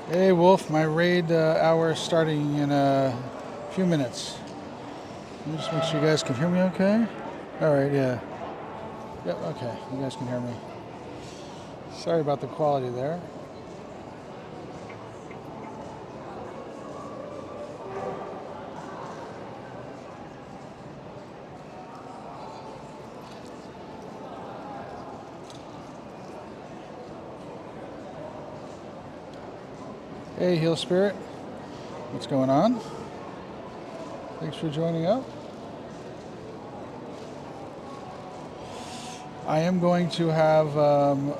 Hey Wolf, my raid hour is starting in a few minutes. Let me just make sure you guys can hear me okay. Alright, yeah. Yep, okay, you guys can hear me. Sorry about the quality there. Hey Heal Spirit, what's going on? Thanks for joining up. I am going to have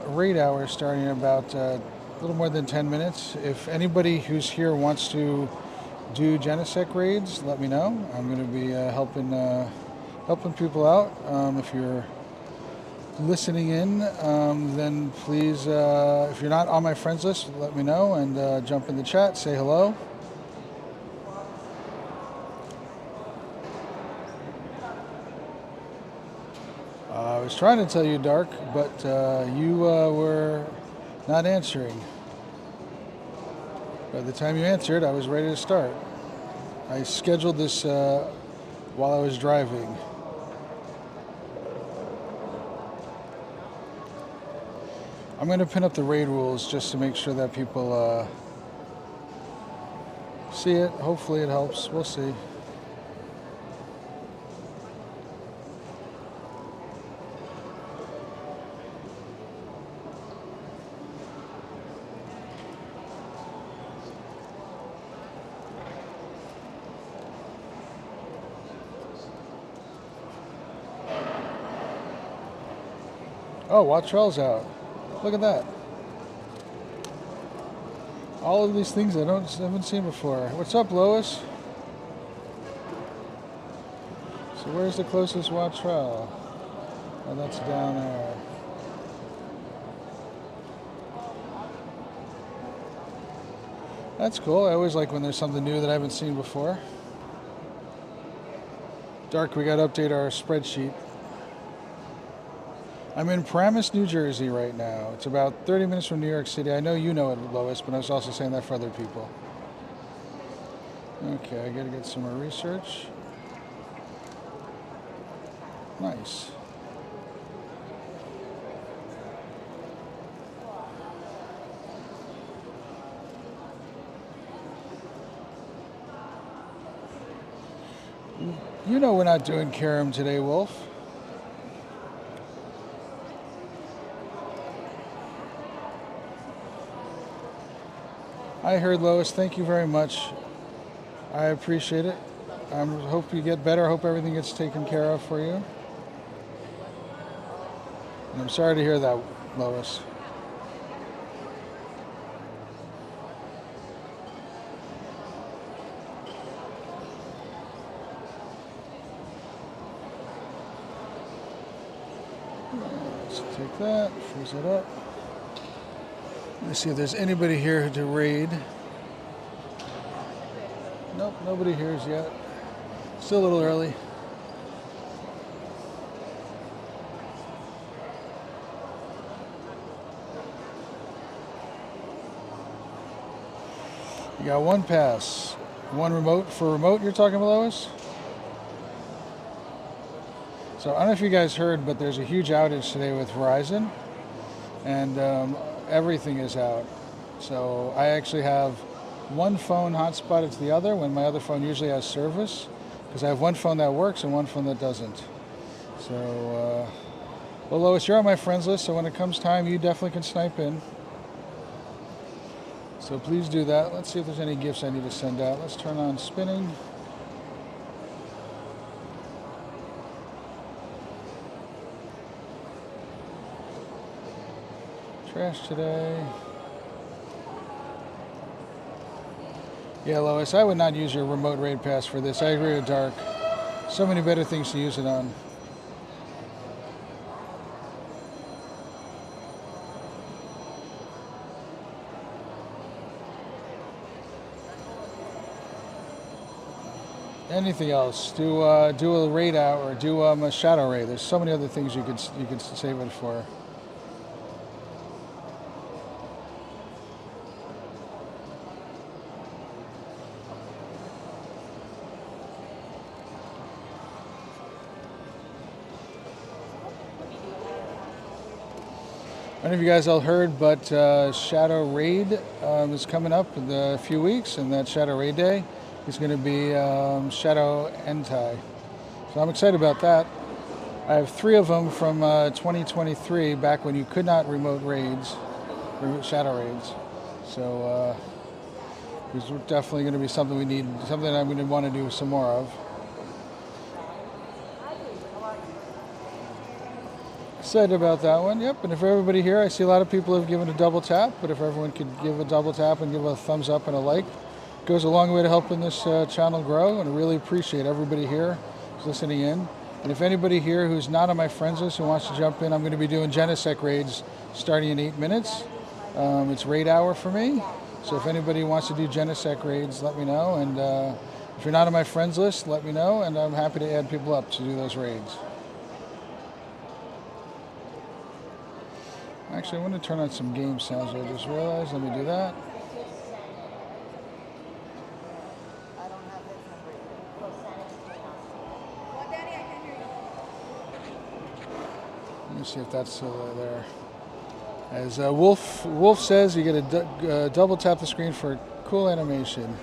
raid hour starting in about a little more than 10 minutes. If anybody who's here wants to do Genesec raids, let me know. I'm going to be helping people out. If you're listening in, then please, if you're not on my friends list, let me know and jump in the chat, say hello. I was trying to tell you, Dark, but you were not answering. By the time you answered, I was ready to start. I scheduled this while I was driving. I'm going to pin up the raid rules just to make sure that people see it. Hopefully it helps. We'll see. Oh, Wattrell's out. Look at that. All of these things I haven't seen before. What's up, Lois? So where's the closest Wattrell? Oh, that's down there. That's cool. I always like when there's something new that I haven't seen before. Dark, we gotta update our spreadsheet. I'm in Paramus, New Jersey right now. It's about 30 minutes from New York City. I know you know it, Lois, but I was also saying that for other people. Okay, I gotta get some more research. Nice. You know we're not doing Karam today, Wolf. I heard, Lois. Thank you very much. I appreciate it. I hope you get better. I hope everything gets taken care of for you. And I'm sorry to hear that, Lois. Let's take that, freeze it up. Let's see if there's anybody here to raid. Nope, nobody here is yet. Still a little early. You got one pass, one remote. For remote, you're talking about, Lois? So I don't know if you guys heard, but there's a huge outage today with Verizon, and everything is out. So I actually have one phone hotspotted to the other when my other phone usually has service, because I have one phone that works and one phone that doesn't. So, well, Lois, you're on my friends list, so when it comes time, you definitely can snipe in. So please do that. Let's see if there's any gifts I need to send out. Let's turn on spinning. Trash today. Yeah, Lois, I would not use your remote raid pass for this. I agree with Dark. So many better things to use it on. Anything else? Do a raid out or do a shadow raid. There's so many other things you could save it for. don't know if you guys all heard, but Shadow Raid is coming up in a few weeks, and that Shadow Raid Day is going to be Shadow Entai. So I'm excited about that. I have 3 of them from 2023, back when you could not remote raids, Shadow Raids. So it's definitely going to be something we need, something I'm going to want to do some more of. Excited about that one. Yep. And if everybody here, I see a lot of people have given a double tap, but if everyone could give a double tap and give a thumbs up and a like, it goes a long way to helping this channel grow. And I really appreciate everybody here who's listening in. And if anybody here who's not on my friends list who wants to jump in, I'm going to be doing Genesec raids starting in 8 minutes. It's raid hour for me. So if anybody wants to do Genesec raids, let me know. And if you're not on my friends list, let me know. And I'm happy to add people up to do those raids. Actually, I want to turn on some game sounds. I just realized. Let me do that. Let me see if that's still there. As Wolf says, you get a double tap the screen for a cool animation.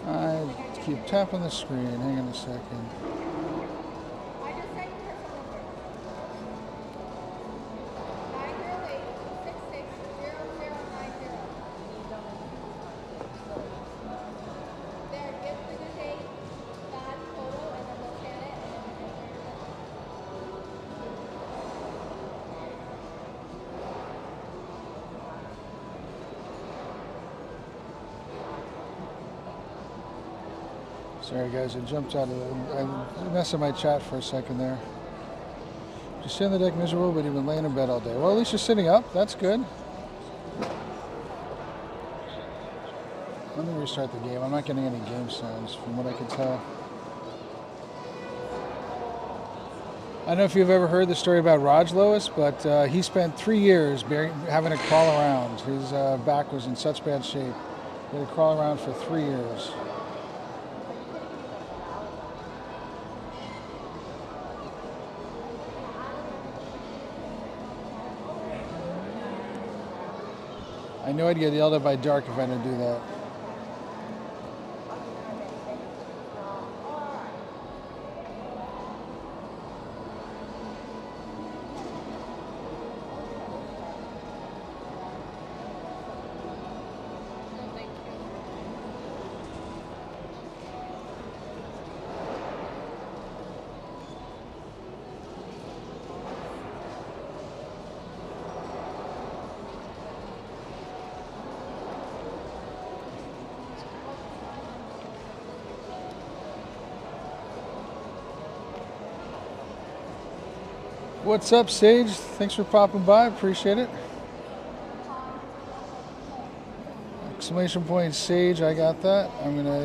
I keep tapping the screen. Hang on a second. Sorry guys, I jumped out of I messed up my chat for a second there. Just sitting on the deck miserable, but you've been laying in bed all day. Well, at least you're sitting up. That's good. Let me restart the game. I'm not getting any game sounds from what I can tell. I don't know if you've ever heard the story about Raj Lois, but he spent 3 years having to crawl around. His back was in such bad shape. He had to crawl around for 3 years. I know I'd get yelled at by Dark if I didn't do that. What's up, Sage? Thanks for popping by. Appreciate it. Exclamation point Sage, I got that.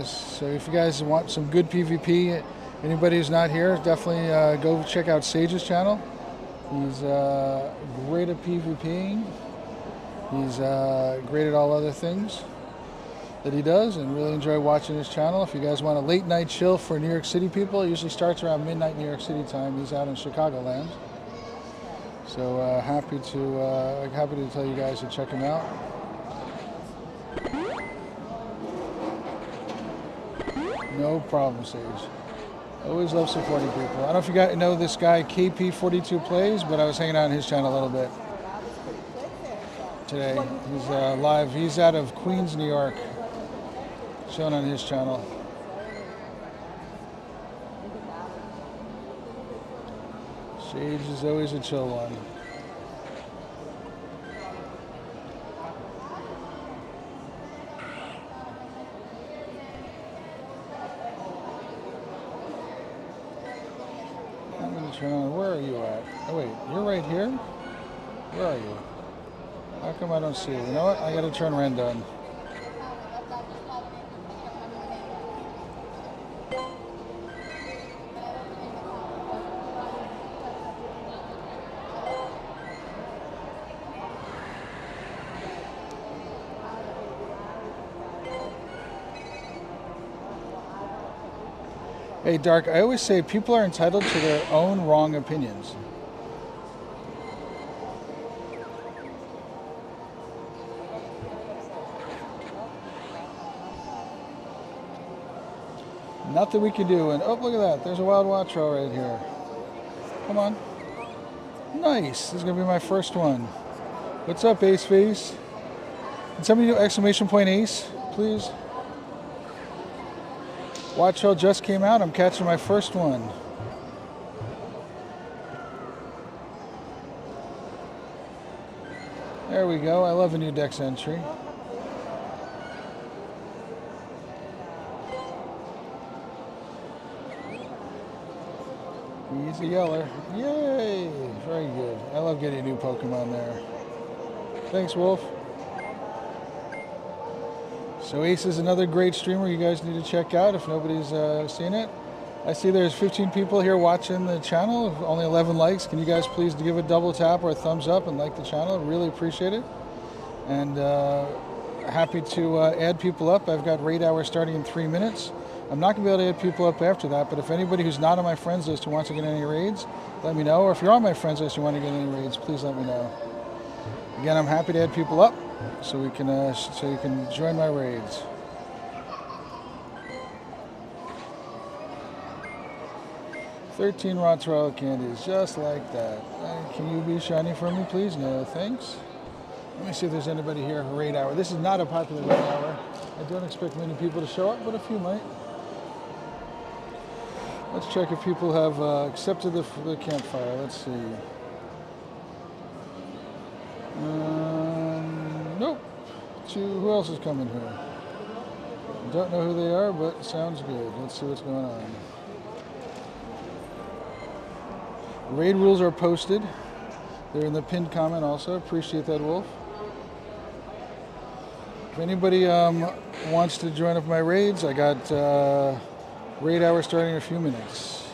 So if you guys want some good PvP, anybody who's not here, definitely go check out Sage's channel. He's great at PvPing. He's great at all other things that he does, and really enjoy watching his channel. If you guys want a late night chill for New York City people, it usually starts around midnight New York City time. He's out in Chicagoland. So happy to tell you guys to check him out. No problem, Sage. Always love supporting people. I don't know if you guys know this guy KP42 Plays, but I was hanging out on his channel a little bit today. He's live. He's out of Queens, New York, shown on his channel. Sage is always a chill one. I'm going to turn on. Where are you at? Oh wait, you're right here? Where are you? How come I don't see you? You know what? I got to turn Rand on. Hey, Dark, I always say people are entitled to their own wrong opinions. Nothing we can do. And oh, look at that. There's a wild watch trail right here. Come on. Nice. This is going to be my first one. What's up, Ace Face? Can somebody do exclamation point Ace, please? Watch trail just came out. I'm catching my first one. There we go. I love a new Dex entry. He's a yeller. Yay! Very good. I love getting a new Pokemon there. Thanks, Wolf. So Ace is another great streamer you guys need to check out if nobody's seen it. I see there's 15 people here watching the channel, only 11 likes. Can you guys please give a double tap or a thumbs up and like the channel? Really appreciate it. And happy to add people up. I've got raid hour starting in 3 minutes. I'm not going to be able to add people up after that, but if anybody who's not on my friends list who wants to get any raids, let me know. Or if you're on my friends list and you want to get any raids, please let me know. Again, I'm happy to add people up so we can so you can join my raids. $13 raw trial candies, just like that. Can you be shiny for me, please? No, thanks. Let me see if there's anybody here for raid hour. This is not a popular raid hour. I don't expect many people to show up, but a few might. Let's check if people have accepted the campfire. Let's see. Nope. Who else is coming here? Don't know who they are, but sounds good. Let's see what's going on. Raid rules are posted. They're in the pinned comment also. Appreciate that, Wolf. If anybody wants to join up my raids, I got raid hour starting in a few minutes.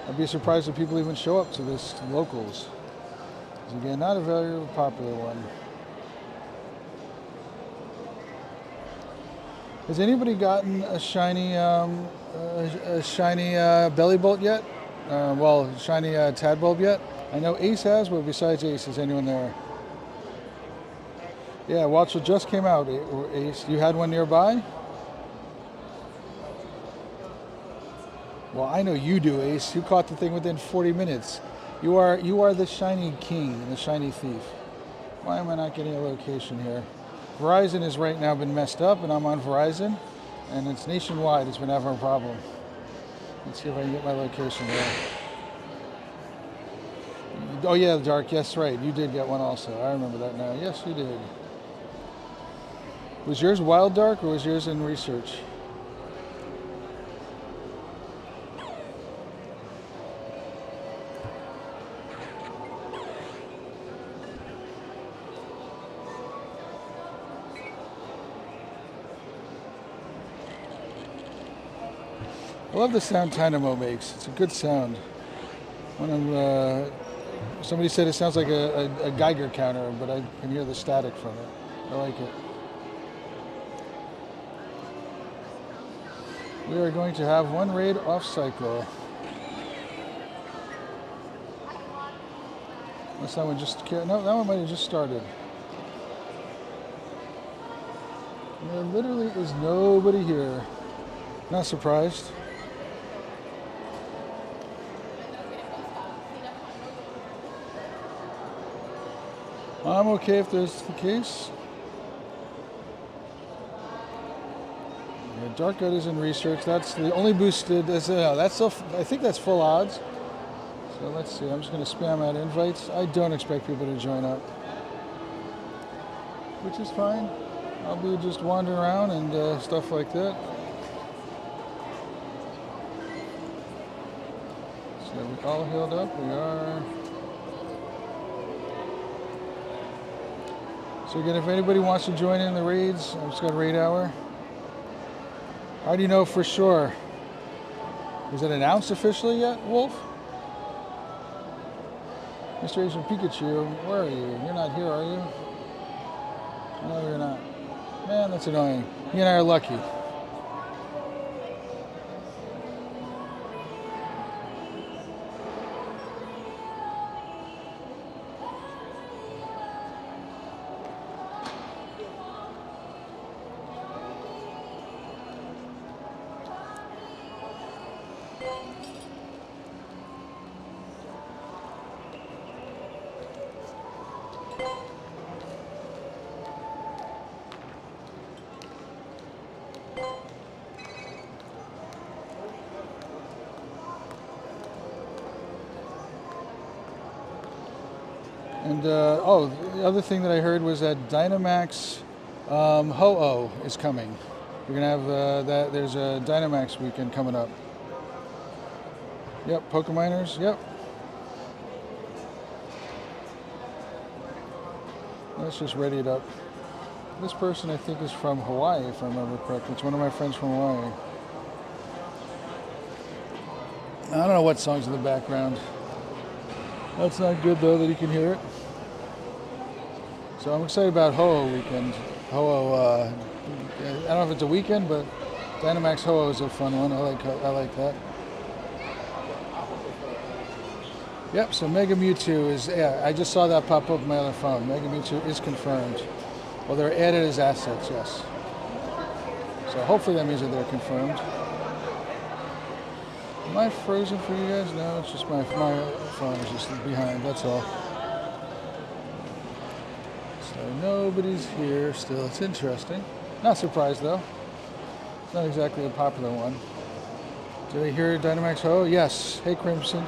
I'd be surprised if people even show up to this locals. Again, not a very popular one. Has anybody gotten a shiny belly bolt yet? Well, shiny Tadbulb yet? I know Ace has, but besides Ace, is anyone there? Yeah, Watchel just came out, Ace. You had one nearby? Well, I know you do, Ace. You caught the thing within 40 minutes. You are the shiny king and the shiny thief. Why am I not getting a location here? Verizon has right now been messed up, and I'm on Verizon, and it's nationwide. It's been having a problem. Let's see if I can get my location there. Oh yeah, Dark. Yes, right. You did get one also. I remember that now. Yes, you did. Was yours Wild Dark or was yours in research? I love the sound Dynamo makes. It's a good sound. When somebody said it sounds like a Geiger counter, but I can hear the static from it. I like it. We are going to have one raid off cycle. Unless that one just no, that one might have just started. There literally is nobody here. Not surprised. I'm okay if that's the case. Yeah, Dark Gut is in research. That's the only boosted. That's still. I think that's full odds. So let's see. I'm just going to spam out invites. I don't expect people to join up, which is fine. I'll be just wandering around and stuff like that. So we all healed up. We are. So again, if anybody wants to join in the raids, I've just got a raid hour. How do you know for sure? Is it announced officially yet, Wolf? Mr. Asian Pikachu, where are you? You're not here, are you? No, you're not. Man, that's annoying. You and I are lucky. And oh, the other thing that I heard was that Dynamax Ho-Oh is coming. We're gonna have that. There's a Dynamax weekend coming up. Yep, Pokemoners. Yep. Let's just ready it up. This person I think is from Hawaii, if I remember correctly. It's one of my friends from Hawaii. I don't know what song's in the background. That's not good though that you can hear it. So I'm excited about Ho-Oh weekend. Ho-Oh, I don't know if it's a weekend, but Dynamax Ho-Oh is a fun one. I like that. Yep, so Mega Mewtwo is, yeah, I just saw that pop up on my other phone. Mega Mewtwo is confirmed. Well, they're added as assets, yes. So hopefully that means that they're confirmed. Am I frozen for you guys? No, it's just my phone is just behind, that's all. So nobody's here still. It's interesting. Not surprised though. It's not exactly a popular one. Did I hear Dynamax Ho? Yes. Hey Crimson.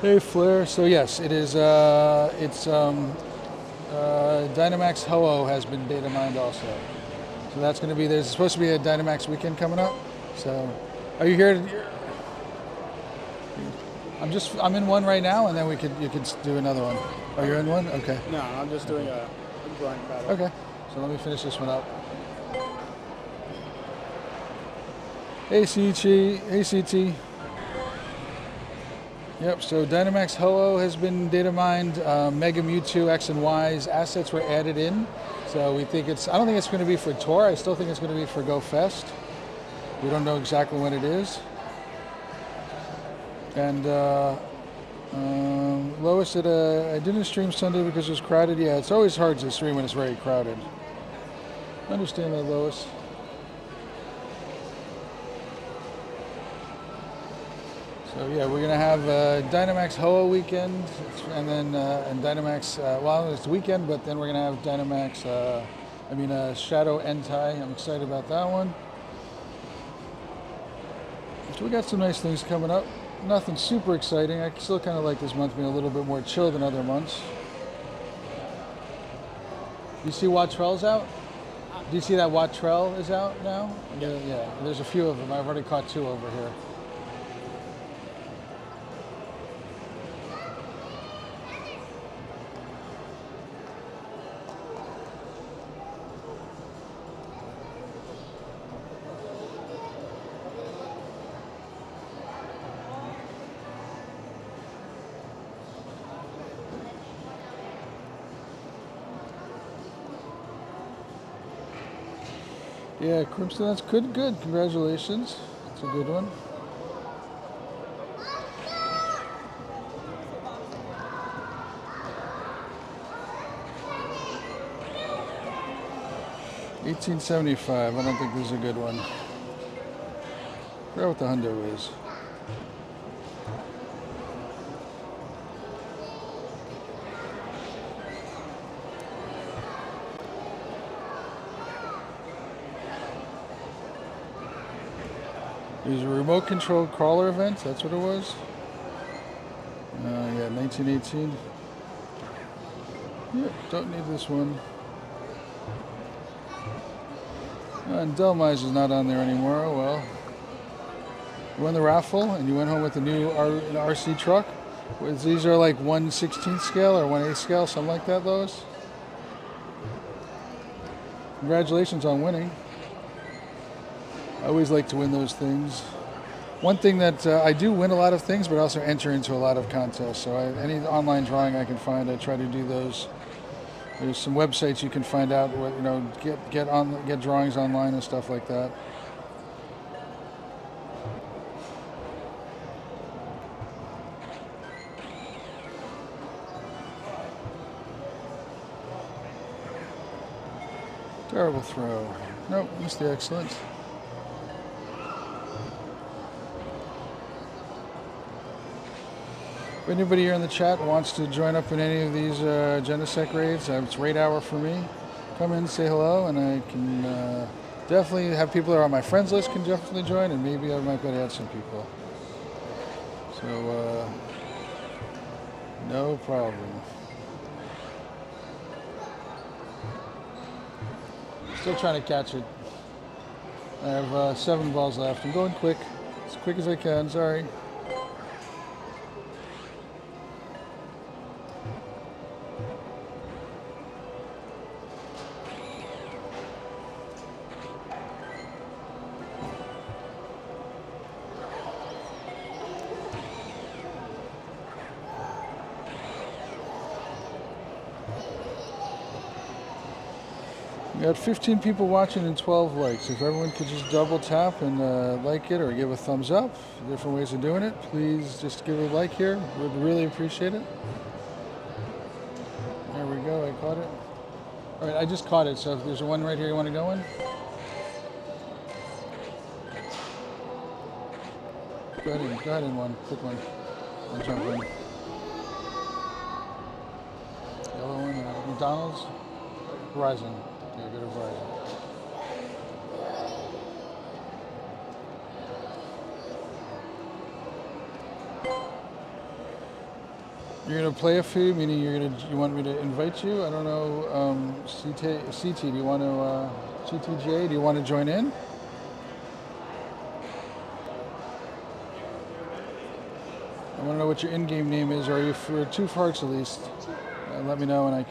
Hey Flair. So yes, it is. Dynamax Ho-Oh has been beta mined also. So that's going to be. There's supposed to be a Dynamax weekend coming up. So, are you here? I'm in one right now, and then you could do another one. Oh, you're in one? Okay. No, I'm just doing a blind battle. Okay. So let me finish this one up. Hey CT. Yep, so Dynamax Ho-Oh has been data mined. Mega Mewtwo X and Y's assets were added in. So we think I don't think it's going to be for Tour. I still think it's going to be for Go Fest. We don't know exactly when it is. And Lois said, I didn't stream Sunday because it was crowded. Yeah, it's always hard to stream when it's very crowded. I understand that, Lois. So yeah, we're gonna have Dynamax Ho-Oh weekend, and then and Dynamax. Well, it's weekend, but then we're gonna have Dynamax. Shadow Entei. I'm excited about that one. So we got some nice things coming up. Nothing super exciting. I still kind of like this month being a little bit more chill than other months. You see Wattrell's out? Do you see that Wattrell is out now? Yeah. There's a few of them. I've already caught 2 over here. Yeah, Crimson, that's good. Congratulations. It's a good one. $18.75. I don't think this is a good one. I forgot what the hundo is. It was a remote controlled crawler event, that's what it was? Yeah, 1918. Yeah, don't need this one. And Delmise is not on there anymore, oh well. You won the raffle and you went home with a new RC truck? These are like 1/16 scale or 1/8 scale, something like that, Lois? Congratulations on winning. I always like to win those things. One thing that I do win a lot of things, but also enter into a lot of contests. So any online drawing I can find, I try to do those. There's some websites you can find out what get drawings online and stuff like that. Terrible throw. Nope, missed the excellent. If anybody here in the chat wants to join up in any of these Genesect raids, it's raid hour for me. Come in, say hello, and I can definitely have people that are on my friends list can definitely join, and maybe I might be able to add some people. So, no problem. Still trying to catch it. I have 7 balls left. I'm going quick. As quick as I can, sorry. We got 15 people watching and 12 likes. If everyone could just double tap and like it or give a thumbs up, different ways of doing it, please just give a like here. Would really appreciate it. There we go, I caught it. All right, I just caught it, so if there's one right here you want to go in. Go ahead in one, quick one. I'll jump in. Yellow one, McDonald's, Verizon. Yeah, go to Verizon. You're gonna play a few, meaning you want me to invite you? I don't know. CT, do you want to? CTJ, do you want to join in? I want to know what your in-game name is. Are you for 2 hearts at least? Let me know, and you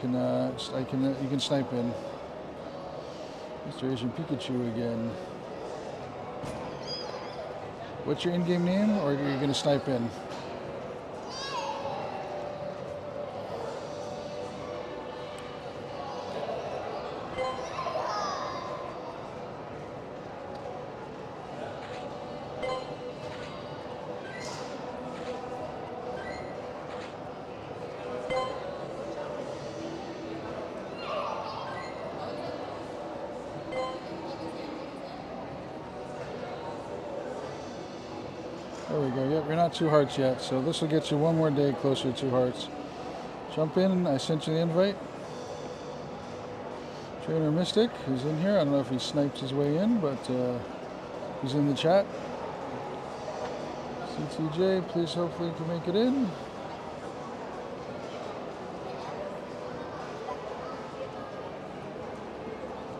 can snipe in. Mr. Asian Pikachu again. What's your in-game name, or are you gonna snipe in? There we go. Yep, you're not 2 hearts yet, so this will get you one more day closer to 2 hearts. Jump in. I sent you the invite. Trainer Mystic, who's in here. I don't know if he sniped his way in, but he's in the chat. CTJ, please hopefully you can make it in.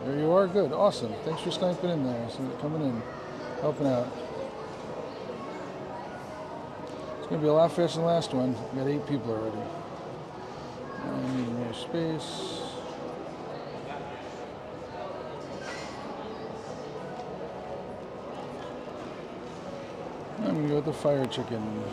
There you are. Good. Awesome. Thanks for sniping in there. So coming in, helping out. It's going to be a lot faster than the last one. We got 8 people already. I need more space. I'm going to go with the fire chicken.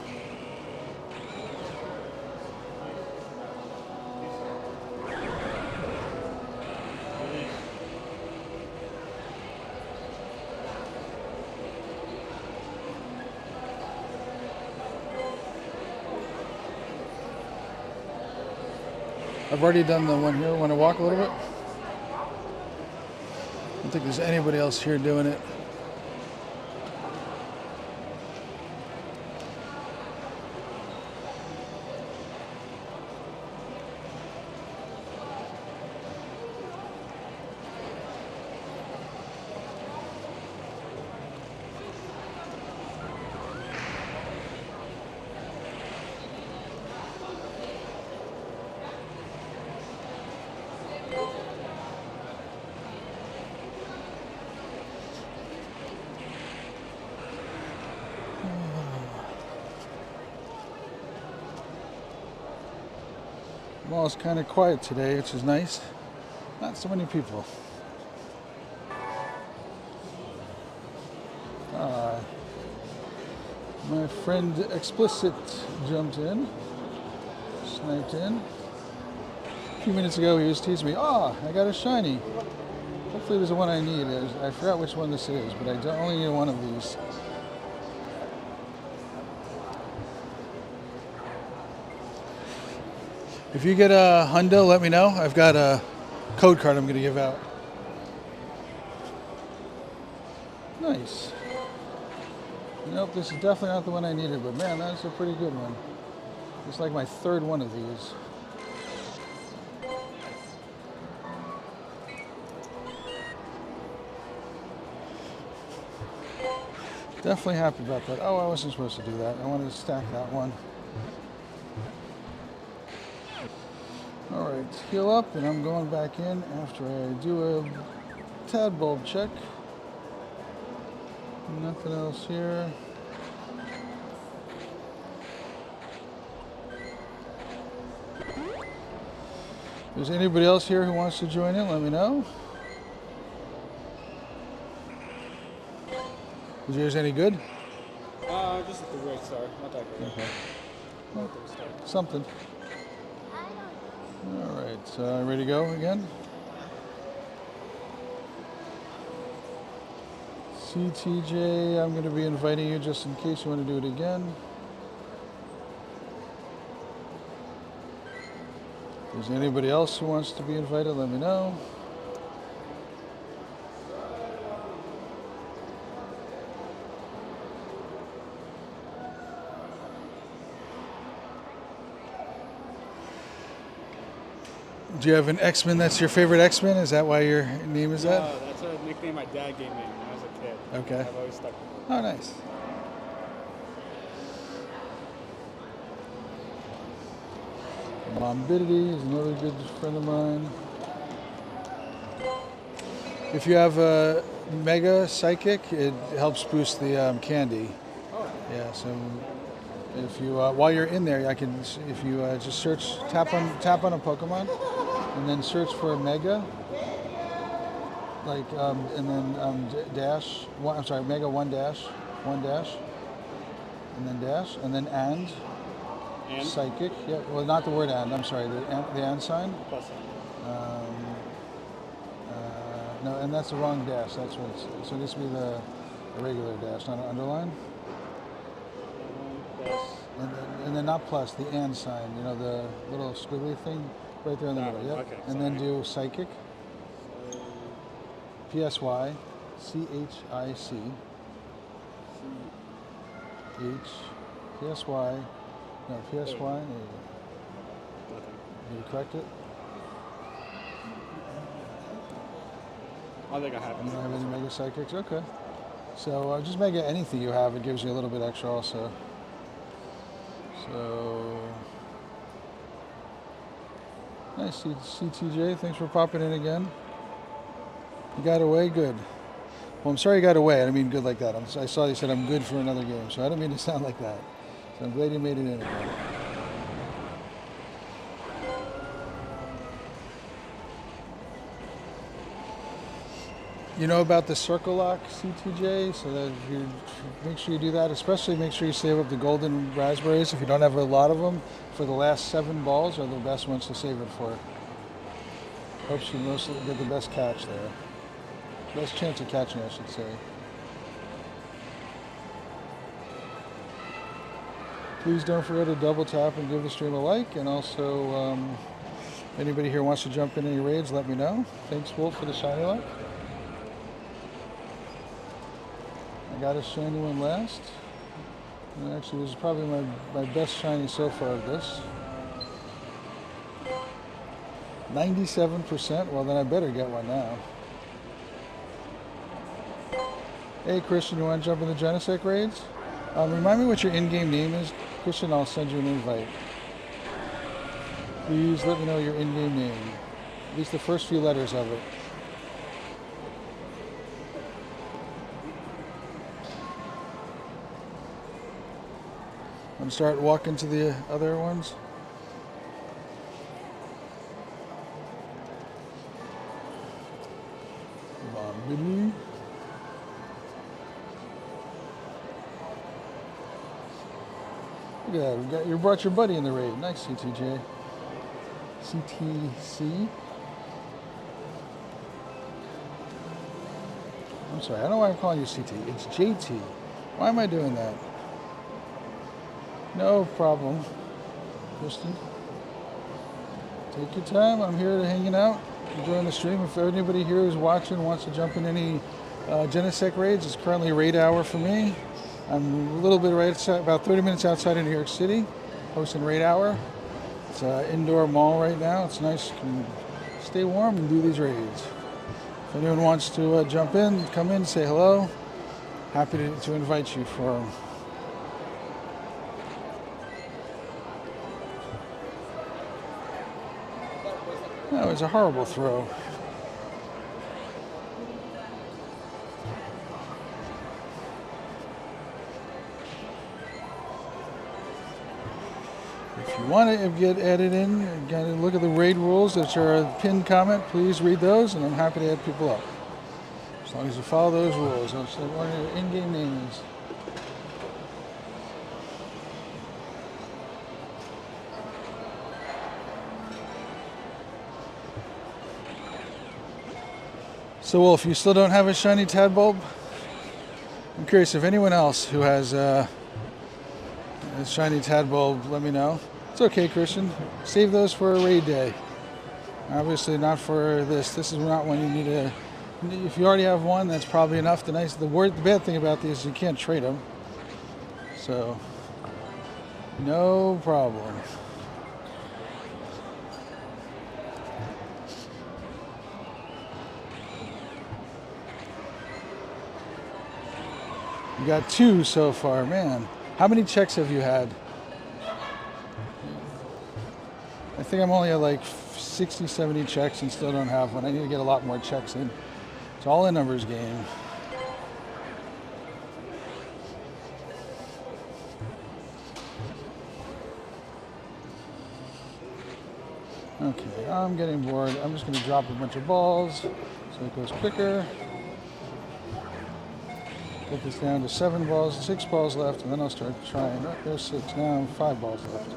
I've already done the one here. Want to walk a little bit? I don't think there's anybody else here doing it. Well, it's kind of quiet today, which is nice. Not so many people. My friend Explicit jumped in, sniped in. A few minutes ago he was teasing me, I got a shiny. Hopefully there's the one I need. I forgot which one this is, but I only need one of these. If you get a hundo, let me know. I've got a code card I'm going to give out. Nice. Nope, this is definitely not the one I needed, but man, that's a pretty good one. It's like my 3rd one of these. Definitely happy about that. Oh, I wasn't supposed to do that. I wanted to stack that one. All right, heal up, and I'm going back in after I do Tadbulb check. Nothing else here. If there's anybody else here who wants to join in, let me know. Is yours any good? Just at the right star, not that great. Okay. Not at the star. Something. All right, so ready to go again? CTJ, I'm going to be inviting you just in case you want to do it again. If there's anybody else who wants to be invited, let me know. Do you have an X-Men that's your favorite X-Men? Is that why your name is that? No, that's a nickname my dad gave me when I was a kid. Okay. I've always stuck with it. Oh, nice. Mombidity is another good friend of mine. If you have a Mega Psychic, it helps boost the candy. Oh, Yeah, so if you while you're in there, if you just search, tap on a Pokemon, and then search for Mega, like and then dash. I'm sorry, Mega one dash, and then and and Psychic. Yeah, well, not the word and. I'm sorry, the and sign. plus No, and that's the wrong dash. That's what it's, so this would be the regular dash, not an underline. plus. And then not plus, the and sign, you know, the little squiggly thing right there in the That middle. one, Yep. okay, And then sorry. do Psychic, PSY, CHIC, PSY, no, PSY, there you go. Nothing. Did you correct it? I think I have You it. don't have any Mega Psychics? Okay. So just Mega anything you have, it gives you a little bit extra also. So, nice, CTJ, thanks for popping in again. You got away? Good. Well, I'm sorry you got away. I didn't mean good like that. I saw you said I'm good for another game, so I didn't mean to sound like that. So I'm glad you made it in again. You know about the circle lock, CTJ, so that if you make sure you do that, especially make sure you save up the golden raspberries if you don't have a lot of them. For the last 7 balls are the best ones to save it for. Helps you mostly get the best catch there. Best chance of catching, I should say. Please don't forget to double tap and give the stream a like, and also if anybody here wants to jump in any raids, let me know. Thanks, Wolf, for the shiny luck. I got a shiny one last. And actually, this is probably my best shiny so far of this. 97%. Well, then I better get one now. Hey, Christian, you want to jump in the Genesec raids? Remind me what your in-game name is, Christian. I'll send you an invite. Please let me know your in-game name. At least the first few letters of it. I'm start walking to the other ones. Come on, Billy. Look at that. You brought your buddy in the raid. Nice, CTJ. CTC. I'm sorry. I don't know why I'm calling you CT. It's JT. Why am I doing that? No problem, Kristen. Take your time. I'm here to hanging out, enjoying the stream. If anybody here who's watching wants to jump in any Genesec raids, it's currently raid hour for me. I'm a little bit right outside, about 30 minutes outside of New York City, hosting raid hour. It's an indoor mall right now. It's nice. You can stay warm and do these raids. If anyone wants to jump in, come in, say hello. Happy to invite you for. That was a horrible throw. If you want to get added in, again, look at the raid rules that are a pinned comment. Please read those, and I'm happy to add people up. As long as you follow those rules. That's what your in-game name is. So, Wolf, you still don't have a shiny Tadbulb? I'm curious if anyone else who has a shiny Tadbulb, let me know. It's okay, Christian. Save those for a raid day. Obviously not for this. This is not one you need to. If you already have one, that's probably enough. The bad thing about these is you can't trade them. So, no problem. You got 2 so far, man. How many checks have you had? I think I'm only at like 60, 70 checks and still don't have one. I need to get a lot more checks in. It's all a numbers game. Okay, I'm getting bored. I'm just going to drop a bunch of balls so it goes quicker. Get this down to 7 balls, 6 balls left, and then I'll start trying. Oh, there's 6 now, 5 balls left.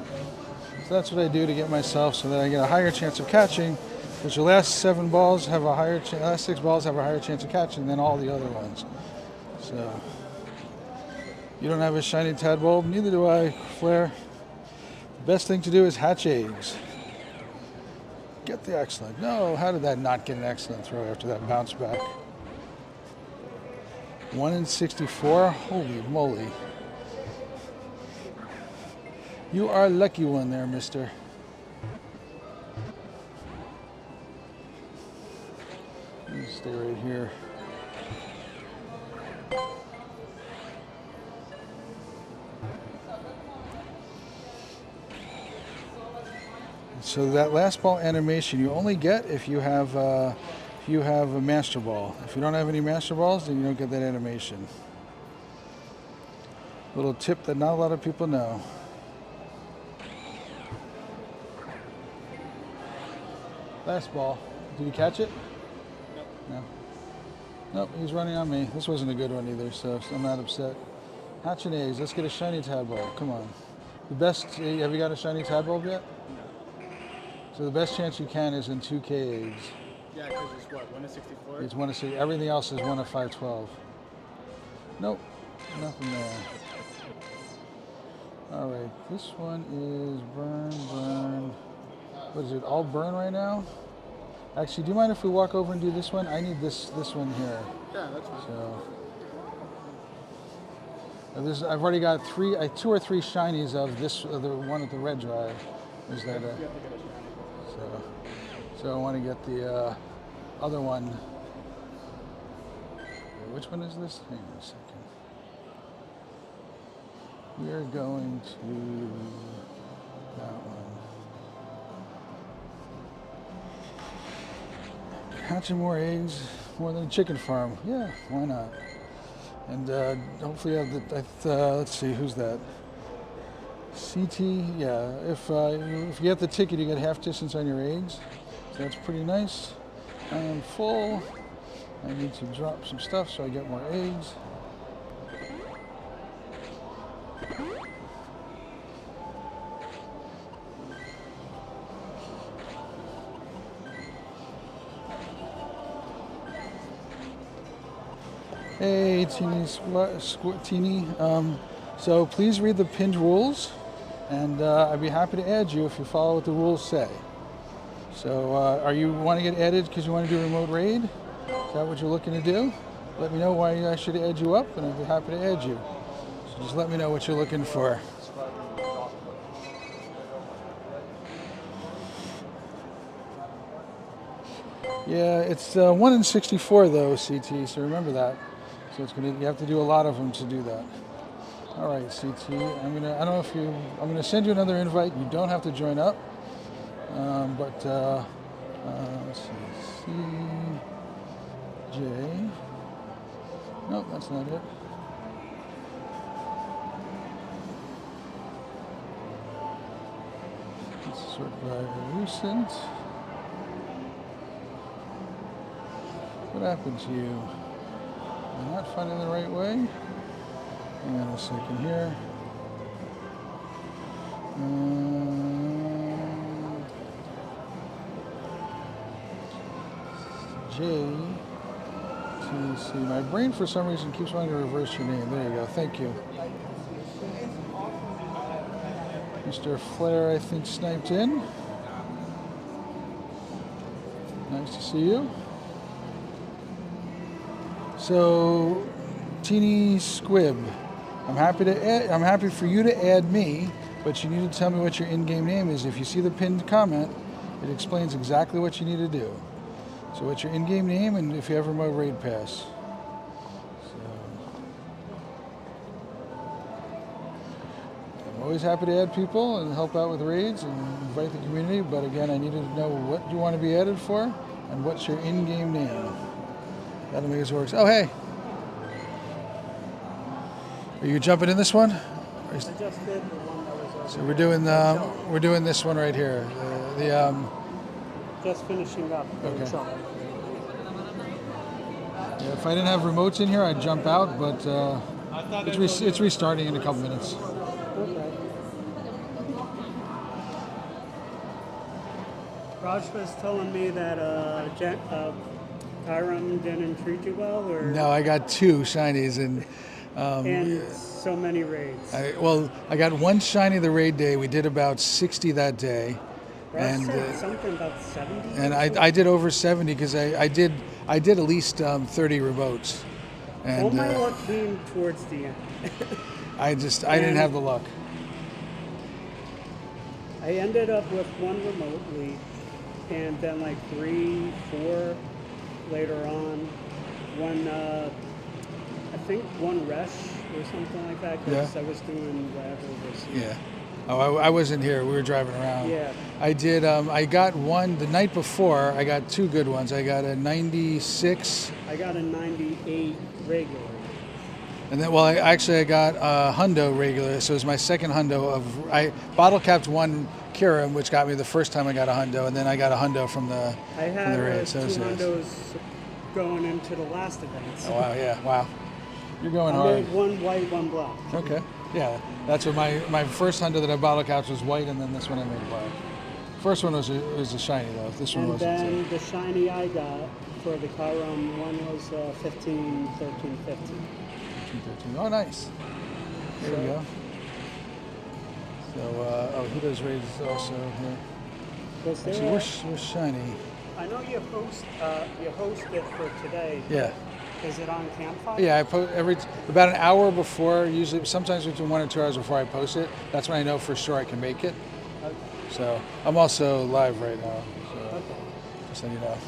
So that's what I do to get myself so that I get a higher chance of catching. Because your last 7 balls have a higher last 6 balls have a higher chance of catching than all the other ones. So you don't have a shiny Tadbulb, neither do I, Flair. The best thing to do is hatch eggs. Get the excellent. No, how did that not get an excellent throw after that bounce back? 1 in 64? Holy moly. You are a lucky one there, mister. Let me stay right here. So that last ball animation you only get if you have a master ball. If you don't have any master balls, then you don't get that animation. Little tip that not a lot of people know. Last ball. Did you catch it? No. Nope, he's running on me. This wasn't a good one either, so I'm not upset. Hatching eggs. Let's get a shiny Tadbulb. Come on. The best. Have you got a shiny Tadbulb yet? So the best chance you can is in 2K eggs. Yeah, because it's what, 1 to 64? It's 1 to 6. Everything else is 1 to 512. Nope, nothing there. All right, this one is burn. What is it? All burn right now? Actually, do you mind if we walk over and do this one? I need this one here. Yeah, that's fine. So I've already got 2 or 3 shinies of this, the one at the red drive. Is that You have to get a shiny. so I want to get the other one. Which one is this? Hang on a second. We are going to that one. Hatching more eggs, more than a chicken farm. Yeah, why not? And hopefully I have let's see, who's that? CT, yeah. If you get the ticket, you get half distance on your eggs. So that's pretty nice. I am full. I need to drop some stuff so I get more eggs. Hey, Teeny. So please read the pinned rules, and I'd be happy to add you if you follow what the rules say. So are you want to get added because you want to do remote raid? Is that what you're looking to do? Let me know why I should add you up, and I'd be happy to add you. So just let me know what you're looking for. Yeah, it's 1 in 64 though, CT. So remember that. So you have to do a lot of them to do that. All right, CT. I'm gonna send you another invite. You don't have to join up, but let's see, CJ. Nope, that's not it. Sort by recent. What happened to you? Am I not finding the right way? Hang on a second here. JTC. My brain, for some reason, keeps wanting to reverse your name. There you go. Thank you. Mr. Flair, I think, sniped in. Nice to see you. So, Teeny Squib, I'm happy for you to add me, but you need to tell me what your in-game name is. If you see the pinned comment, it explains exactly what you need to do. So, what's your in-game name, and if you have remote raid pass. I'm always happy to add people and help out with raids and invite the community, but again, I needed to know what you want to be added for and what's your in-game name. That'll make us work. Oh, hey. Are you jumping in this one? I just did the one that was over. So we're doing this one right here. Just finishing up. Okay. Yeah, if I didn't have remotes in here, I'd jump out, but it's restarting in a couple minutes. Okay. Raj was telling me that Hiram didn't treat you well, or No, I got 2 shinies and so many raids. I got 1 shiny the raid day. We did about 60 that day. Raj And said something about 70. and I did over 70 because I did at least 30 remotes. And All my luck came towards the end. I didn't have the luck. I ended up with 1 remote lead, and then like 3, 4 later on. 1, I think 1 rush or something like that, because Yeah. I was doing whatever was. Yeah. Oh, I wasn't here. We were driving around. Yeah. I did. I got one the night before. I got 2 good ones. I got a 96. I got a 98 regular. And then, I got a hundo regular, so it was my second hundo I bottle capped 1 Kira, which got me the first time I got a hundo, and then I got a hundo from the I had raid. 2 hundos going into the last event. Oh wow, yeah, wow. You're going I hard. made 1 white, 1 black. Okay, yeah, that's what my first hundo that I bottle capped was white, and then this one I made black. First one was a shiny though. This one And wasn't. then the shiny I got for the Chiron one was 15, 13, 15. 13. Oh, nice. There we go. So, he does raids also here. Was there Actually, a- where's shiny? I know you host it for today. Yeah. Is it on Campfire? Yeah, I post about an hour before, usually sometimes between 1 and 2 hours before I post it. That's when I know for sure I can make it. Okay. So I'm also live right now. So Okay. just so you know.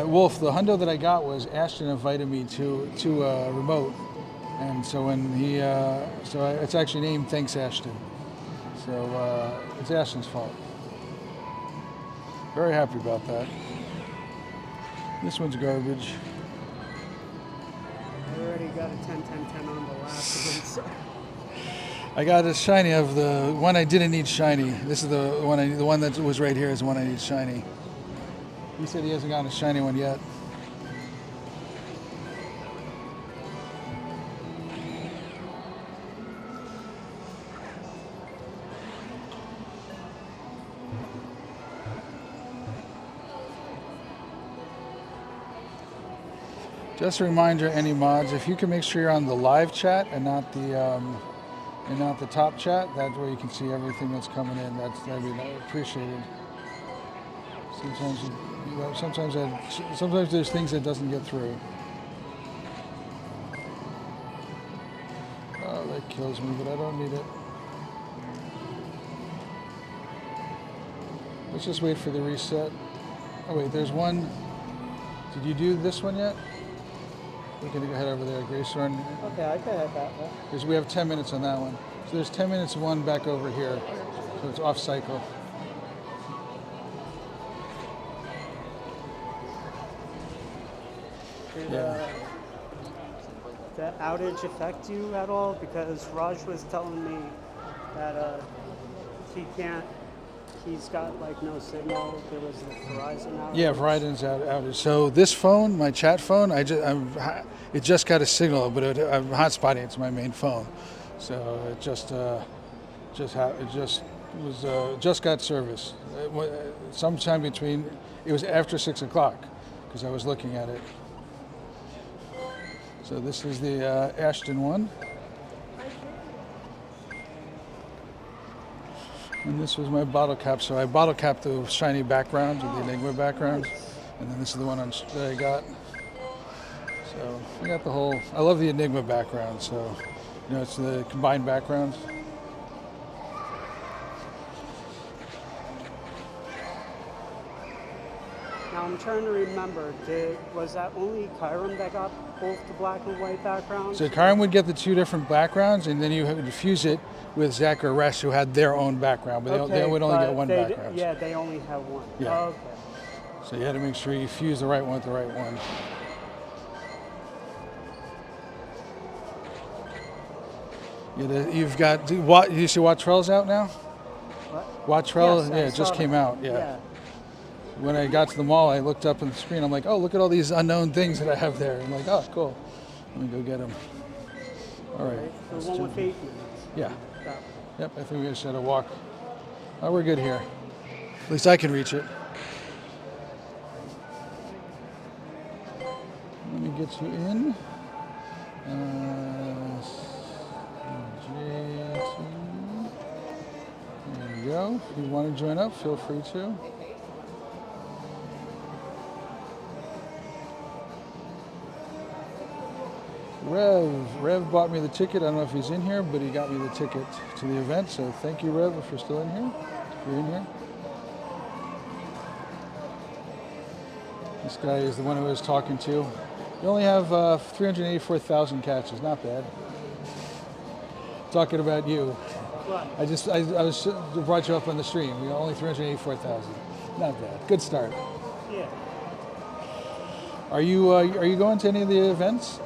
Wolf, the hundo that I got was Ashton invited me to a remote, and so when it's actually named Thanks Ashton. So it's Ashton's fault. Very happy about that. This one's garbage. I already got a 10, 10, 10 on the last one. So. I got a shiny of the one I didn't need shiny. This is the one that was right here is the one I need shiny. He said he hasn't gotten a shiny one yet. Just a reminder, any mods, if you can make sure you're on the live chat and not the top chat, that way you can see everything that's coming in. That'd be appreciated. Sometimes there's things that doesn't get through. Oh, that kills me, but I don't need it. Let's just wait for the reset. Oh wait, there's one. Did you do this one yet? We're gonna go head over there, Grace Run. Okay, I can head that way. Because we have 10 minutes on that one. So there's 10 minutes of one back over here. So it's off cycle. Yeah. the outage affect you at all? Because Raj was telling me that he can't. He's got like no signal. There was the Verizon outage. Yeah, Verizon's outage. So this phone, my chat phone, it just got a signal, but I'm hotspotting it to my main phone. So it just got service. Sometime between, it was after 6 o'clock because I was looking at it. So this is the Ashton one. And this was my bottle cap. So I bottle capped the shiny backgrounds with the Enigma backgrounds. And then this is the one that I got. So I got the whole, I love the Enigma background. So, it's the combined backgrounds. Now I'm trying to remember. Was that only Kyram that got both the black and white backgrounds? So Karim would get the two different backgrounds, and then you would fuse it with Zach or Resh, who had their own background, but they would only get one background. Yeah, they only have one. Yeah. Oh, okay. So you had to make sure you fuse the right one with the right one. You've got, you see Wattrell's out now? What? Wattrell, Yes, yeah, I it just saw came that. out, yeah. When I got to the mall, I looked up on the screen. I'm like, oh, look at all these unknown things that I have there. I'm like, oh, cool. Let me go get them. All right. Okay, let's the one do- with 8 minutes. Yeah. That one. Yep, I think we just had to walk. Oh, we're good here. At least I can reach it. Let me get you in. JT. There you go. If you want to join up, feel free to. Rev bought me the ticket. I don't know if he's in here, but he got me the ticket to the event. So thank you, Rev, if you're still in here. If you're in here. This guy is the one who I was talking to. You only have 384,000 catches. Not bad. Talking about you. Right. I brought you up on the stream. We only 384,000. Not bad. Good start. Yeah. Are you going to any of the events?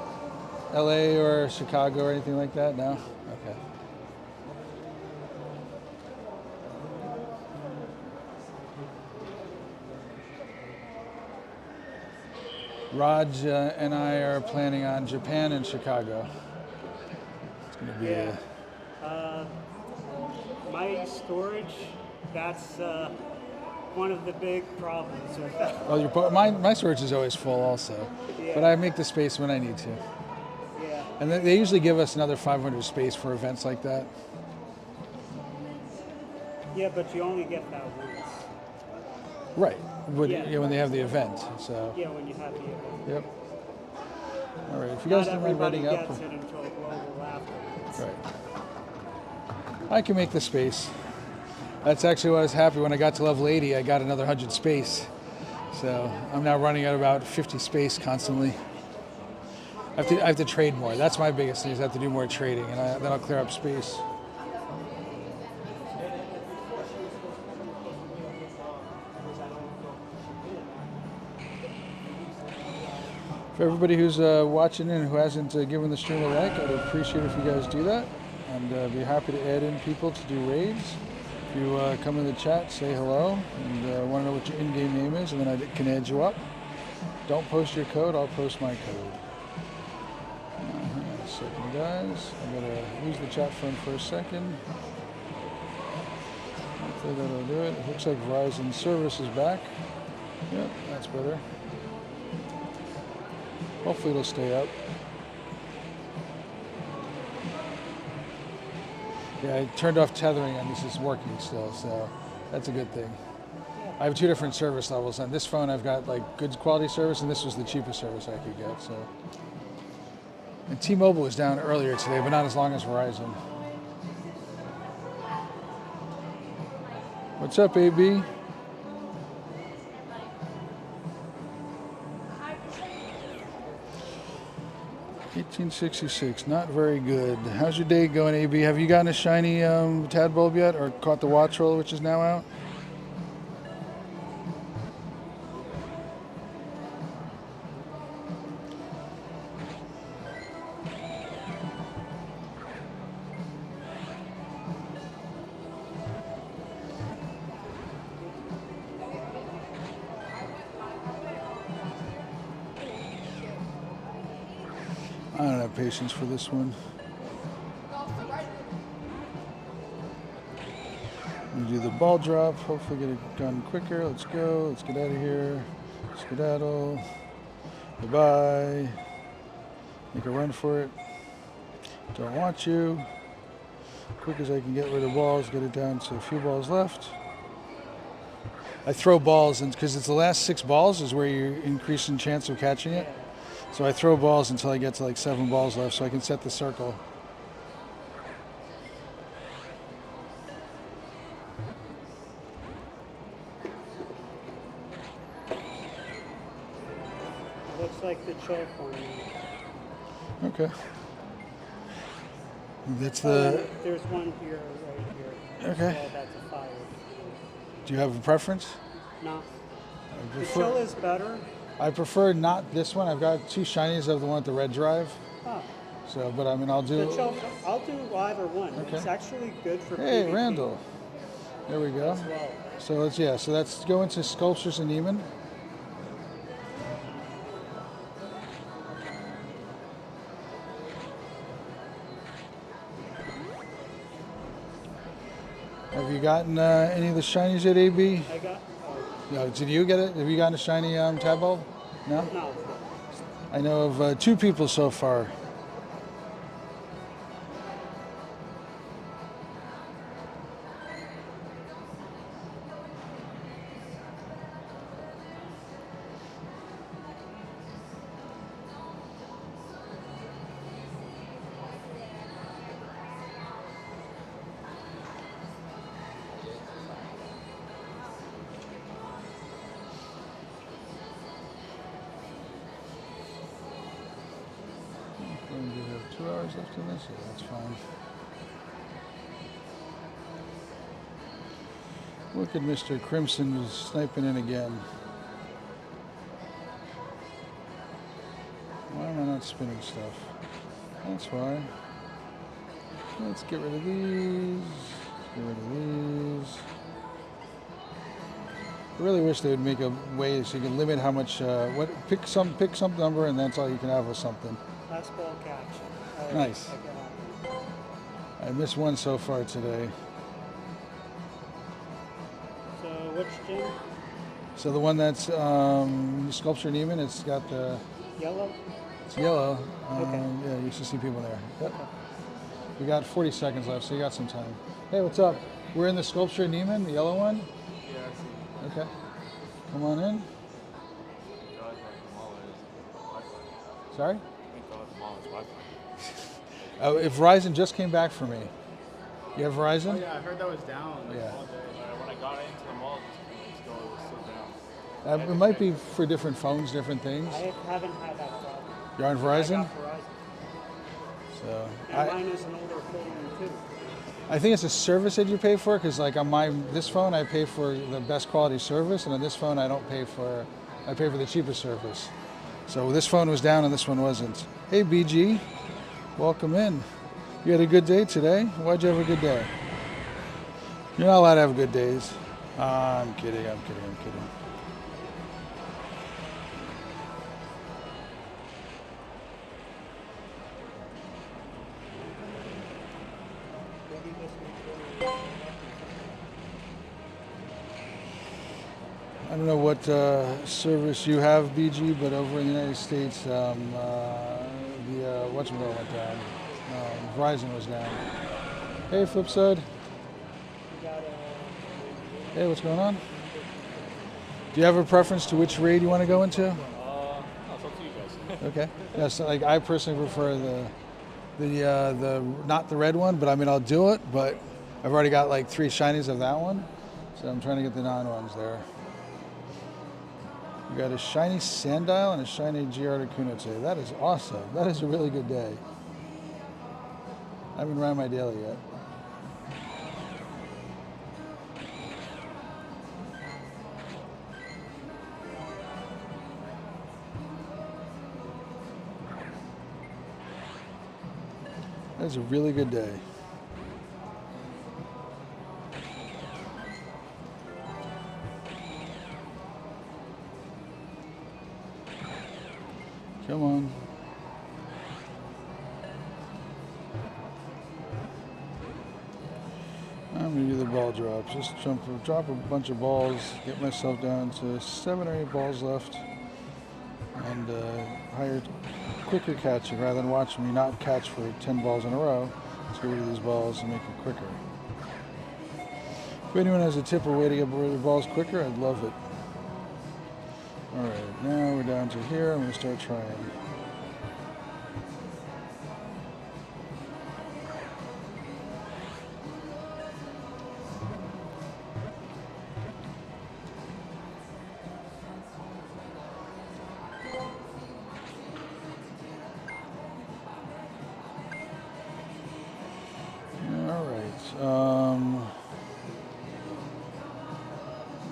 LA or Chicago or anything like that? No? Okay. Raj and I are planning on Japan and Chicago. It's going to be Yeah. My storage, that's one of the big problems with that. well, my storage is always full also, Yeah. but I make the space when I need to. Yeah. And they usually give us another 500 space for events like that. Yeah, but you only get that once. Right. Yeah. When they have the event. So. Yeah, when you have the event. Yep. All right. If you guys Not don't mind everybody writing up. gets it until global afterwards. Right. I can make the space. That's actually why I was happy when I got to level 80. I got another 100 space. So I'm now running at about 50 space constantly. I have to trade more. That's my biggest thing is I have to do more trading, and then I'll clear up space. For everybody who's watching and who hasn't given the stream a like, I'd appreciate it if you guys do that. And be happy to add in people to do raids. If you come in the chat, say hello, and want to know what your in-game name is, and then I can add you up. Don't post your code, I'll post my code. Hang on a second, guys. I'm going to use the chat phone for a second. Hopefully that'll do it. It looks like Verizon service is back. Yep, that's better. Hopefully it'll stay up. Yeah, I turned off tethering and this is working still, so that's a good thing. I have two different service levels. On this phone I've got like good quality service, and this was the cheapest service I could get. So, and T-Mobile was down earlier today, but not as long as Verizon. What's up, AB? $18.66, not very good. How's your day going, AB? Have you gotten a shiny Tad Bulb yet, or caught the Wattrell, which is now out? don't have patience for this one. We do the ball drop. Hopefully get it done quicker. Let's go. Let's get out of here. Skedaddle. Goodbye. Make a run for it. Don't want you. Quick as I can get rid of balls. Get it down to a few balls left. I throw balls, and because it's the last 6 balls is where you're increasing chance of catching it. So I throw balls until I get to like 7 balls left, so I can set the circle. It looks like the choke one. Okay. That's There's one here, right here. Okay. So that's a 5. Do you have a preference? No. I The chill is better. I prefer not this one. I've got 2 shinies of the one with the red drive. Oh. So, but I mean, I'll do. The chill, I'll do either one. Okay. It's actually good for Hey, PvP Randall. There we go. as well. So let's go into Sculptures and Neiman. Have you gotten any of the shinies yet, AB? I got. No, did you get it? Have you gotten a shiny Tadbulb? No? No. I know of 2 people so far. And we have 2 hours left in this, so that's fine. Look at Mr. Crimson sniping in again. Why am I not spinning stuff? That's why. Let's get rid of these. Get rid of these. I really wish they would make a way so you can limit how much. Pick some number, and that's all you can have with something. Last ball catch. Nice. I missed one so far today. So which gym? So the one that's Sculpture Neiman, it's got the. Yellow? It's yellow. Okay. Yeah, you should see people there. Yep. We got 40 seconds left, so you got some time. Hey, what's up? We're in the Sculpture Neiman, the yellow one. Yeah, I see. Okay. Come on in. Sorry? If Verizon just came back for me. You have Oh Verizon? yeah, I heard that was down like Yeah. all day. When I got into the mall, it was still down. It might be for different phones, different things. I haven't had that problem. You're on I Verizon? got Verizon. So And mine is an older phone too. I think it's a service that you pay for, because like on this phone I pay for the best quality service, and on this phone I pay for the cheapest service. So this phone was down and this one wasn't. Hey BG, welcome in. You had a good day today? Why'd you have a good day? You're not allowed to have good days. I'm kidding. I don't know what service you have, BG, but over in the United States, whatchamacallit went down. Verizon was down. Hey, Flipside. Hey, what's going on? Do you have a preference to which raid you want to go into? I'll talk to you guys. Okay. Yes, like I personally prefer the not the red one, but I mean I'll do it. But I've already got like 3 shinies of that one, so I'm trying to get the non-ones there. We got a shiny Sandile and a shiny GR Articuno today. That is awesome. That is a really good day. I haven't ran my daily yet. That is a really good day. Come on. I'm gonna do the ball drops. Just drop a bunch of balls, get myself down to 7 or 8 balls left, and higher, quicker catching rather than watching me not catch for 10 balls in a row. Let's get rid of these balls and make it quicker. If anyone has a tip or way to get rid of balls quicker, I'd love it. All right, now we're down to here. I'm gonna start trying.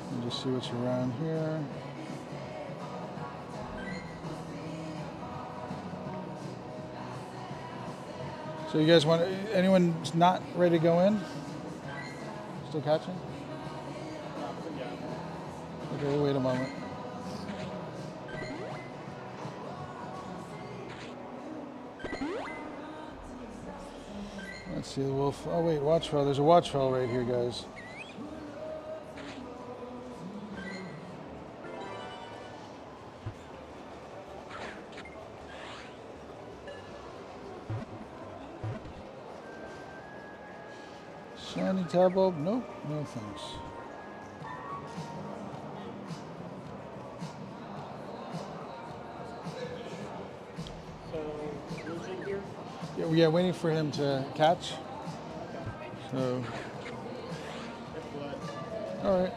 Let me just see what's around here. So you guys want, anyone's not ready to go in? Still catching? Okay, we'll wait a moment. Let's see the wolf. Oh wait, watchfall. There's a watchfall right here, guys. Shiny tab bulb? Nope, no thanks. So, who's in here? Yeah, waiting for him to catch. So, all right.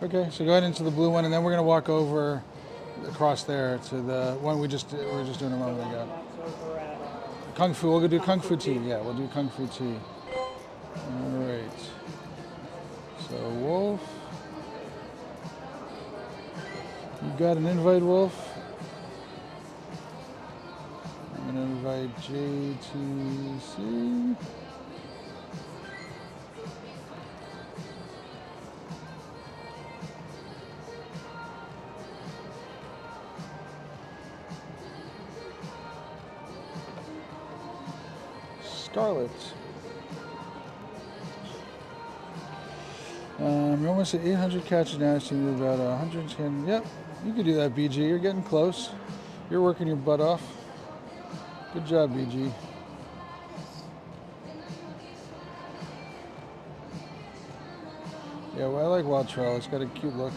Okay, so go ahead into the blue one, and then we're gonna walk over across there to the one we were just doing a moment ago. That's over at Kung Fu. We'll do Kung Fu tea. Yeah, we'll do Kung Fu tea. All right. So Wolf, you got an invite, Wolf. I'm gonna invite JTC. Scarlet. You're almost at 800 catches now, so you're about 110. Yep, you can do that, BG. You're getting close. You're working your butt off. Good job, BG. Yeah, well, I like Wild Trail. It's got a cute look.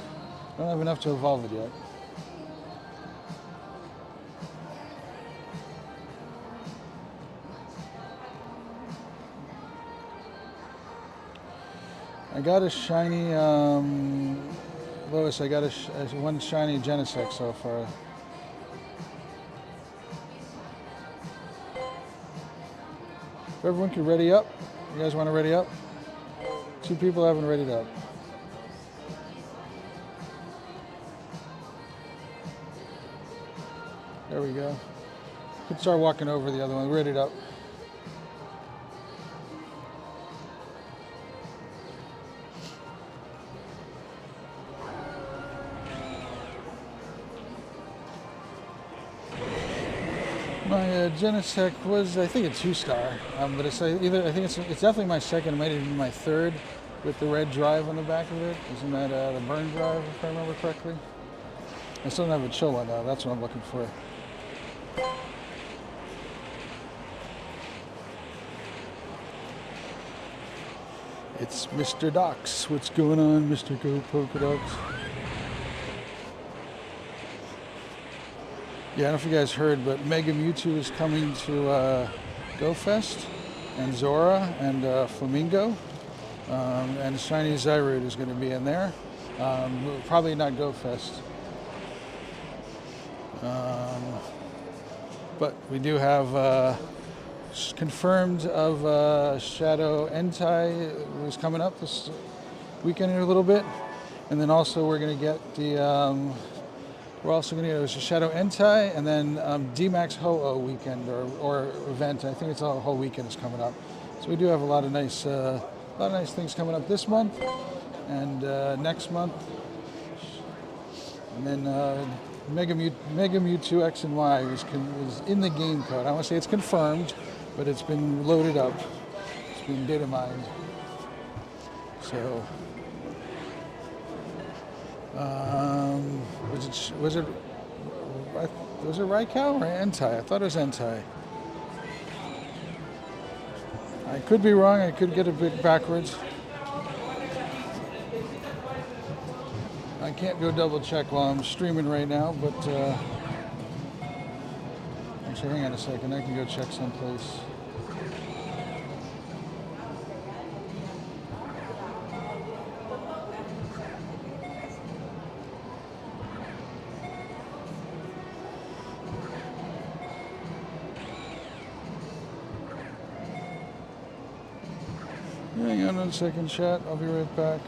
I don't have enough to evolve it yet. I got a shiny, Lois, I got one shiny Genesect so far. If everyone could ready up. You guys want to ready up? 2 people haven't readied up. There we go. Could start walking over the other one. Readied up. My Genesect was, I think, a 2-star, but it's either, I think it's definitely my second, it might even be my third, with the red drive on the back of it. Isn't that the burn drive, if I remember correctly? I still don't have a chill one though. That's what I'm looking for. It's Mr. Docs. What's going on, Mr. Go Polka Docs? Yeah, I don't know if you guys heard, but Mega Mewtwo is coming to GoFest, and Zora and Flamingo, and Shiny Zyrud is going to be in there. Probably not GoFest. But we do have confirmed of Shadow Entei, who's coming up this weekend in a little bit. And then also we're going to get the... we're also going to get a Shadow Entei, and then D-Max Ho-Oh weekend or event. I think it's a whole weekend is coming up. So we do have a lot of nice things coming up this month and next month. And then Mega Mewtwo X and Y is in the game code. I want to say it's confirmed, but it's been loaded up. It's been data mined. So, was it Raikau or Entei? I thought it was Entei. I could be wrong. I could get a bit backwards. I can't go double check while I'm streaming right now, but actually, hang on a second. I can go check someplace. Hang on a second, chat. I'll be right back.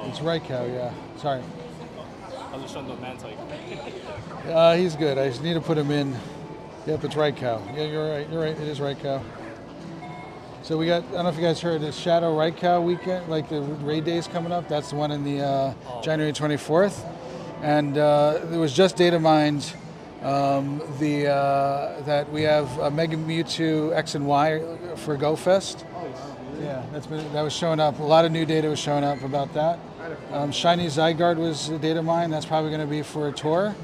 It's Raikau, yeah. Sorry. He's good. I just need to put him in. Yep, it's Raikau. Yeah, you're right. You're right. It is Raikau. So we got, I don't know if you guys heard, the Shadow Raikau weekend, like the raid days coming up. That's the one in the January 24th. And it was just data mined that we have Mega Mewtwo X and Y for GoFest. Yeah, that was showing up. A lot of new data was showing up about that. Shiny Zygarde was data mine. That's probably going to be for a tour.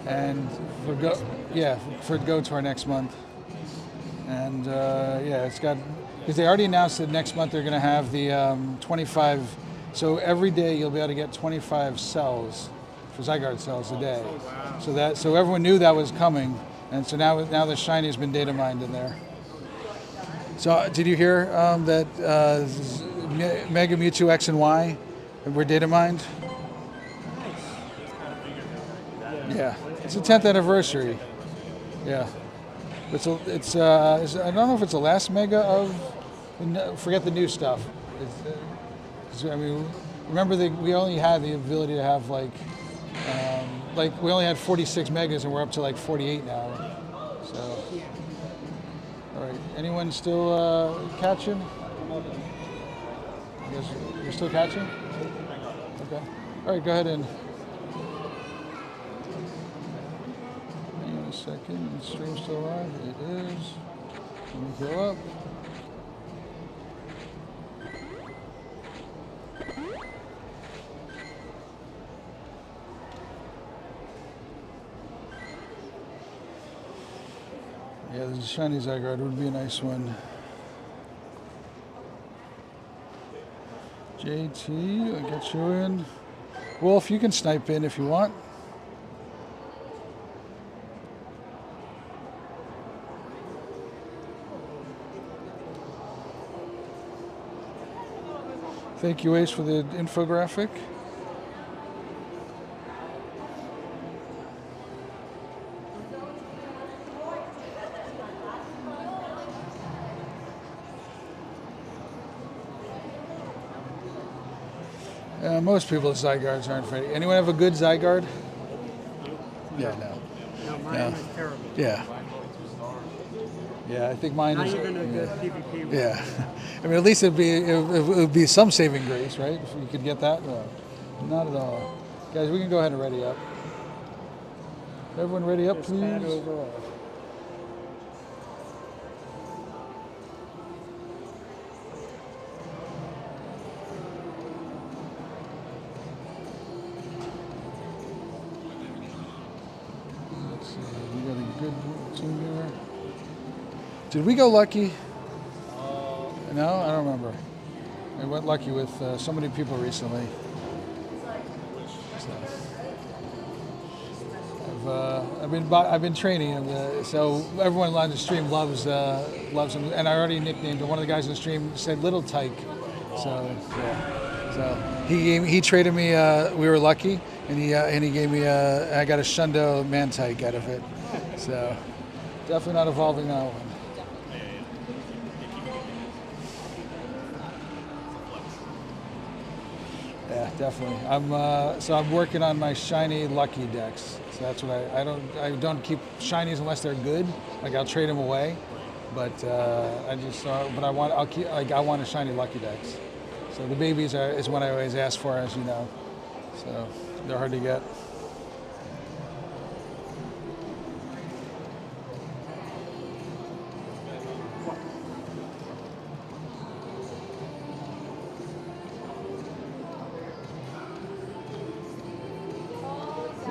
And for Go Tour next month. And it's got, because they already announced that next month they're going to have the 25. So every day you'll be able to get 25 cells for Zygarde cells a day. So everyone knew that was coming, and so now the shiny has been data mined in there. So did you hear that Mega Mewtwo X and Y were data mined? Yeah, it's the 10th anniversary. Yeah, it's I don't know if it's the last Mega of, forget the new stuff. I mean, remember that we only had the ability to have like we only had 46 megas and we're up to like 48 now. So, all right, anyone still catching? You're still catching? Okay. All right, go ahead and. Hang on a second. The stream's still live. It is. Let me go up. Yeah, there's a shiny Zygarde. Would be a nice one. JT, I'll get you in. Wolf, you can snipe in if you want. Thank you, Ace, for the infographic. Most people's Zygardes aren't ready. Anyone have a good Zygarde? Yeah, no. No, mine is terrible. Yeah. Yeah, I think mine Not is. even a good PvP one. Yeah. I mean, at least it would be some saving grace, right? If you could get that. No, not at all. Guys, we can go ahead and ready up. Everyone ready up, Just please? bad overall. Let's see. We got a good team here. Did we go lucky? No, I don't remember. I went lucky with so many people recently. So, I've been training him, so everyone on the stream loves him, and I already nicknamed him. One of the guys on the stream said Little Tyke. So yeah. So he traded me. We were lucky, and he gave me. I got a Shundo Mantike out of it. So definitely not evolving that one. Yeah, definitely. I'm working on my shiny lucky decks. So that's what I don't keep shinies unless they're good. Like I'll trade them away, but I want a shiny lucky decks. So the babies is what I always ask for, as you know. So they're hard to get.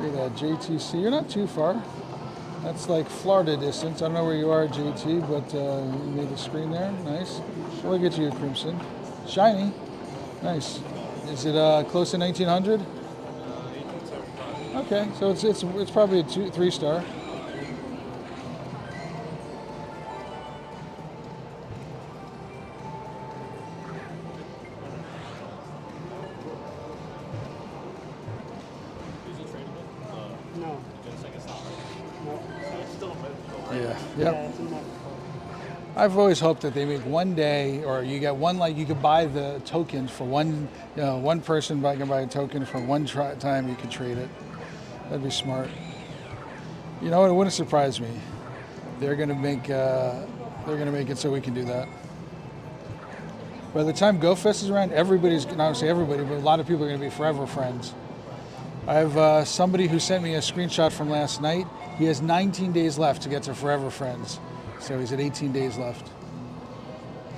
Look at that, JTC. You're not too far. That's like Florida distance. I don't know where you are, JT, but you made the screen there. Nice. Look at you, Crimson. Shiny. Nice. Is it close to 1900? 1875. Okay, so it's probably a 3-star. Is it tradable? No. Just like it's not right. No. So it's still a mythical, right? Yeah. Yeah, Yep. it's a mythical. I've always hoped that they make one day, or you get one, like you could buy the tokens for one, one person can buy a token for one time. You could trade it. That'd be smart. You know, it wouldn't surprise me. They're gonna make it so we can do that. By the time GoFest is around, everybody's, not to say everybody, but a lot of people are gonna be forever friends. I have somebody who sent me a screenshot from last night. He has 19 days left to get to Forever Friends. So he's at 18 days left.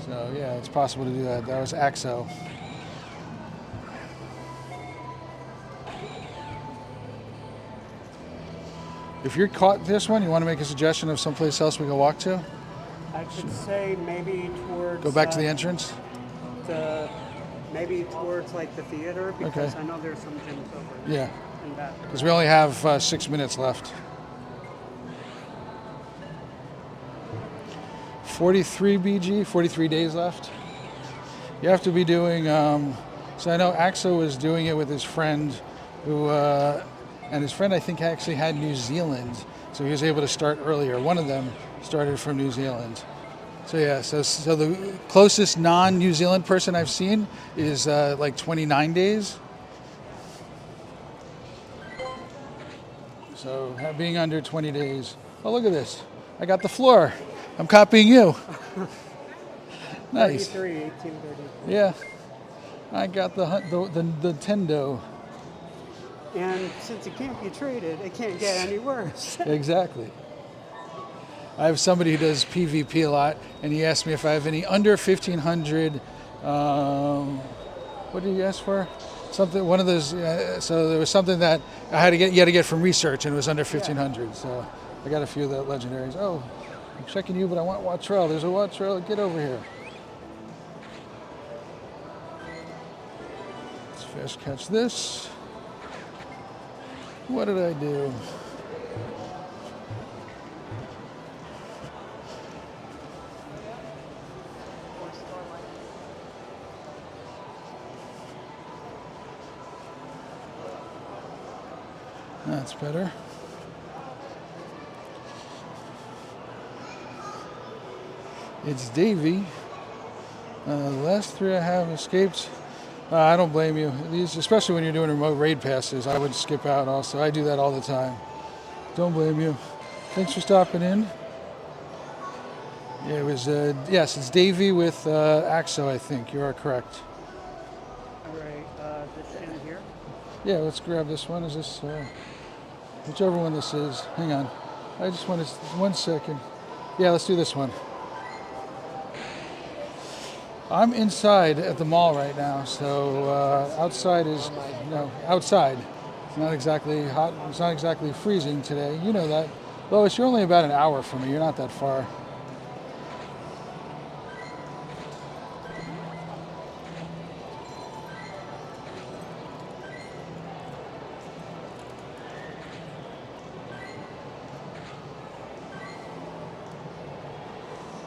So yeah, it's possible to do that. That was Axo. If you're caught this one, you want to make a suggestion of someplace else we can walk to? I could say maybe towards. Go back to the entrance? Maybe towards like the theater because Okay. I know there's some gyms over Yeah, in that. because we only have 6 minutes left. 43 BG, 43 days left. You have to be doing, so I know Axo was doing it with his friend who, and his friend I think actually had New Zealand, so he was able to start earlier. One of them started from New Zealand. So yeah, so the closest non-New Zealand person I've seen is like 29 days. So being under 20 days. Oh, look at this. I got the floor. I'm copying you. Nice. 33, 1830. Yeah. I got the Nintendo. And since it can't be traded, it can't get any worse. Exactly. I have somebody who does PvP a lot, and he asked me if I have any under 1500. What did he ask for? Something. One of those. So there was something that I had to get. You had to get from research, and it was under 1500. So I got a few of the legendaries. Oh, I'm checking you, but I want Wattrell. There's a Wattrell. Get over here. Let's fast catch this. What did I do? That's better. It's Davey. The last 3 I have escaped. I don't blame you. These, especially when you're doing remote raid passes, I would skip out also. I do that all the time. Don't blame you. Thanks for stopping in. Yeah, it was, yes, it's Davey with Axo, I think. You are correct. All right, this end here. Yeah, let's grab this one. Is this, whichever one this is. Hang on. I just want to, 1 second. Yeah, let's do this one. I'm inside at the mall right now, so outside is, outside. It's not exactly hot. It's not exactly freezing today. You know that. Lois, you're only about an hour from me. You're not that far.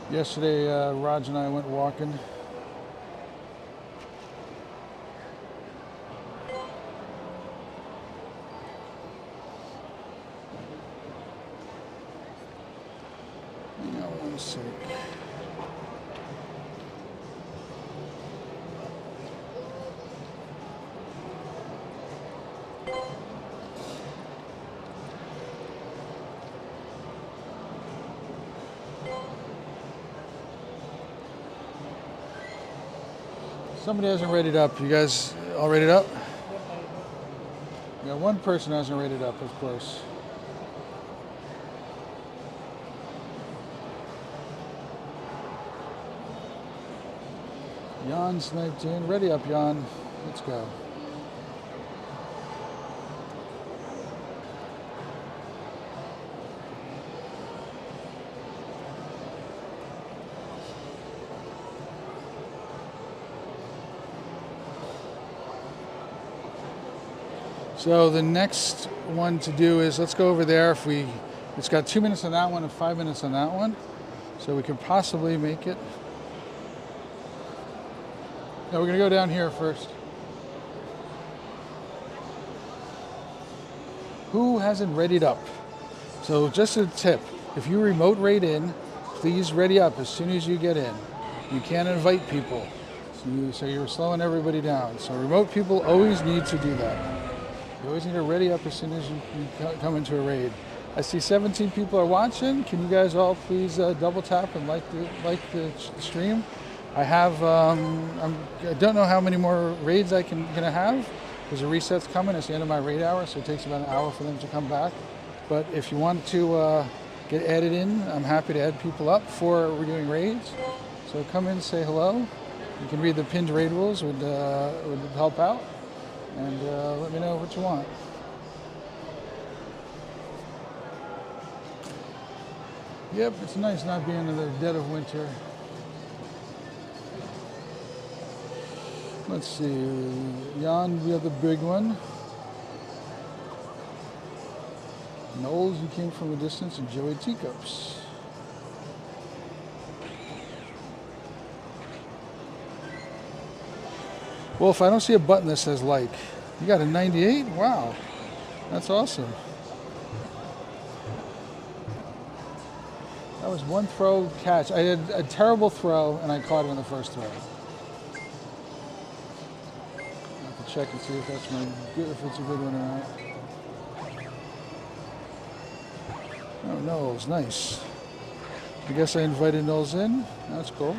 Yesterday, Raj and I went walking. Hang on 1 sec. Somebody hasn't rated up. You guys all rated up? Yeah, one person hasn't rated up, of course. Jan sniped in. Ready up, Jan. Let's go. So the next one to do is, let's go over there. It's got 2 minutes on that one and 5 minutes on that one. So we could possibly make it. No, we're gonna go down here first. Who hasn't readied up? So just a tip, if you remote raid in, please ready up as soon as you get in. You can't invite people. So you're slowing everybody down. So remote people always need to do that. You always need to ready up as soon as you come into a raid. I see 17 people are watching. Can you guys all please double tap and like the stream? I have I don't know how many more raids gonna have. There's a reset's coming. It's the end of my raid hour, so it takes about an hour for them to come back. But if you want to get added in, I'm happy to add people up for we're doing raids. So come in, say hello. You can read the pinned raid rules, would help out. And let me know what you want. Yep, it's nice not being in the dead of winter. Let's see, Jan, we have the big one. Knowles, you came from a distance, and Joey Teacups. Wolf, I don't see a button that says like. You got a 98? Wow, that's awesome. That was one throw catch. I had a terrible throw, and I caught it on the first throw. I have to check and see if if it's a good one or not. Oh, Knowles, nice. I guess I invited Knowles in. That's cool.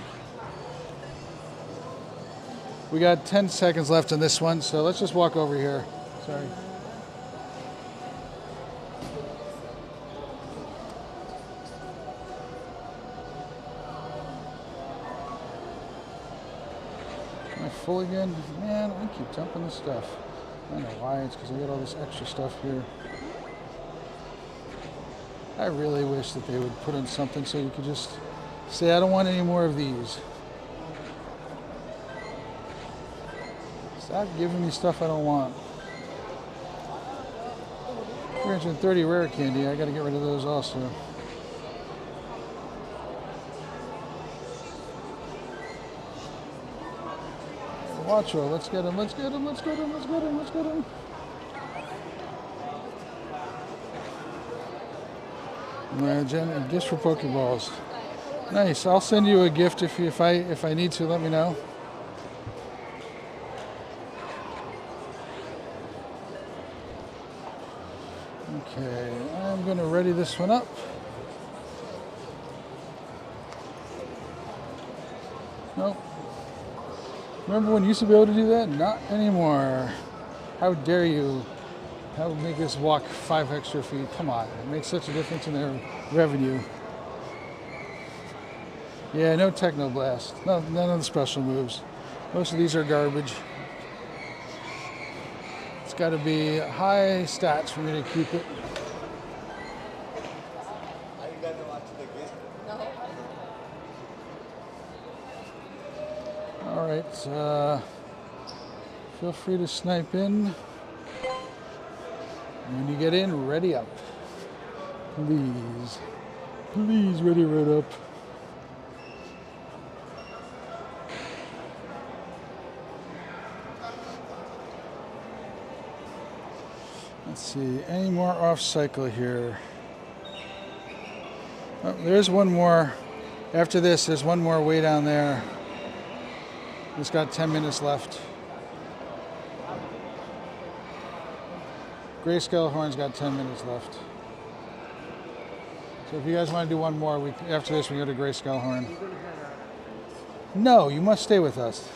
We got 10 seconds left on this one, so let's just walk over here. Sorry. Am I full again? Man, I keep dumping this stuff. I don't know why, it's because I got all this extra stuff here. I really wish that they would put in something so you could just say, I don't want any more of these. Stop giving me stuff I don't want. 330 rare candy, I gotta get rid of those also. Watcho, let's get him, let's get him, let's get him, let's get him, let's get him. Imagine gifts for Pokeballs. Nice, I'll send you a gift if I need to, let me know. Okay, I'm going to ready this one up. Nope. Remember when you used to be able to do that? Not anymore. How dare you? That would make us walk 5 extra feet. Come on, it makes such a difference in their revenue. Yeah, no Techno Blast. No, none of the special moves. Most of these are garbage. It's got to be high stats for me to keep it. All right, feel free to snipe in. When you get in, ready up. Please. Please ready right up. Let's see, any more off cycle here? Oh, there's one more. After this, there's one more way down there. It's got 10 minutes left. Grayscale Horn's got 10 minutes left. So if you guys want to do one more, after this we go to Grayscale Horn. No, you must stay with us.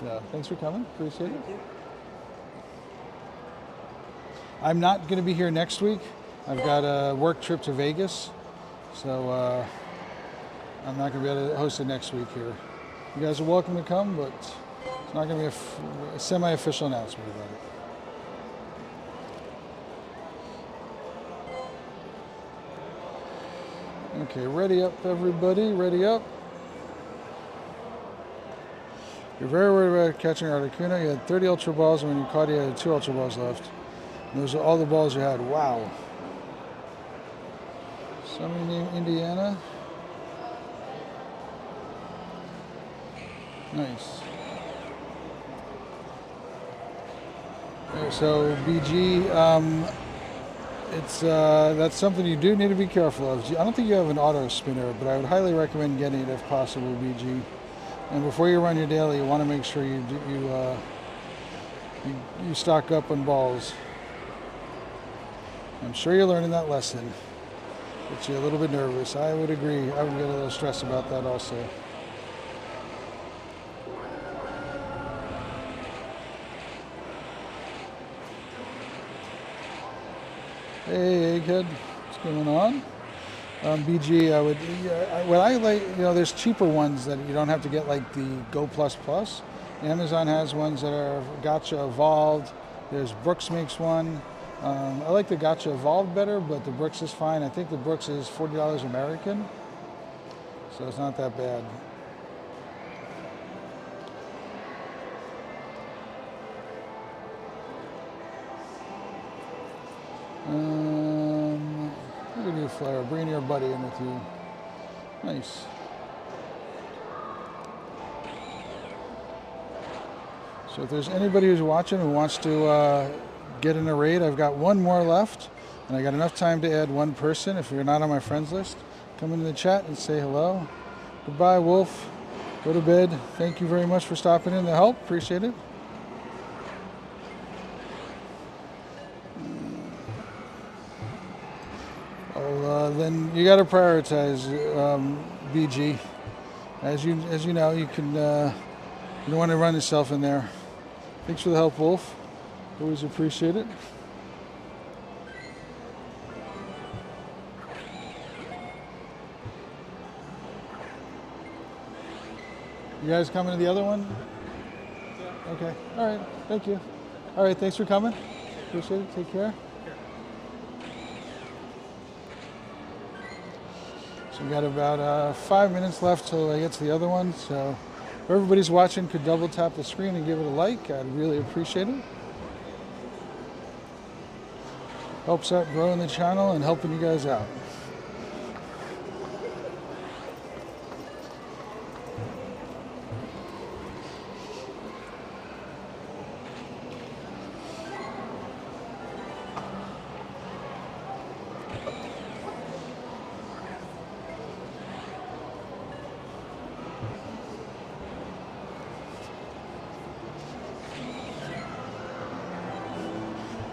So, thanks for coming. Appreciate it. I'm not going to be here next week. I've got a work trip to Vegas. So I'm not going to be able to host it next week here. You guys are welcome to come, but it's not going to be a semi-official announcement about it. Okay, ready up everybody, ready up. You're very worried about catching Articuno. You had 30 Ultra Balls, and when you caught it, you had 2 Ultra Balls left. And those are all the balls you had. Wow. Somebody named Indiana. Nice. So BG, that's something you do need to be careful of. I don't think you have an auto spinner, but I would highly recommend getting it if possible, BG. And before you run your daily, you want to make sure you stock up on balls. I'm sure you're learning that lesson. Gets you a little bit nervous. I would agree. I would get a little stressed about that also. Hey, Egghead, what's going on? BG, what I like, there's cheaper ones that you don't have to get, like the Go Plus Plus. Amazon has ones that are Gacha Evolved. There's Brooks makes one. I like the Gacha Evolved better, but the Brooks is fine. I think the Brooks is $40 American, so it's not that bad. Look at you, Flair. Bring your buddy in with you. Nice. So if there's anybody who's watching who wants to get in a raid, I've got one more left, and I got enough time to add one person. If you're not on my friends list, come into the chat and say hello. Goodbye, Wolf. Go to bed. Thank you very much for stopping in to help. Appreciate it. Then you got to prioritize BG. As you know, you can you don't want to run yourself in there. Thanks for the help, Wolf. Always appreciate it. You guys coming to the other one? Yeah. Okay. All right. Thank you. All right. Thanks for coming. Appreciate it. Take care. So we got about 5 minutes left till I get to the other one. So if everybody's watching could double tap the screen and give it a like, I'd really appreciate it. Helps out growing the channel and helping you guys out.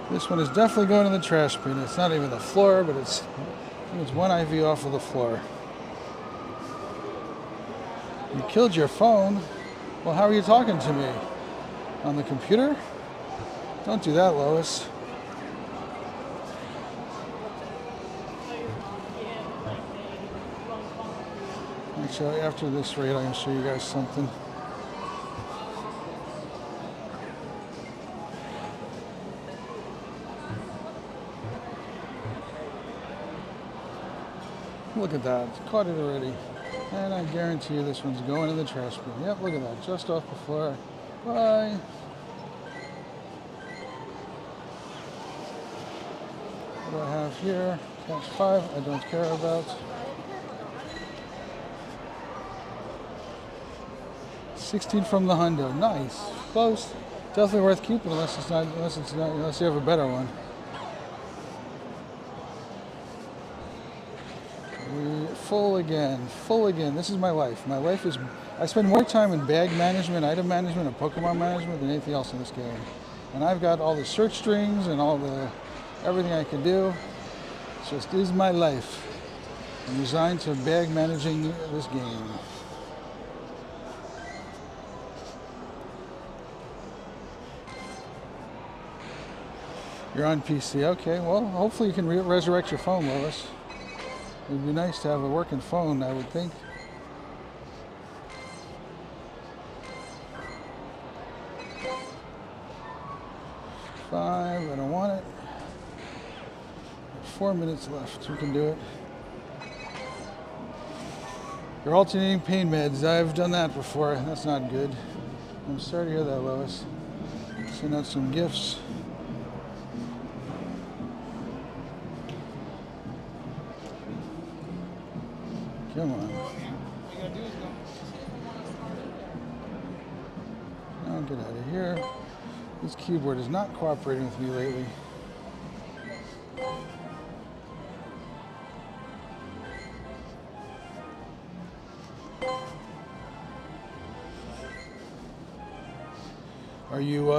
This one is definitely going in the trash bin. It's not even the floor, but it's one IV off of the floor. You killed your phone? Well, how are you talking to me? On the computer? Don't do that, Lois. Actually, after this raid, I'm going to show you guys something. Look at that, caught it already. And I guarantee you this one's going in the trash bin. Yep, look at that, just off the floor. Bye. What do I have here? Catch 5, I don't care about. 16 from the hundo, nice, close. Definitely worth keeping unless you have a better one. Full again. This is my life. My life is, I spend more time in bag management, item management, and Pokemon management than anything else in this game. And I've got all the search strings and everything I can do. It just is my life. I'm resigned to bag managing this game. You're on PC, okay. Well, hopefully you can resurrect your phone, Lois. It would be nice to have a working phone, I would think. Five, I don't want it. 4 minutes left, we can do it. You're alternating pain meds. I've done that before, that's not good. I'm sorry to hear that, Lois. Send out some gifts. Come on. Now get out of here. This keyboard is not cooperating with me lately.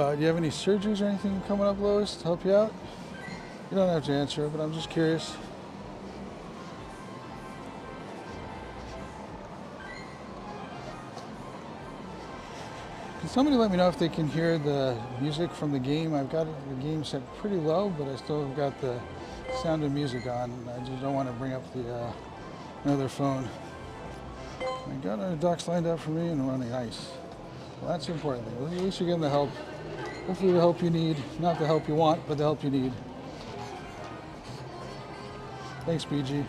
Do you have any surgeries or anything coming up, Lois, to help you out? You don't have to answer it, but I'm just curious. Can somebody let me know if they can hear the music from the game? I've got the game set pretty low, but I still have got the sound of music on. I just don't want to bring up the another phone. I got our ducks lined up for me and running nice. Well, that's the important thing. At least you're getting the help. Hopefully the help you need. Not the help you want, but the help you need. Thanks, BG.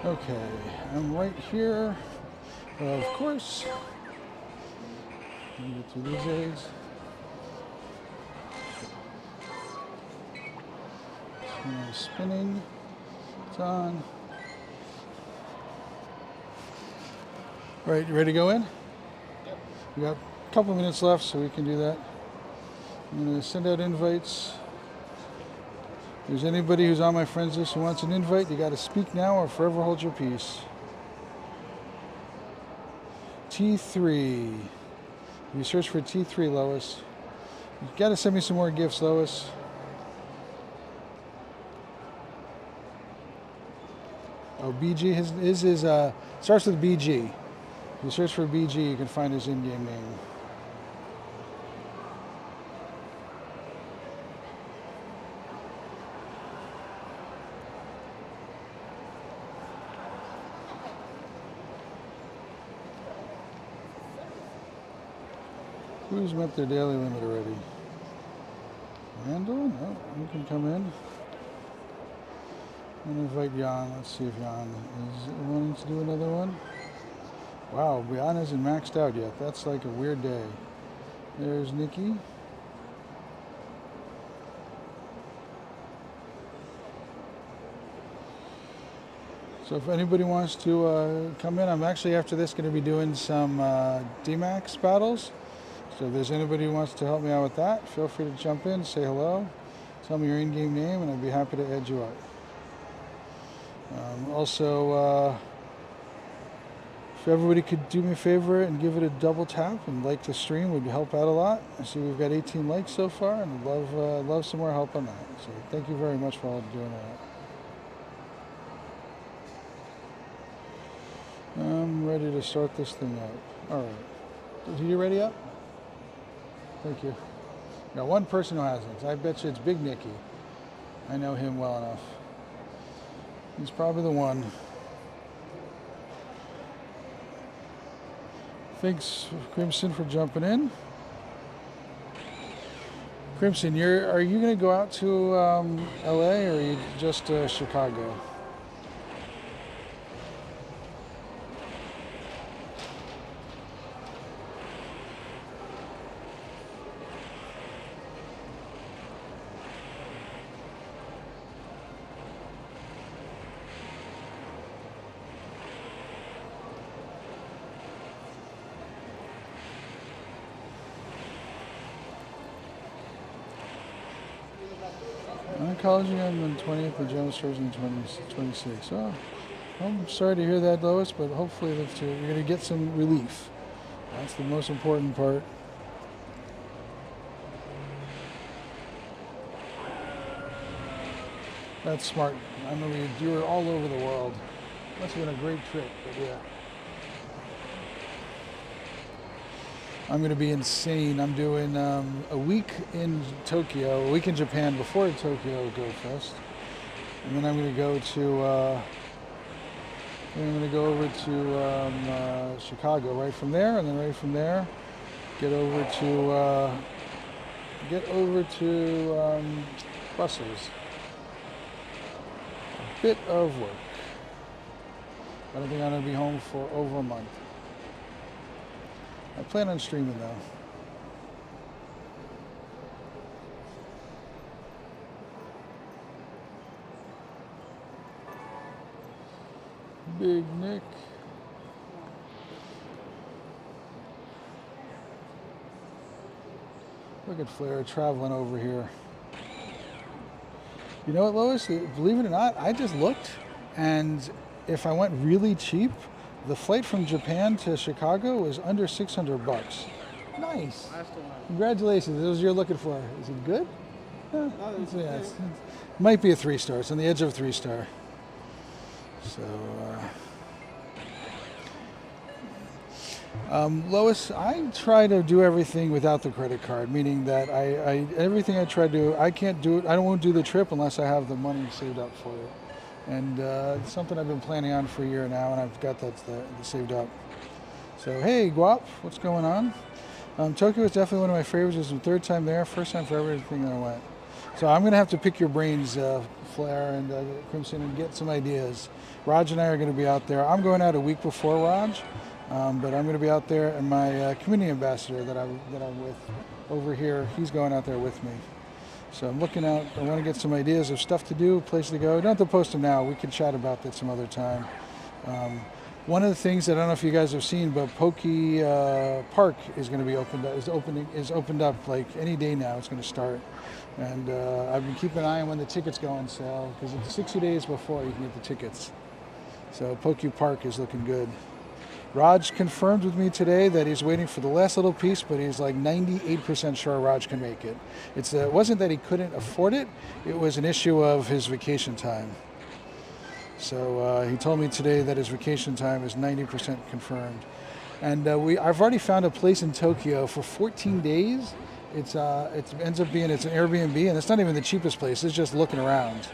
Okay, I'm right here. Of course. Let me get through these eggs. Spinning. It's on. All right, you ready to go in? Yep. We got a couple minutes left, so we can do that. I'm going to send out invites. If there's anybody who's on my friends list who wants an invite, you got to speak now or forever hold your peace. T3. You search for T3, Lois. You got to send me some more gifts, Lois. Oh, BG, his starts with BG. If you search for BG, you can find his in-game name. Who's met their daily limit already? Randall? No, you can come in. I'm going to invite Jan. Let's see if Jan is wanting to do another one. Wow, Jan isn't maxed out yet. That's like a weird day. There's Nikki. So if anybody wants to come in, I'm actually after this going to be doing some D-Max battles. So if there's anybody who wants to help me out with that, feel free to jump in, say hello, tell me your in-game name, and I'd be happy to add you up. Also, if everybody could do me a favor and give it a double tap and like the stream, would help out a lot. I see we've got 18 likes so far, and I'd love some more help on that. So thank you very much for all doing that. I'm ready to start this thing up. All right. Are you ready up? Thank you. Got one person who hasn't. I bet you it's Big Nicky. I know him well enough. He's probably the one. Thanks, Crimson, for jumping in. Crimson, are you going to go out to LA or are you just Chicago? Oncology on the 20th and general surgery on 26. Oh, I'm sorry to hear that, Lois, but hopefully you're going to get some relief. That's the most important part. That's smart. I remember you were all over the world. Must have been a great trip, but yeah. I'm going to be insane. I'm doing a week in Tokyo, a week in Japan before Tokyo Go Fest, and then I'm going to go to. Over to Chicago right from there, and then right from there, get over to Brussels. A bit of work. I don't think I'm going to be home for over a month. I plan on streaming though. Big Nick. Look at Flair traveling over here. You know what, Lois? Believe it or not, I just looked, and if I went really cheap, the flight from Japan to Chicago was under $600. Nice. Last one. Congratulations. This is what you're looking for. Is it good? It might be a 3-star. It's on the edge of a 3-star. So, Lois, I try to do everything without the credit card, meaning that I everything I try to do, I can't do it. I won't do the trip unless I have the money saved up for it. And it's something I've been planning on for a year now, and I've got that saved up. So, hey, Guap, what's going on? Tokyo is definitely one of my favorites. It's the third time there, first time for everything that I went. So I'm going to have to pick your brains, Flair and Crimson, and get some ideas. Raj and I are going to be out there. I'm going out a week before Raj, but I'm going to be out there, and my community ambassador that I'm with over here, he's going out there with me. So I'm looking out. I want to get some ideas of stuff to do, places to go. Don't have to post them now. We can chat about that some other time. One of the things that I don't know if you guys have seen, but Park is going to be opened up like any day now. It's going to start, and I've been keeping an eye on when the tickets go on sale because it's 60 days before you can get the tickets. So Park is looking good. Raj confirmed with me today that he's waiting for the last little piece, but he's like 98% sure Raj can make it. It wasn't that he couldn't afford it; it was an issue of his vacation time. So he told me today that his vacation time is 90% confirmed. And I've already found a place in Tokyo for 14 days. It ends up being it's an Airbnb, and it's not even the cheapest place. It's just looking around.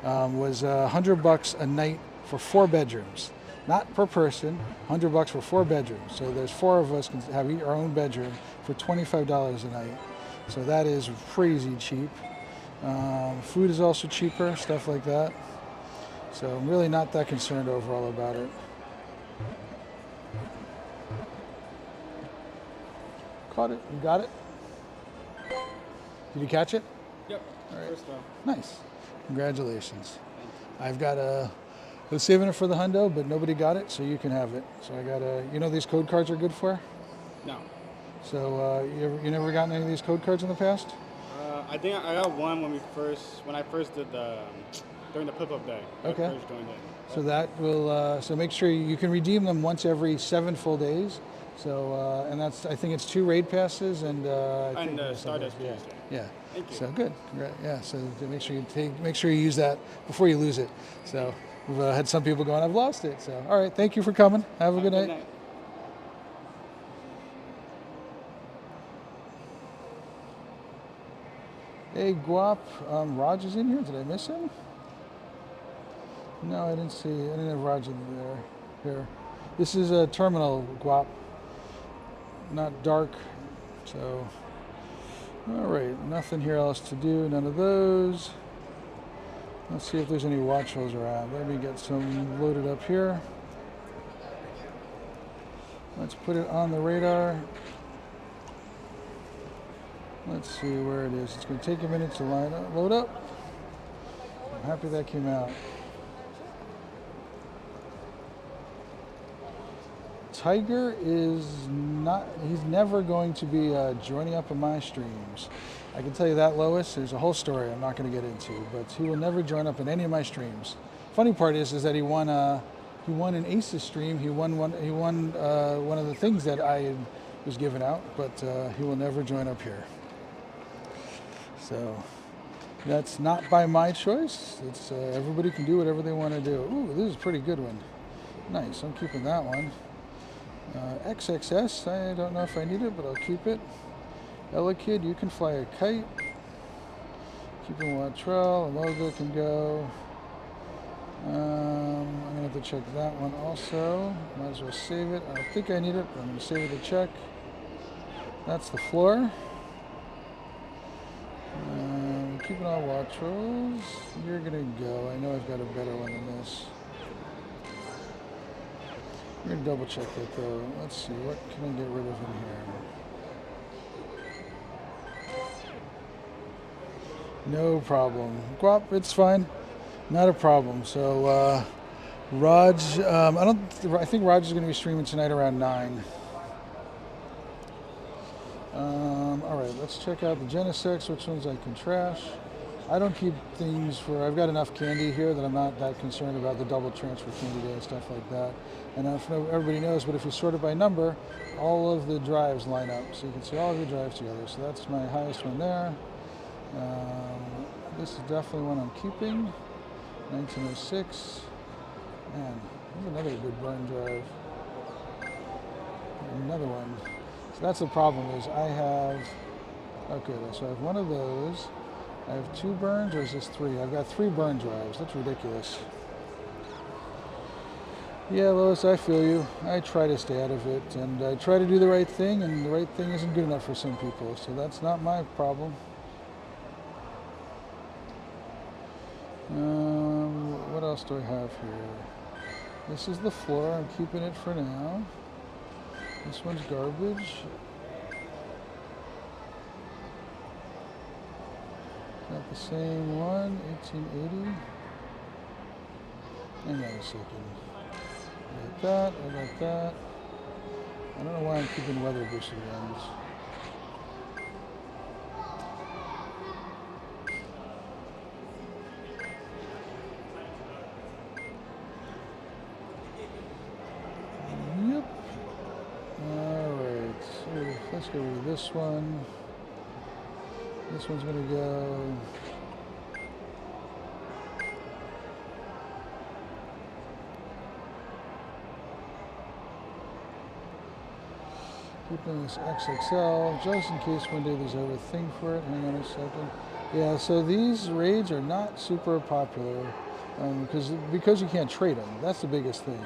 Was $100 a night for 4 bedrooms, not per person. $100 for 4 bedrooms. So there's 4 of us can have our own bedroom for $25 a night. So that is crazy cheap. Food is also cheaper, stuff like that. So I'm really not that concerned overall about it. Caught it. You got it? Did you catch it? Yep. All right. First time. Nice. Congratulations. I've got I was saving it for the hundo, but nobody got it, so you can have it. So I got these code cards are good for? No. So you never gotten any of these code cards in the past? I think I got one when I first did during the pop-up day. Okay. I first joined it. So that will so make sure you can redeem them once every 7 full days. So and I think it's 2 raid passes and Stardust yeah. Tuesday. Yeah. Thank you. So good. Yeah. So to make sure you use that before you lose it. So we've had some people going, I've lost it. So all right, thank you for coming. Have a good night. Hey Guap, Raj is in here. Did I miss him? No, I didn't have Raj in there. Here. This is a terminal, Guap. Not dark. So, all right. Nothing here else to do. None of those. Let's see if there's any watch rolls around. Let me get some loaded up here. Let's put it on the radar. Let's see where it is. It's going to take a minute to load up. I'm happy that came out. Tiger is not, he's never going to be joining up in my streams. I can tell you that, Lois. There's a whole story I'm not going to get into, but he will never join up in any of my streams. Funny part is that he won an Aces stream. He won one of the things that I was giving out, but he will never join up here. So that's not by my choice. It's everybody can do whatever they want to do. Ooh, this is a pretty good one. Nice. I'm keeping that one. XXS. I don't know if I need it, but I'll keep it. Ella Kid, you can fly a kite. Keeping Watrell. A logo can go. I'm gonna have to check that one also. Might as well save it. I don't think I need it, but I'm gonna save it to check. That's the floor. Keeping all Watrolls. You're gonna go. I know I've got a better one than this. We're gonna double check that though. Let's see, what can I get rid of in here? No problem. Guap, it's fine. Not a problem. So, Raj, I think Raj is going to be streaming tonight around 9. All right, let's check out the Genesects, which ones I can trash. I don't keep things I've got enough candy here that I'm not that concerned about the double transfer candy day and stuff like that. And I don't know if everybody knows, but if you sort it by number, all of the drives line up. So you can see all of your drives together. So that's my highest one there. This is definitely one I'm keeping. 1906. Man, there's another good burn drive. Another one. So that's the problem is I have, okay, so I have one of those. I have 2 burns, or is this 3? I've got 3 burn drives. That's ridiculous. Yeah, Lois, I feel you. I try to stay out of it, and I try to do the right thing, and the right thing isn't good enough for some people, so that's not my problem. What else do I have here? This is the floor. I'm keeping it for now. This one's garbage. Got the same one, 1880. Hang on a second. I got that, I got that. I don't know why I'm keeping weather boosted ones. Yep. Alright, so let's get rid of this one. This one's gonna go. Keeping this XXL just in case one day there's ever a thing for it. Hang on a second. Yeah, so these raids are not super popular because you can't trade them. That's the biggest thing.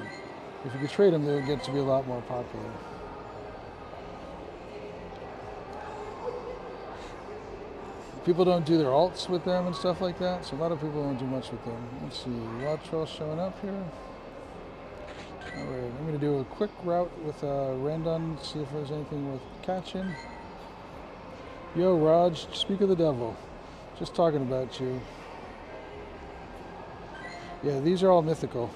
If you could trade them, they would get to be a lot more popular. People don't do their alts with them and stuff like that, so a lot of people don't do much with them. Let's see, Wattrell showing up here. Alright, I'm going to do a quick route with Randon, see if there's anything worth catching. Yo, Raj, speak of the devil. Just talking about you. Yeah, these are all mythical.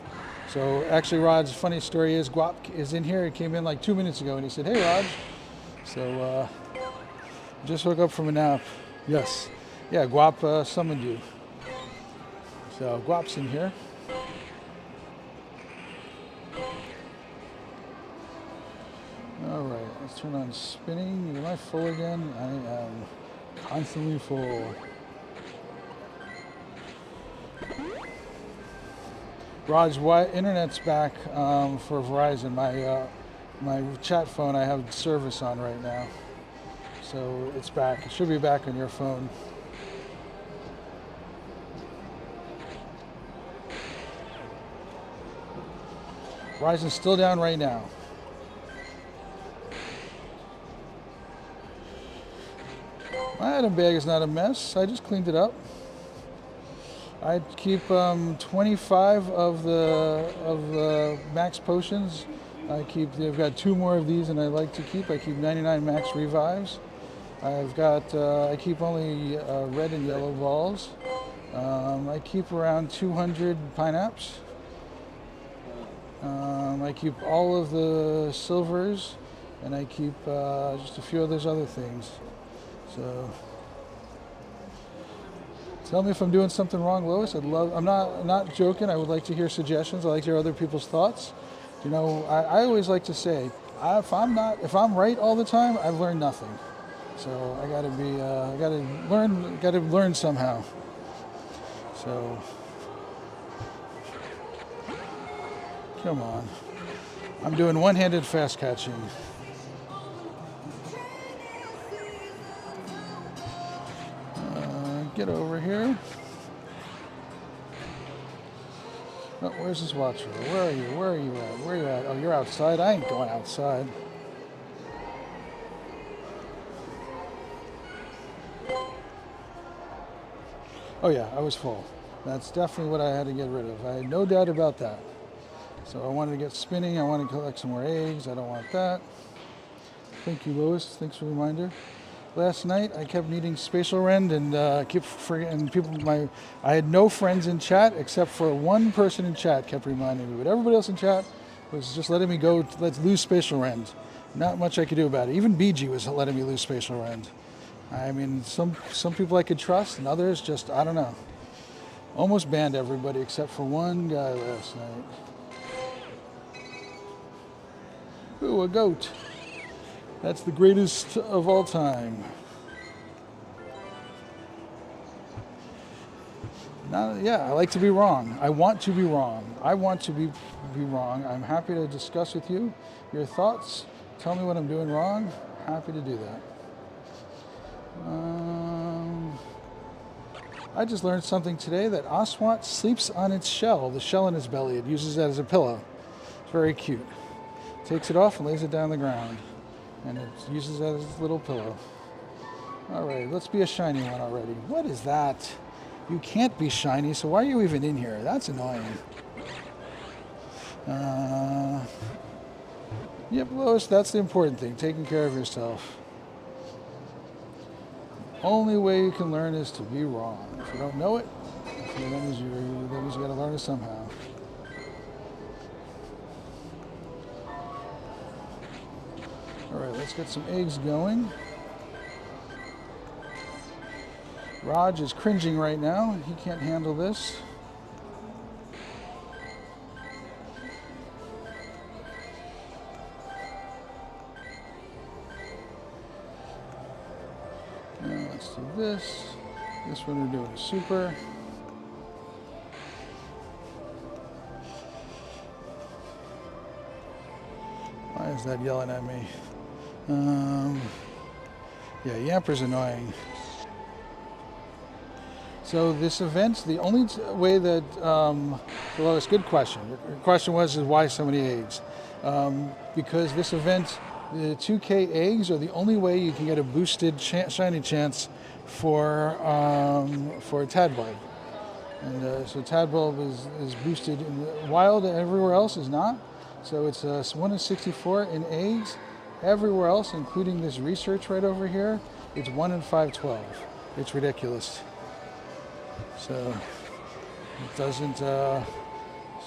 So actually, Raj, funny story is Guap is in here. He came in like 2 minutes ago and he said, hey, Raj. So just woke up from a nap. Yes. Yeah, Guap summoned you. So Guap's in here. Alright, let's turn on spinning. Am I full again? I am constantly full. Raj, internet's back for Verizon. My chat phone I have service on right now. So it's back. It should be back on your phone. Verizon's still down right now. My item bag is not a mess. I just cleaned it up. I keep 25 of the max potions. I've got 2 more of these, and I like to keep. I keep 99 max revives. I keep only red and yellow balls. I keep around 200 pineapples. I keep all of the silvers, and I keep just a few of those other things. So, tell me if I'm doing something wrong, Lois. I'm not joking. I would like to hear suggestions. I like to hear other people's thoughts. You know, I always like to say, if I'm right all the time, I've learned nothing. So I gotta learn somehow. So, come on. I'm doing one-handed fast catching. Get over here. Oh, where's this watcher? Where are you? Where are you at? Where are you at? Oh, you're outside? I ain't going outside. Oh yeah, I was full. That's definitely what I had to get rid of. I had no doubt about that. So I wanted to get spinning. I want to collect some more eggs. I don't want that. Thank you, Lois. Thanks for the reminder. Last night I kept needing Spatial Rend and keep forgetting people. I had no friends in chat except for one person in chat kept reminding me, but everybody else in chat was just letting me go. Let's lose Spatial Rend. Not much I could do about it. Even BG was letting me lose Spatial Rend. I mean, some people I could trust, and others just I don't know. Almost banned everybody except for one guy last night. Ooh, a goat. That's the greatest of all time. Yeah, I like to be wrong. I want to be wrong. I want to be wrong. I'm happy to discuss with you your thoughts. Tell me what I'm doing wrong. Happy to do that. I just learned something today that Oswant sleeps on its shell, the shell in its belly. It uses that as a pillow. It's very cute. Takes it off and lays it down on the ground. And it uses that as its little pillow. All right, let's be a shiny one already. What is that? You can't be shiny, so why are you even in here? That's annoying. Yep, Lois, that's the important thing, taking care of yourself. Only way you can learn is to be wrong. If you don't know it, that means you got to learn it somehow. All right, let's get some eggs going. Raj is cringing right now. He can't handle this. Now let's do this. This one we're doing super. Why is that yelling at me? Yeah, Yamper's annoying. So this event, the only way that, Lois, good question. Your question was is why so many eggs? Because this event, the 2K eggs are the only way you can get a boosted shiny chance for Tadbulb. And so Tadbulb is boosted in the wild, everywhere else is not. So it's 1 in 64 in eggs. Everywhere else, including this research right over here, it's 1 in 512. It's ridiculous. So it doesn't. So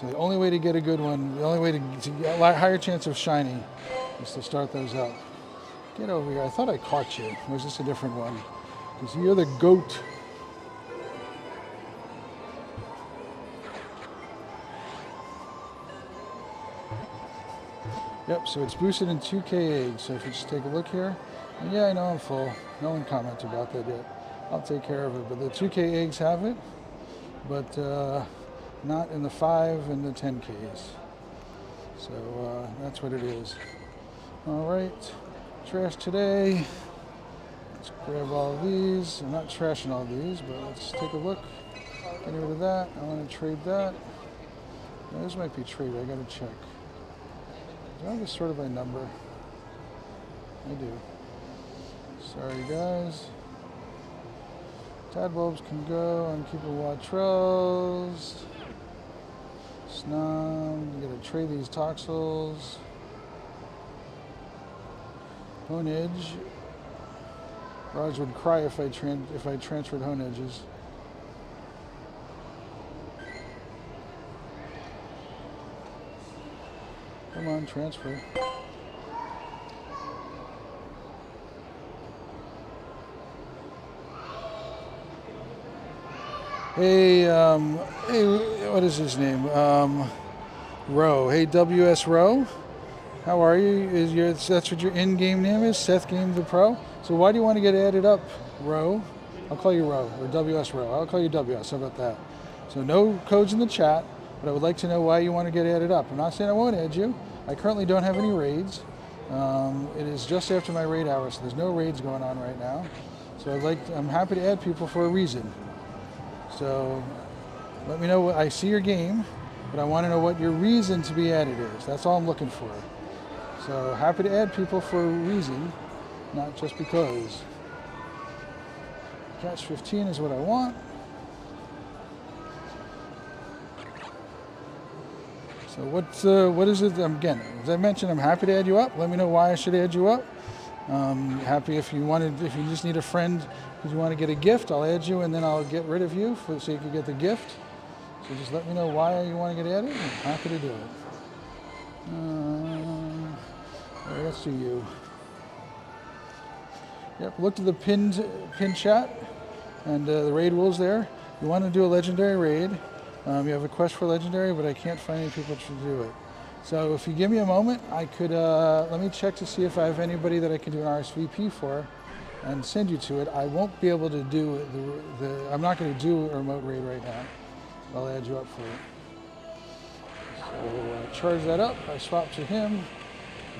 the only way to get a good one, the only way to get a higher chance of shiny, is to start those up. Get over here. I thought I caught you. Or is this a different one? Because you're the goat. Yep, so it's boosted in 2K eggs. So if you just take a look here, and yeah, I know I'm full. No one commented about that yet. I'll take care of it. But the 2K eggs have it, but not in the 5 and the 10Ks. So that's what it is. All right, trash today. Let's grab all of these. I'm not trashing all these, but let's take a look. Get rid of that. I want to trade that. No, this might be trade. I got to check. Do I have this sorted by number? I do. Sorry, guys. Tadbulbs can go. I'm keeping Watrels. Snom. I'm going to trade these Toxels. Honedge. Raj would cry if I transferred Honedges. Come on, transfer. Hey, what is his name? Rowe. Hey, WS Rowe. How are you? That's what your in-game name is? Seth Game the Pro? So why do you want to get added up, Rowe? I'll call you Rowe, or WS Rowe. I'll call you WS. How about that? So no codes in the chat, but I would like to know why you want to get added up. I'm not saying I won't add you. I currently don't have any raids. It is just after my raid hour, so there's no raids going on right now. So I'm happy to add people for a reason. So let me know what I see your game, but I want to know what your reason to be added is. That's all I'm looking for. So happy to add people for a reason, not just because. Catch 15 is what I want. So what is it? Again, as I mentioned, I'm happy to add you up. Let me know why I should add you up. Happy if you just need a friend because you want to get a gift, I'll add you and then I'll get rid of you so you can get the gift. So just let me know why you want to get added. I'm happy to do it. All right, let's do you. Yep, look to the pinned chat and the raid rules there. You want to do a legendary raid. You have a quest for legendary, but I can't find any people to do it. So if you give me a moment, I could, let me check to see if I have anybody that I can do an RSVP for and send you to it. I won't be able to do I'm not going to do a remote raid right now. I'll add you up for it. So charge that up, I swap to him,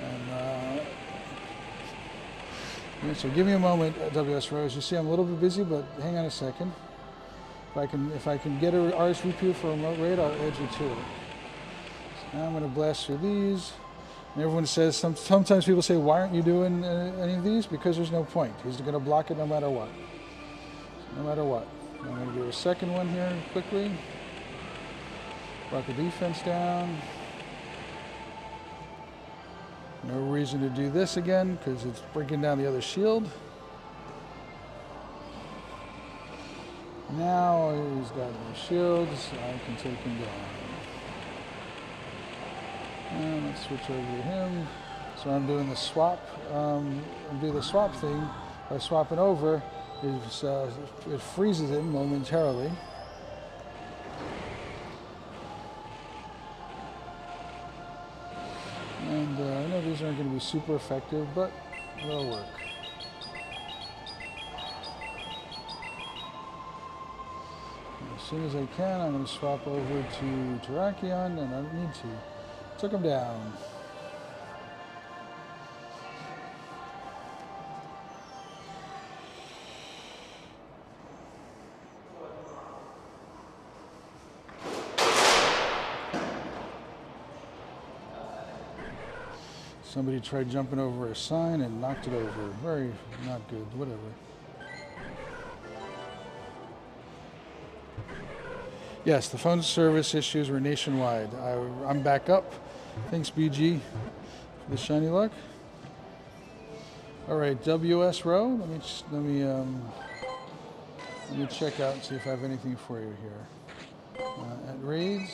and yeah, so give me a moment, WS Rose. You see I'm a little bit busy, but hang on a second. If I can get a RSVP for a remote raid, I'll add you to it. So now I'm going to blast through these. And everyone says, sometimes people say, why aren't you doing any of these? Because there's no point. He's going to block it no matter what. No matter what. I'm going to do a second one here quickly. Block the defense down. No reason to do this again because it's breaking down the other shield. Now he's got no shields, I can take him down. And let's switch over to him. So I'm doing the swap. Do the swap thing by swapping over. It freezes him momentarily. And I know these aren't going to be super effective, but they'll work. As soon as I can, I'm going to swap over to Terrakion, and I don't need to. Took him down. Somebody tried jumping over a sign and knocked it over. Very not good, whatever. Yes, the phone service issues were nationwide. I'm back up. Thanks, BG, for the shiny luck. All right, WS Row. Let me check out and see if I have anything for you here. At raids.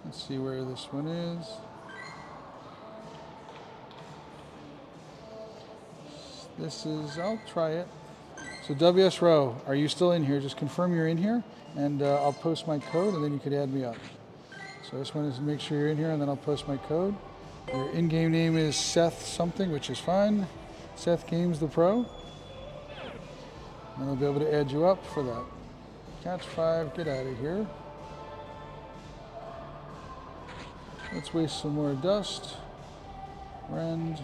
Let's see where this one is. This is, I'll try it. So WS Row, are you still in here? Just confirm you're in here, and I'll post my code, and then you could add me up. So I just wanted to make sure you're in here, and then I'll post my code. Your in-game name is Seth something, which is fine. Seth Games the Pro. And I'll be able to add you up for that. Catch 5, get out of here. Let's waste some more dust. Rend.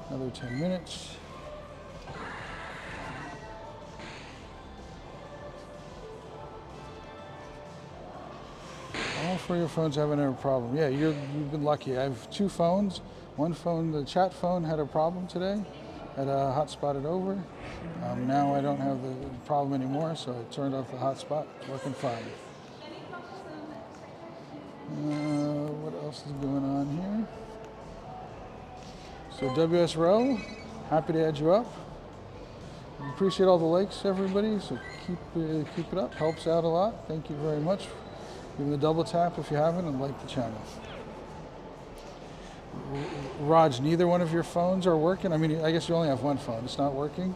Another 10 minutes. All 4 of your phones haven't had a problem. Yeah, you've been lucky. I have 2 phones. One phone, the chat phone, had a problem today. Had hotspotted over. Now I don't have the problem anymore, so I turned off the hotspot. It's working fine. What else is going on here? So WS Row, happy to add you up. Appreciate all the likes, everybody. So keep it up. Helps out a lot. Thank you very much. Give me the double tap if you haven't, and like the channel. Raj, neither one of your phones are working. I mean, I guess you only have one phone. It's not working.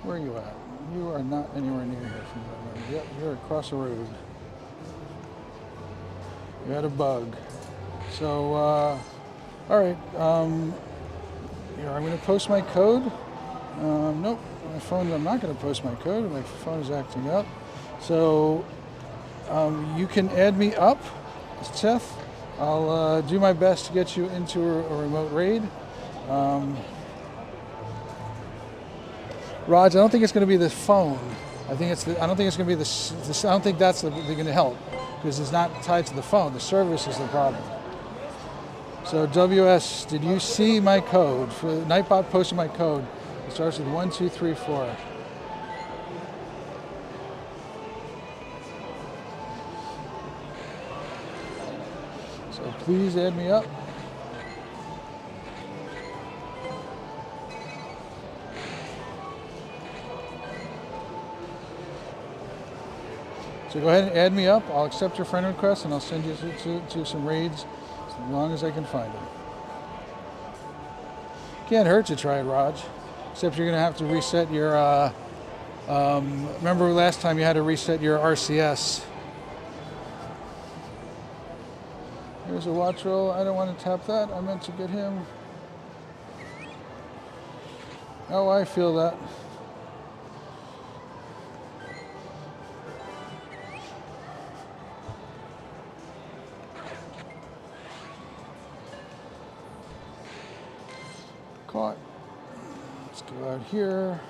Where are you at? You are not anywhere near here from that room. Yep, you're across the road. You had a bug. So, all right. Here, I'm going to post my code. Nope, my phone. I'm not going to post my code. My phone is acting up. So, you can add me up, Seth. I'll do my best to get you into a remote raid. Raj, I don't think it's going to be the phone. I don't think it's going to be the. I don't think that's going to help because it's not tied to the phone. The service is the problem. So WS, did you see my code? Nightbot posted my code. It starts with 1, 2, 3, 4. So please add me up. So go ahead and add me up. I'll accept your friend request and I'll send you to some raids as long as I can find them. Can't hurt to try it, Raj. Except you're going to have to reset your, remember last time you had to reset your RCS. Here's a watch roll. I don't want to tap that. I meant to get him. Oh, I feel that. Caught. Let's go out here.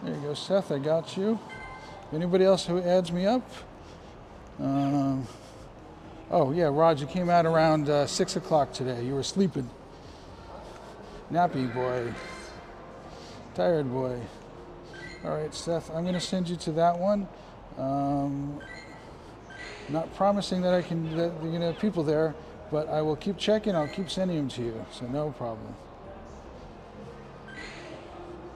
There you go, Seth. I got you. Anybody else who adds me up? Oh yeah, Raj, you came out around 6 o'clock today. You were sleeping. Nappy boy. Tired boy. All right, Seth, I'm going to send you to that one. Not promising that that you're going to have people there, but I will keep checking. I'll keep sending them to you, so no problem.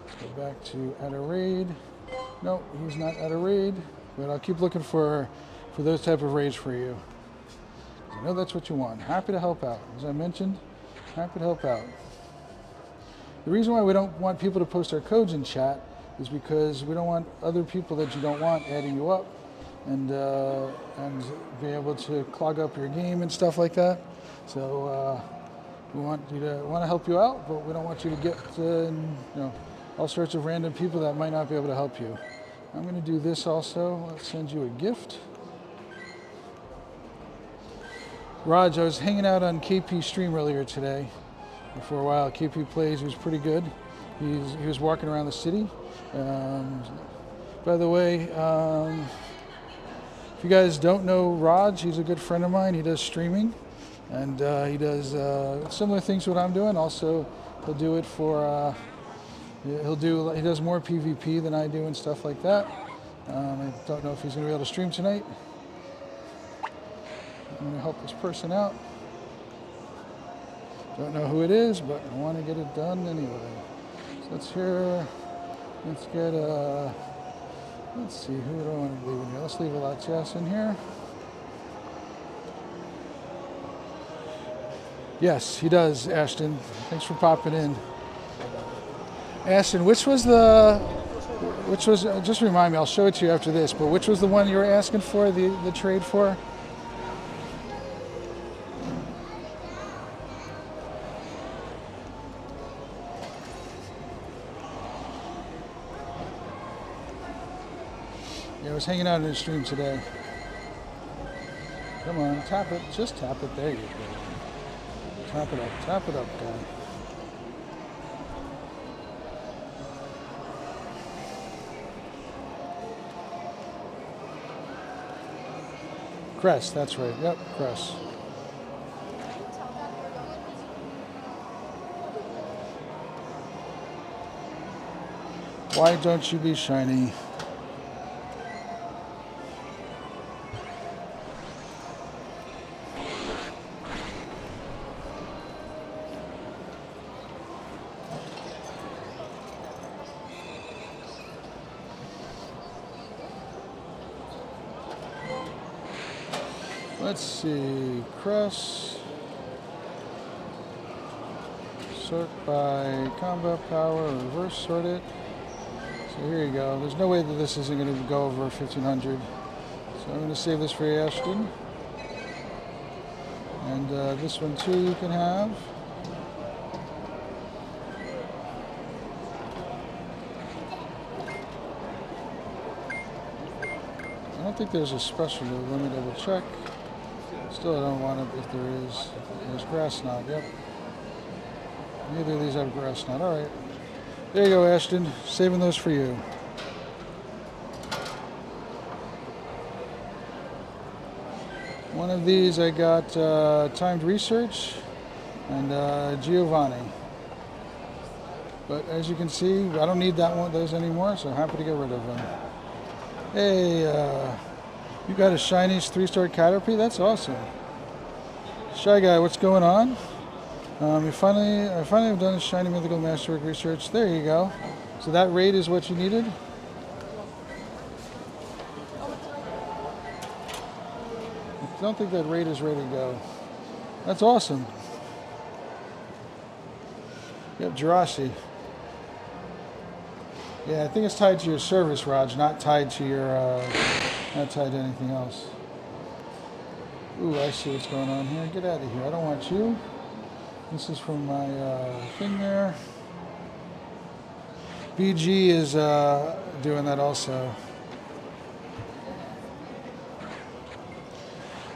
Let's go back to at a raid. No, he's not at a raid, but I'll keep looking for those type of raids for you. I know that's what you want. Happy to help out. As I mentioned, happy to help out. The reason why we don't want people to post their codes in chat is because we don't want other people that you don't want adding you up and be able to clog up your game and stuff like that. So we want to help you out, but we don't want you to get all sorts of random people that might not be able to help you. I'm going to do this also. Let's send you a gift. Raj, I was hanging out on KP stream earlier today for a while. KP plays. He was pretty good. He was walking around the city. By the way, if you guys don't know Raj, he's a good friend of mine. He does streaming, and he does similar things to what I'm doing. Also, he'll do it for. He does more PvP than I do and stuff like that. I don't know if he's going to be able to stream tonight. I'm going to help this person out. Don't know who it is, but I want to get it done anyway. So let's get let's see, who do I want to leave in here? Let's leave a lot Jess in here. Yes, he does, Ashton. Thanks for popping in. Ashton, which was, just remind me, I'll show it to you after this, but which was the one you were asking for, the trade for? I was hanging out in his stream today. Come on, tap it. Just tap it. There you go. Tap it up. Tap it up, guy. Crest, that's right. Yep, Crest. Why don't you be shiny? Let's see, Crest, sort by combat power, reverse sort it. So here you go. There's no way that this isn't going to go over 1500. So I'm going to save this for you, Ashton. And this one too you can have. I don't think there's a special move. Let me double check. Still, I don't want it if there is. There's grass knot, yep. Neither of these have grass knot. All right. There you go, Ashton. Saving those for you. One of these I got timed research and Giovanni. But as you can see, I don't need those anymore, so I'm happy to get rid of them. Hey, you got a shiny 3-star Caterpie? That's awesome. Shy Guy, what's going on? I finally have done a shiny mythical masterwork research. There you go. So that raid is what you needed? I don't think that raid is ready to go. That's awesome. Yep, Jirachi. Yeah, I think it's tied to your service, Raj, not tied to your, not tied to anything else. Ooh, I see what's going on here. Get out of here. I don't want you. This is from my thing there. BG is doing that also.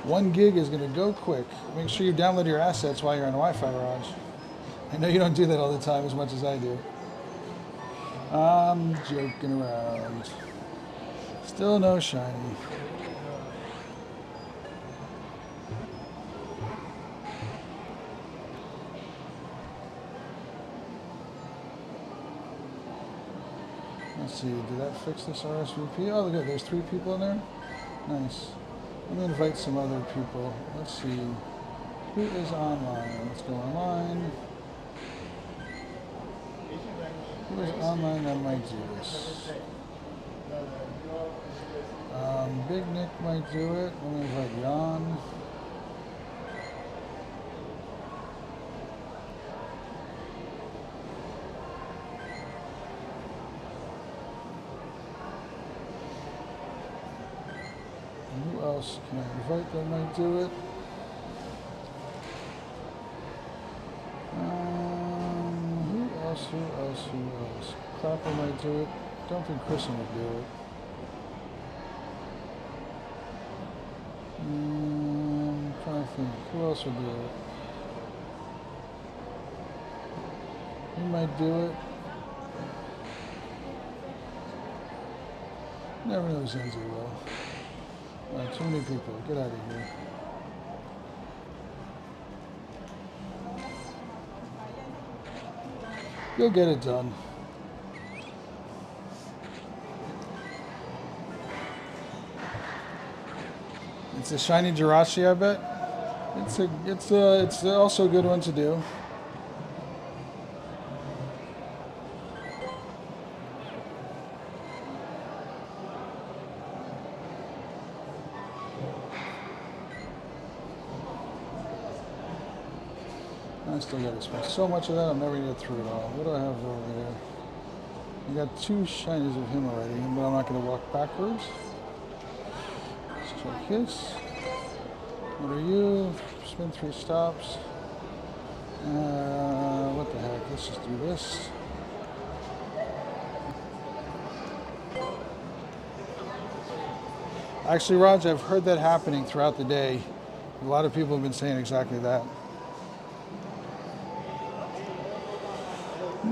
1 gig is going to go quick. Make sure you download your assets while you're on Wi-Fi, Raj. I know you don't do that all the time as much as I do. I'm joking around. Still no shiny. Let's see, did that fix this RSVP? Oh, look at there's 3 people in there. Nice. Let me invite some other people. Let's see. Who is online? Let's go online. Who is online that might do this? Big Nick might do it. Let me invite Jan. Who else can I invite that might do it? Who else? Clapper might do it. Don't think Kristen would do it. I'm trying to think. Who else would do it? You might do it. Never know Zenzi will. Too many people. Get out of here. You'll get it done. It's a shiny Jirachi, I bet. It's also a good one to do. I still got to spend so much of that, I'm never going to get through it all. What do I have over there? I got 2 shinies of him already, but I'm not going to walk backwards. Let's check this. What are you? Spin 3 stops. What the heck? Let's just do this. Actually, Raj, I've heard that happening throughout the day. A lot of people have been saying exactly that.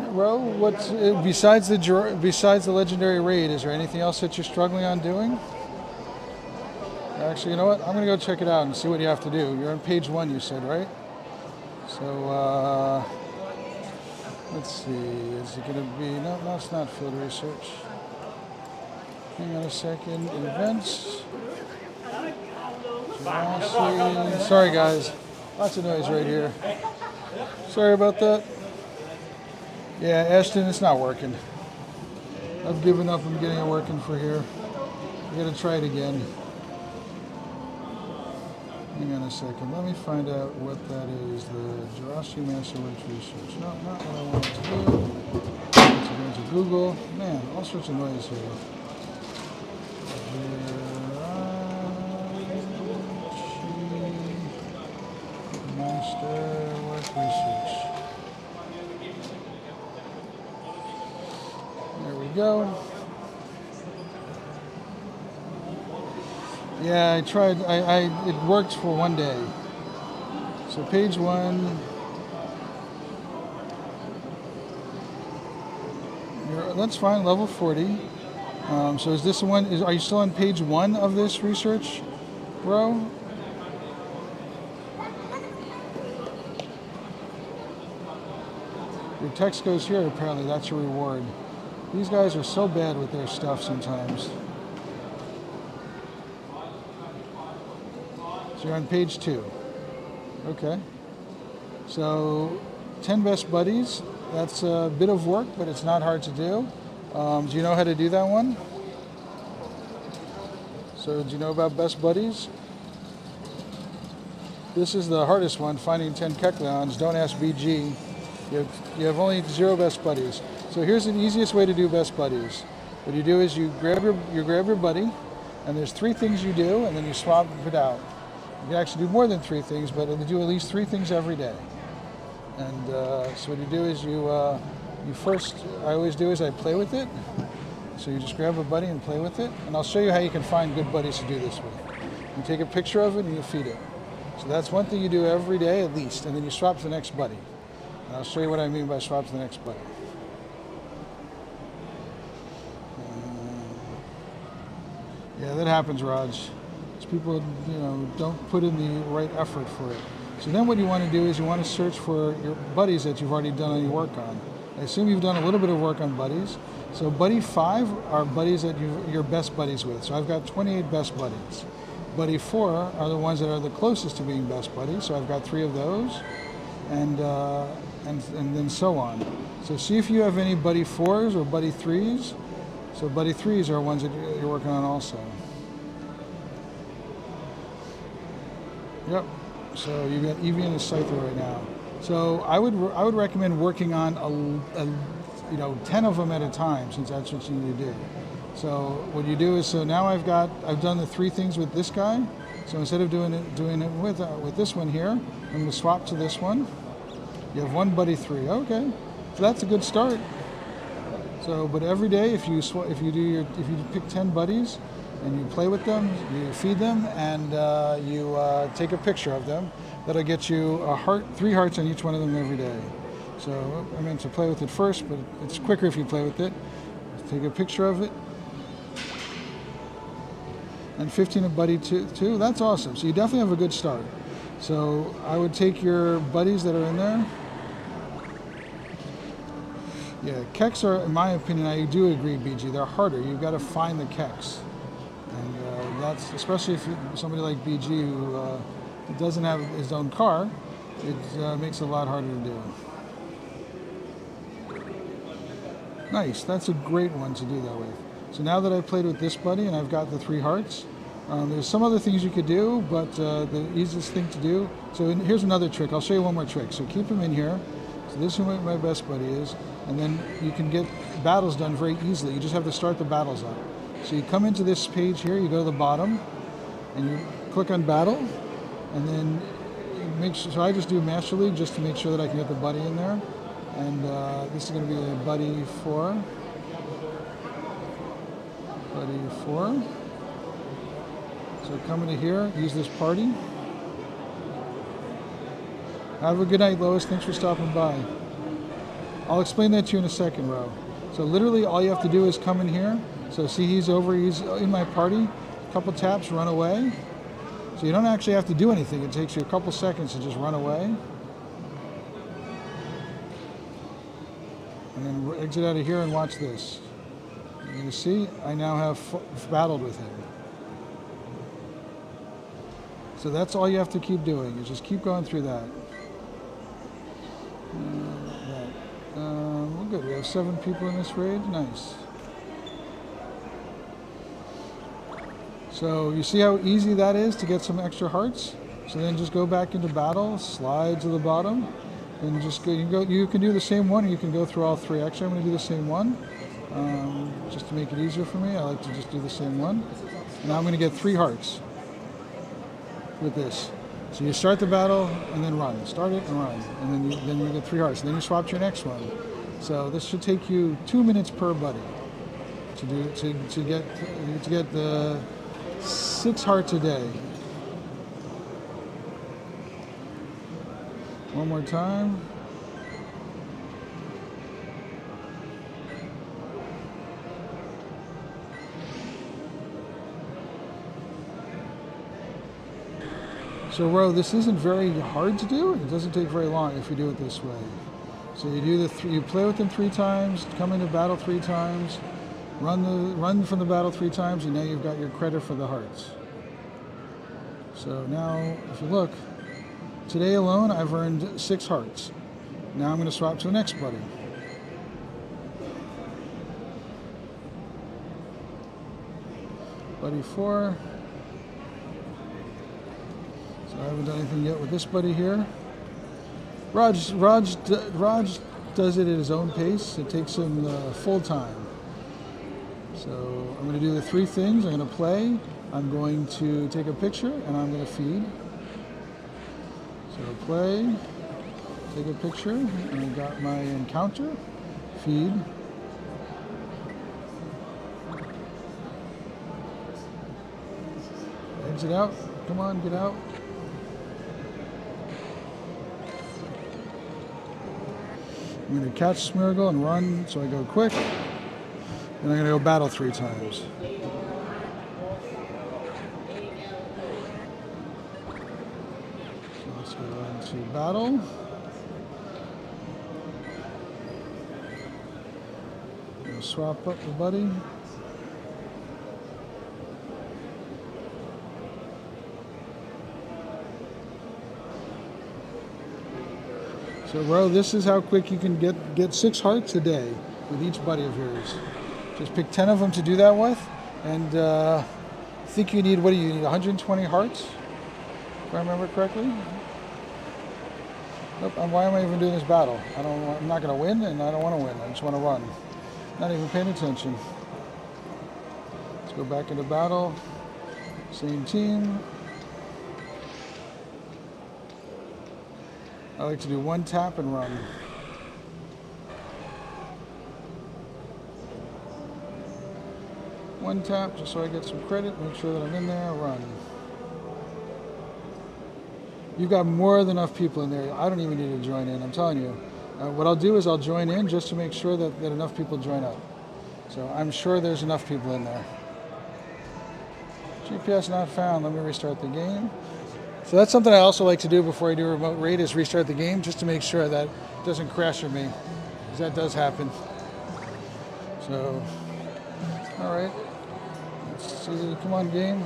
Ro, what's besides the legendary raid? Is there anything else that you're struggling on doing? Actually, you know what? I'm gonna go check it out and see what you have to do. You're on page 1, you said, right? So let's see. Is it gonna be? No, it's not field research. Hang on a second. Events. Sorry, guys. Lots of noise right here. Sorry about that. Yeah, Ashton, it's not working. I've given up on getting it working for here. I gotta try it again. Hang on a second. Let me find out what that is. The Jirachi Masterworks Research. No, not what I wanted to do. I want to go into Google. Man, all sorts of noise here. Jirachi Masterwork Research. There we go. Yeah, I tried. It worked for 1 day. So page 1. That's fine. Level 40. So is this the one? Are you still on page 1 of this research row? Your text goes here. Apparently, that's your reward. These guys are so bad with their stuff sometimes. So you're on page 2. Okay. So 10 best buddies. That's a bit of work, but it's not hard to do. Do you know how to do that one? So do you know about best buddies? This is the hardest one, finding 10 Kecleons. Don't ask BG. You have only 0 best buddies. So here's the easiest way to do best buddies. What you do is you grab your buddy, and there's 3 things you do, and then you swap it out. You can actually do more than 3 things, but you do at least 3 things every day. And so what you do is I always do is I play with it. So you just grab a buddy and play with it. And I'll show you how you can find good buddies to do this with. You take a picture of it and you feed it. So that's one thing you do every day at least. And then you swap to the next buddy. And I'll show you what I mean by swap to the next buddy. Yeah, that happens, Raj. Because people, don't put in the right effort for it. So then what you want to do is you want to search for your buddies that you've already done any work on. I assume you've done a little bit of work on buddies. So buddy 5 are buddies that you're best buddies with. So I've got 28 best buddies. Buddy 4 are the ones that are the closest to being best buddies. So I've got 3 of those, and then so on. So see if you have any buddy 4s or buddy 3s. So buddy 3s are ones that you're working on also. Yep. So you've got Eevee and Scyther right now. So I would recommend working on 10 of them at a time, since that's what you need to do. So what you do is, so now I've done the 3 things with this guy. So instead of doing it with this one here, I'm going to swap to this one. You have 1 buddy 3. Okay, so that's a good start. So, but every day, if you pick 10 buddies and you play with them, you feed them, and you take a picture of them, that'll get you 3 hearts on each one of them every day. So I meant to play with it first, but it's quicker if you play with it. Take a picture of it. And 15 of buddy 2. That's awesome. So you definitely have a good start. So I would take your buddies that are in there. Yeah, keks are, in my opinion, I do agree, BG, they're harder. You've got to find the keks. And that's, especially if somebody like BG who doesn't have his own car, it makes it a lot harder to do. Nice, that's a great one to do that with. So now that I've played with this buddy and I've got the 3 hearts, there's some other things you could do, but the easiest thing to do, so here's another trick. I'll show you one more trick. So keep him in here. So this is who my best buddy is, and then you can get battles done very easily. You just have to start the battles up. So you come into this page here, you go to the bottom, and you click on battle, and then so I just do Master League just to make sure that I can get the buddy in there. And this is going to be a buddy 4. Buddy 4. So come into here, use this party. Have a good night, Lois. Thanks for stopping by. I'll explain that to you in a second, Ro. So literally all you have to do is come in here. So see, he's in my party. A couple taps, run away. So you don't actually have to do anything. It takes you a couple seconds to just run away. And then exit out of here and watch this. You're going to see, I now have battled with him. So that's all you have to keep doing, is just keep going through that. We're good. We have 7 people in this raid. Nice. So you see how easy that is to get some extra hearts? So then just go back into battle, slide to the bottom, and just go. You can do the same one, or you can go through all 3. Actually, I'm going to do the same one, just to make it easier for me. I like to just do the same one. Now I'm going to get 3 hearts with this. So you start the battle and then run. Start it and run, and then you get 3 hearts. And then you swap to your next one. So this should take you 2 minutes per buddy to get the 6 hearts a day. One more time. So Ro, this isn't very hard to do. It doesn't take very long if you do it this way. So you do you play with them 3 times, come into battle 3 times, run from the battle 3 times, and now you've got your credit for the hearts. So now, if you look, Today alone, I've earned 6 hearts. Now I'm going to swap to the next buddy. Buddy 4. So I haven't done anything yet with this buddy here. Raj does it at his own pace. It takes him full time. So I'm going to do the 3 things. I'm going to play, I'm going to take a picture, and I'm going to feed. So play, take a picture, and I got my encounter, feed. Exit out. Come on, get out. I'm going to catch Smeargle and run, so I go quick. And I'm going to go battle 3 times. So let's go into battle. Gonna swap up the buddy. So, bro, this is how quick you can get 6 hearts a day with each buddy of yours. Just pick 10 of them to do that with, and I think you need, what do you need, 120 hearts, if I remember correctly? Nope, why am I even doing this battle? I'm not going to win, and I don't want to win. I just want to run. Not even paying attention. Let's go back into battle. Same team. I like to do 1 tap and run. One tap, just so I get some credit, make sure that I'm in there, run. You've got more than enough people in there. I don't even need to join in, I'm telling you. What I'll do is I'll join in just to make sure that enough people join up. So I'm sure there's enough people in there. GPS not found, let me restart the game. So that's something I also like to do before I do a remote raid, is restart the game just to make sure that it doesn't crash for me, because that does happen. So, all right. Let's see, come on game.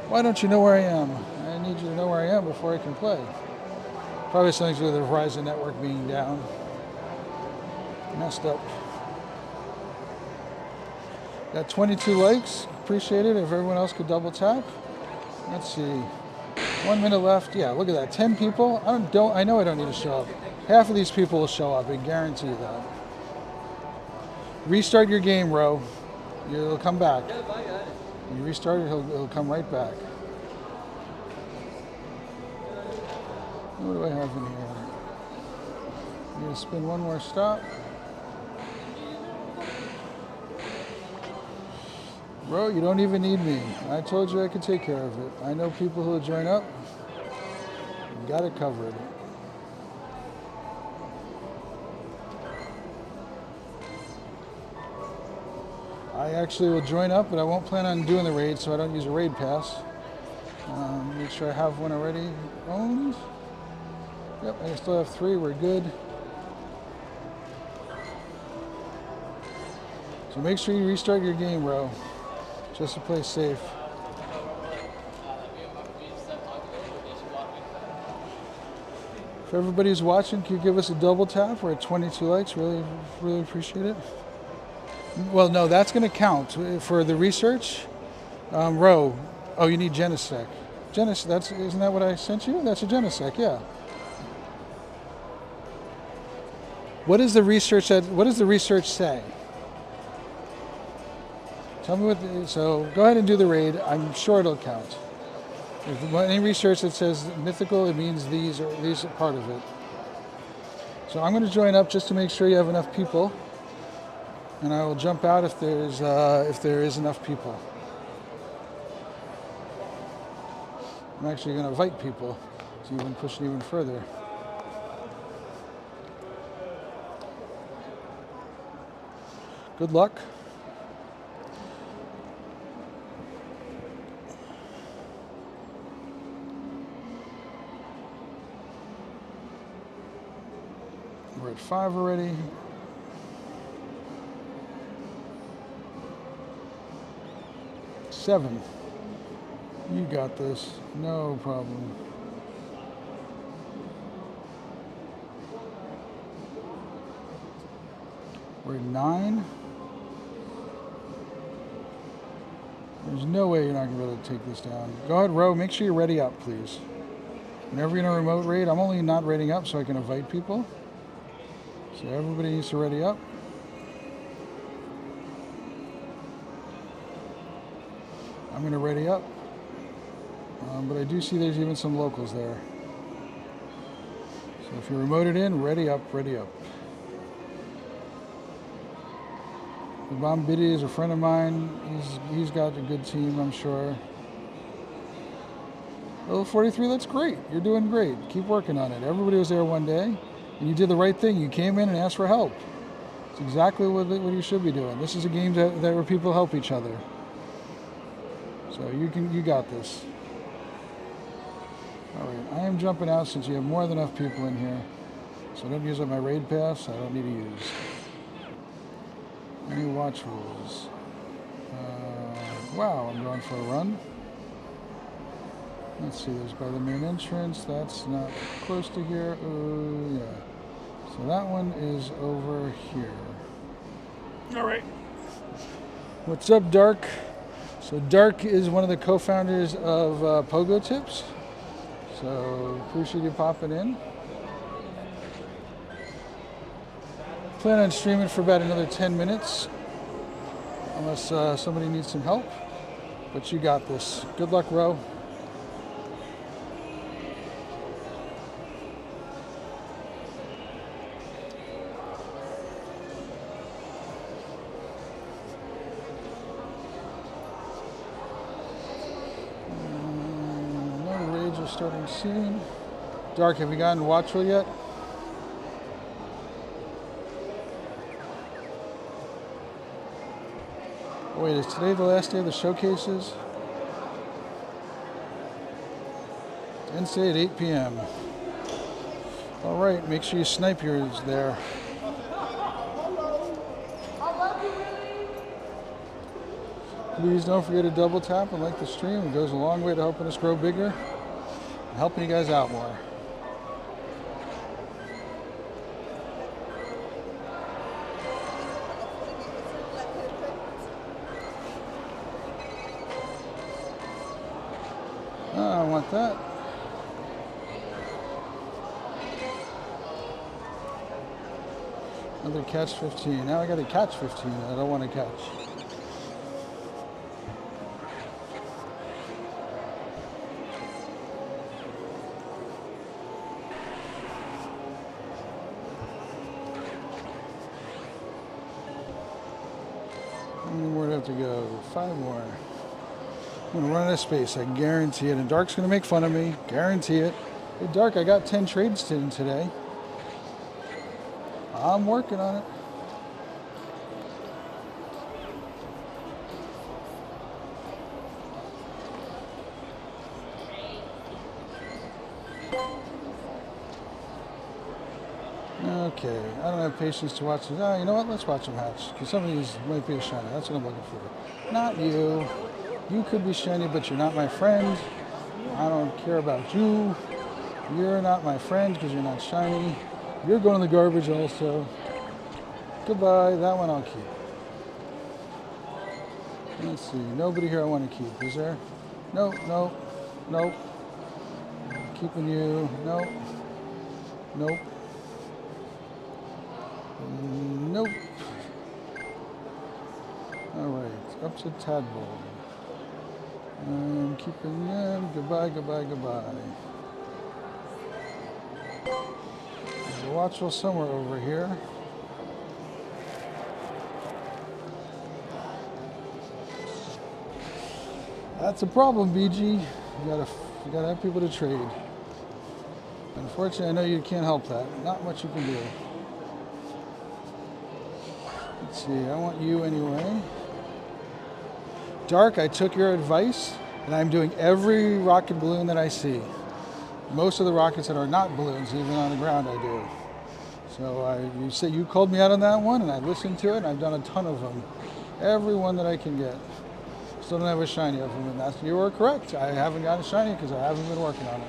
Why don't you know where I am? I need you to know where I am before I can play. Probably something to do with the Verizon network being down. Messed up. Got 22 likes. Appreciate it. If everyone else could double tap. Let's see. 1 minute left. Yeah, look at that. 10 people. I know I don't need to show up. Half of these people will show up. I guarantee you that. Restart your game, Ro. You'll come back. When you restart it, he'll come right back. What do I have in here? I'm going to spin one more stop. Bro, you don't even need me. I told you I could take care of it. I know people who will join up. Got it covered. I actually will join up, but I won't plan on doing the raid, so I don't use a raid pass. Make sure I have one already owned. Yep, I still have 3. We're good. So make sure you restart your game, bro, just to play safe. If everybody's watching, can you give us a double tap? We're at 22 likes. Really, really appreciate it. Well, no, that's going to count for the research. Ro, oh, you need Genesec. Isn't that what I sent you? That's a Genesec, yeah. What does the research say? Tell me so go ahead and do the raid. I'm sure it'll count. If any research that says mythical, it means these are part of it. So I'm going to join up just to make sure you have enough people, and I will jump out if there is enough people. I'm actually going to invite people to even push it even further. Good luck. We're at 5 already. Seven. You got this. No problem. We're at 9. There's no way you're not going to be able to take this down. Go ahead, Ro. Make sure you're ready up, please. Whenever you're in a remote raid, I'm only not raiding up so I can invite people. So everybody needs to ready up. I'm going to ready up. But I do see there's even some locals there. So if you're remoted in, ready up, ready up. The Bomb Biddy is a friend of mine. He's got a good team, I'm sure. Level 43, that's great. You're doing great. Keep working on it. Everybody was there one day, and you did the right thing. You came in and asked for help. It's exactly what you should be doing. This is a game that where people help each other. So you got this. All right, I am jumping out since you have more than enough people in here. So don't use up my raid pass. I don't need to use. Any watch rules? Wow, I'm going for a run. Let's see, there's by the main entrance. That's not close to here. Oh, yeah. So that one is over here. All right. What's up, Dark? So Dark is one of the co-founders of Pogo Tips. So appreciate you popping in. Plan on streaming for about another 10 minutes. Unless somebody needs some help. But you got this. Good luck, Ro. Starting soon. Dark, have you gotten Watchful yet? Oh, wait, is today the last day of the showcases? Ends today at 8 p.m. All right, make sure you snipe yours there. Please don't forget to double tap and like the stream. It goes a long way to helping us grow bigger. Helping you guys out more. I want that. Another catch 15. Now I got to catch 15 I don't want to catch. To go 5 more. I'm gonna run out of space, I guarantee it. And Dark's gonna make fun of me, guarantee it. Hey Dark, I got 10 trades in today. I'm working on it. Okay, I don't have patience to watch this. Oh, you know what? Let's watch them hatch. Because some of these might be a shiny. That's what I'm looking for. Not you. You could be shiny, but you're not my friend. I don't care about you. You're not my friend because you're not shiny. You're going in the garbage also. Goodbye. That one I'll keep. Let's see. Nobody here I want to keep. Is there? Nope, nope, nope. Keeping you. Nope. Nope. Nope. Alright, up to Tadpole. I'm keeping them. Goodbye, goodbye, goodbye. There's a Watchful somewhere over here. That's a problem, BG. You gotta have people to trade. Unfortunately, I know you can't help that. Not much you can do. Let's see, I want you anyway. Dark, I took your advice, and I'm doing every rocket balloon that I see. Most of the rockets that are not balloons, even on the ground, I do. So you called me out on that one, and I listened to it, and I've done a ton of them. Every one that I can get. Still don't have a shiny of them, and you were correct. I haven't got a shiny because I haven't been working on it.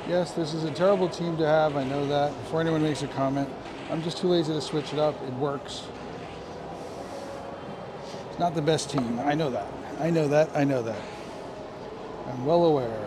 Yes, this is a terrible team to have. I know that. Before anyone makes a comment, I'm just too lazy to switch it up. It works. It's not the best team. I know that. I know that. I know that. I'm well aware.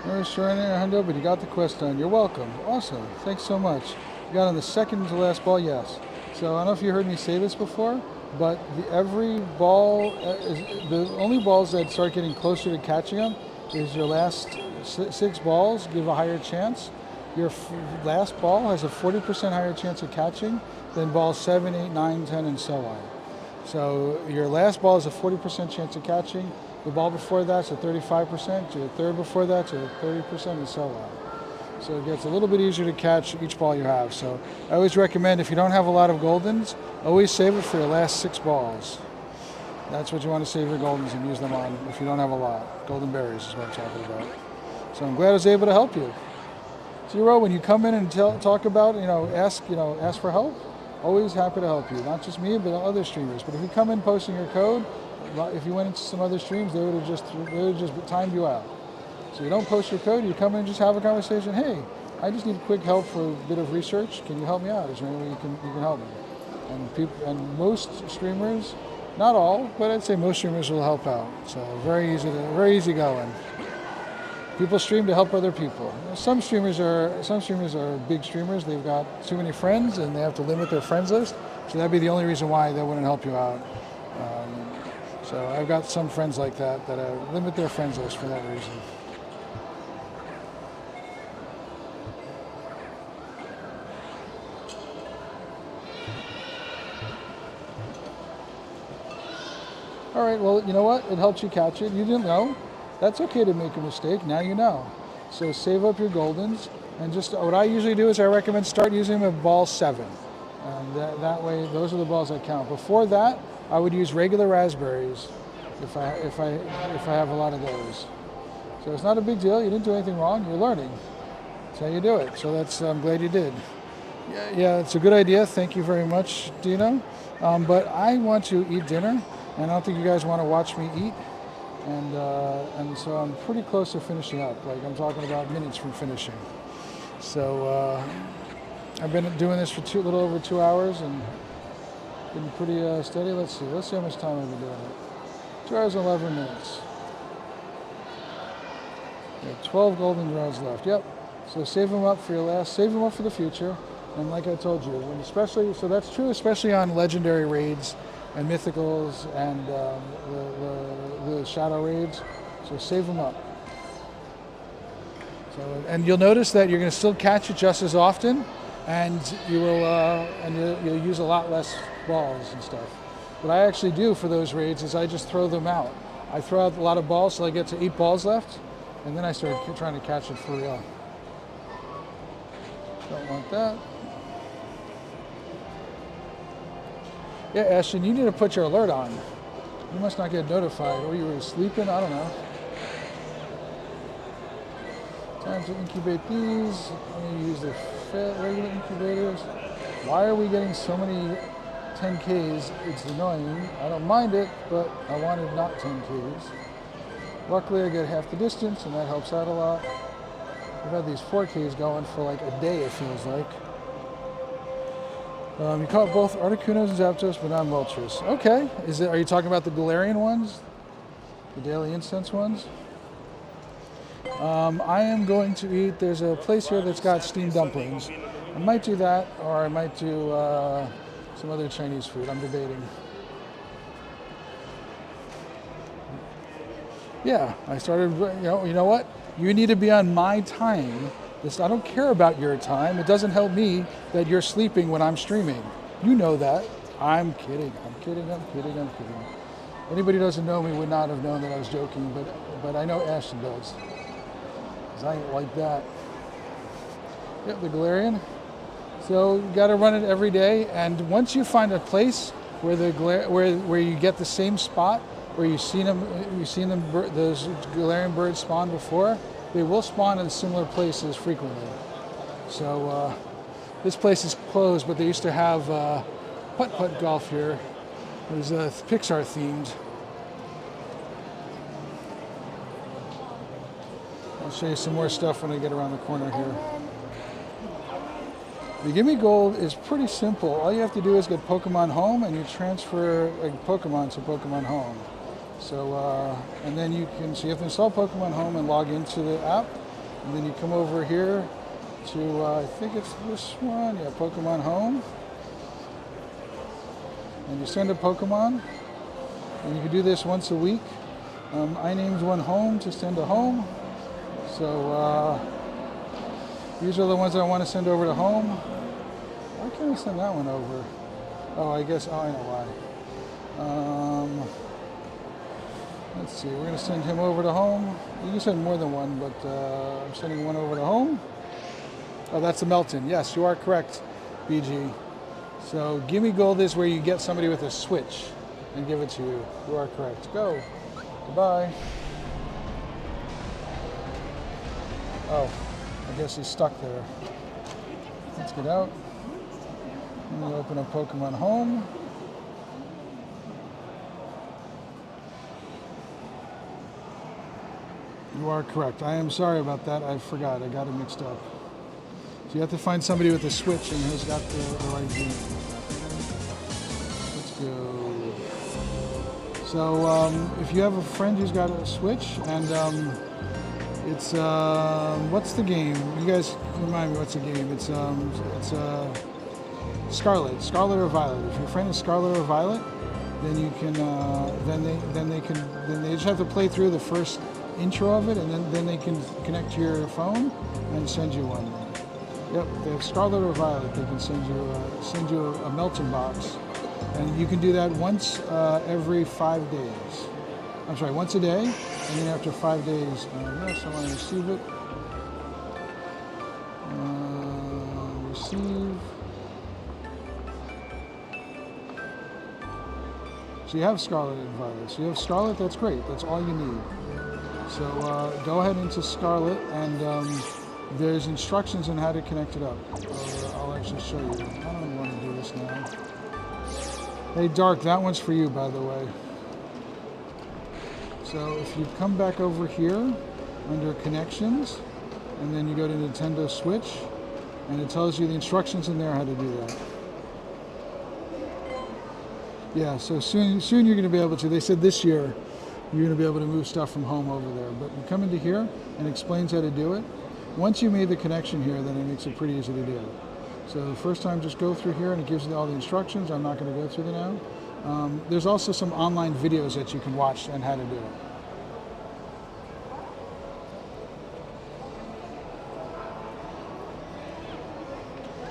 You're sure in there, Hundo, but you got the quest done. You're welcome. Awesome. Thanks so much. You got on the second to last ball, yes. So I don't know if you heard me say this before, but every ball, the only balls that start getting closer to catching them is your last 6 balls give a higher chance. Your last ball has a 40% higher chance of catching than balls 7, 8, 9, 10, and so on. So your last ball is a 40% chance of catching. The ball before that's a 35%, your third before that's a 30%, and so on. So it gets a little bit easier to catch each ball you have. So I always recommend, if you don't have a lot of Goldens, always save it for your last 6 balls. That's what you want to save your Goldens and use them on if you don't have a lot. Golden berries is what I'm talking about. So I'm glad I was able to help you. Zero, when you come in and talk about, ask for help, always happy to help you. Not just me, but other streamers. But if you come in posting your code, if you went into some other streams, they would have just timed you out. So you don't post your code, you come in and just have a conversation. Hey, I just need quick help for a bit of research. Can you help me out? Is there any way you can help me? And most streamers, not all, but I'd say most streamers will help out. So very easy going. People stream to help other people. Some streamers are big streamers. They've got too many friends and they have to limit their friends list. So that'd be the only reason why they wouldn't help you out. So I've got some friends like that limit their friends list for that reason. All right, well, you know what? It helps you catch it. You didn't know. That's okay to make a mistake. Now you know. So save up your Goldens. And just what I usually do is I recommend start using them at ball 7. And that way, those are the balls that count. Before that, I would use regular raspberries if I have a lot of those. So it's not a big deal. You didn't do anything wrong. You're learning. That's how you do it. So I'm glad you did. Yeah, it's a good idea. Thank you very much, Dino. But I want to eat dinner, and I don't think you guys want to watch me eat. And so I'm pretty close to finishing up. Like, I'm talking about minutes from finishing. So I've been doing this for a little over 2 hours and been pretty steady. Let's see how much time I've been doing it. 2 hours and 11 minutes. Yeah, 12 golden rounds left. Yep. So save them up for the future. And like I told you, so that's true, especially on legendary raids and mythicals and the shadow raids. So save them up. So, and you'll notice that you're going to still catch it just as often, and you'll use a lot less balls and stuff. What I actually do for those raids is I just throw them out. I throw out a lot of balls till I get to 8 balls left, and then I start trying to catch it for real. Don't want that. Yeah, Ashton, you need to put your alert on. You must not get notified, or you were sleeping, I don't know. Time to incubate these. I'm going to use the regular incubators. Why are we getting so many 10Ks? It's annoying. I don't mind it, but I wanted not 10Ks. Luckily, I get half the distance, and that helps out a lot. We've had these 4Ks going for like a day, it feels like. You caught both Articunos and Zapdos, but not Moltres. Okay. Are you talking about the Galarian ones? The Daily Incense ones? I am going to eat, there's a place here that's got steamed dumplings. I might do that, or I might do some other Chinese food. I'm debating. Yeah, I started, you know what? You need to be on my time. I don't care about your time. It doesn't help me that you're sleeping when I'm streaming. You know that. I'm kidding. Anybody who doesn't know me would not have known that I was joking, but I know Ashton does. Because I ain't like that. Yep, the Galarian. So you got to run it every day, and once you find a place where where you get the same spot where you've seen them, those Galarian birds spawn before, they will spawn in similar places frequently. So this place is closed, but they used to have putt-putt golf here. It was Pixar themed. I'll show you some more stuff when I get around the corner here. The Gimme Gold is pretty simple. All you have to do is get Pokemon Home, and you transfer a Pokemon to Pokemon Home. So, and then you have to install Pokemon Home and log into the app, and then you come over here to, I think it's this one, yeah, Pokemon Home. And you send a Pokemon, and you can do this once a week. I named one Home to send a Home. So, these are the ones I want to send over to Home. Why can't I send that one over? Oh, I know why. Let's see, we're going to send him over to Home. You can send more than one, but I'm sending one over to Home. Oh, that's a Melton. Yes, you are correct, BG. So Gimme Gold is where you get somebody with a Switch and give it to you. You are correct. Go. Goodbye. Oh, I guess he's stuck there. Let's get out. Let me open up Pokemon Home. You are correct. I am sorry about that. I forgot. I got it mixed up. So you have to find somebody with a Switch and who's got the right game. Let's go. So if you have a friend who's got a Switch and it's what's the game? You guys remind me what's the game? It's Scarlet or Violet. If your friend is Scarlet or Violet, then you can then they just have to play through the first intro of it, and then they can connect to your phone and send you one. Yep, they have Scarlet or Violet. They can send you a Melton box, and you can do that once every 5 days. I'm sorry, once a day, and then after 5 days, yes, I want to receive it. Receive. So you have Scarlet and Violet. So you have Scarlet, that's great. That's all you need. So go ahead into Scarlet, and there's instructions on how to connect it up. I'll actually show you. I don't want to do this now. Hey, Dark, that one's for you, by the way. So if you come back over here under Connections, and then you go to Nintendo Switch, and it tells you the instructions in there how to do that. Yeah, so soon you're going to be able to. They said this year you're going to be able to move stuff from home over there. But you come into here and it explains how to do it. Once you made the connection here, then it makes it pretty easy to do. So the first time, just go through here and it gives you all the instructions. I'm not going to go through them now. There's also some online videos that you can watch on how to do it.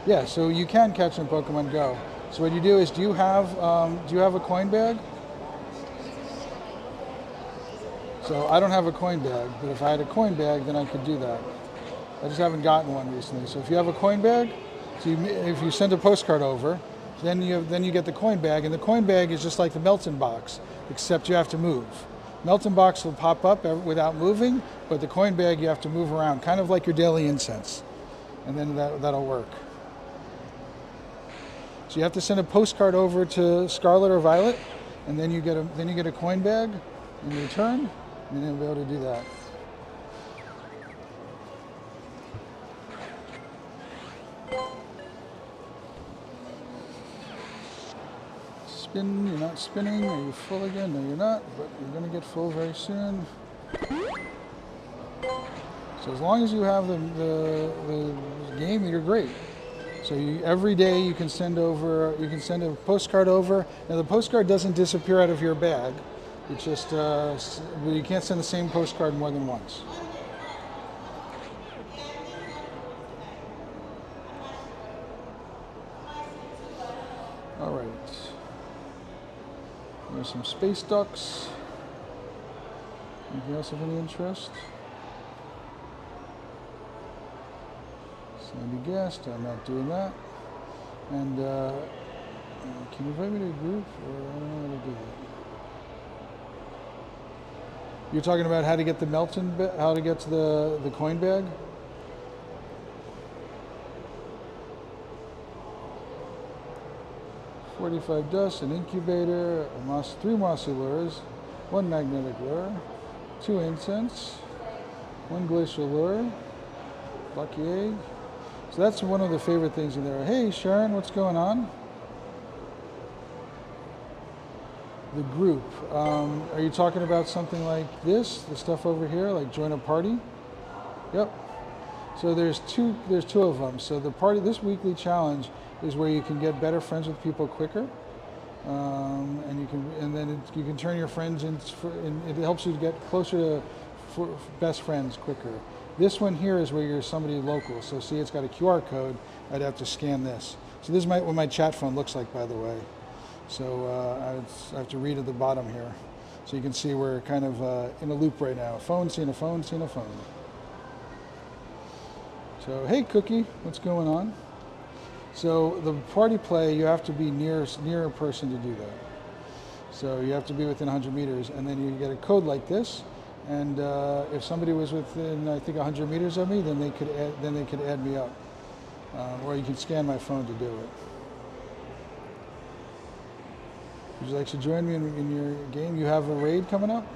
Yeah, so you can catch them in Pokemon Go. So what you do is, do you have a coin bag? So I don't have a coin bag, but if I had a coin bag, then I could do that. I just haven't gotten one recently. So if you have a coin bag, if you send a postcard over, then you get the coin bag, and the coin bag is just like the Melton box, except you have to move. Melton box will pop up without moving, but the coin bag you have to move around, kind of like your daily incense, and then that'll work. So you have to send a postcard over to Scarlet or Violet, and then you get a coin bag in return, and then you'll be able to do that. Spin, you're not spinning. Are you full again? No, you're not, but you're going to get full very soon. So as long as you have the game, you're great. So every day you can send a postcard over. Now the postcard doesn't disappear out of your bag. It's just, you can't send the same postcard more than once. All right. There's some space ducks. Anything else of any interest? Sandy guest, I'm not doing that. And can you invite me to a group? Or I don't know how to do that. You're talking about how to get the Melton, how to get to the coin bag? $45 dust, an incubator, three mossy lures, one magnetic lure, 2 incense, 1 glacial lure, lucky egg. So that's one of the favorite things in there. Hey Sharon, what's going on? The group. Are you talking about something like this? The stuff over here, like join a party? Yep. So there's two of them. So the party, this weekly challenge is where you can get better friends with people quicker, and then you can turn your friends and it helps you to get closer to best friends quicker. This one here is where you're somebody local. So see, it's got a QR code. I'd have to scan this. So this is what my chat phone looks like, by the way. So I have to read at the bottom here. So you can see we're kind of in a loop right now. Phone, seen a phone, seen a phone. So hey Cookie, what's going on? So the party play, you have to be near a person to do that. So you have to be within 100 meters, and then you get a code like this. And if somebody was within, I think, 100 meters of me, then they could add me up, or you can scan my phone to do it. Would you like to join me in your game? You have a raid coming up?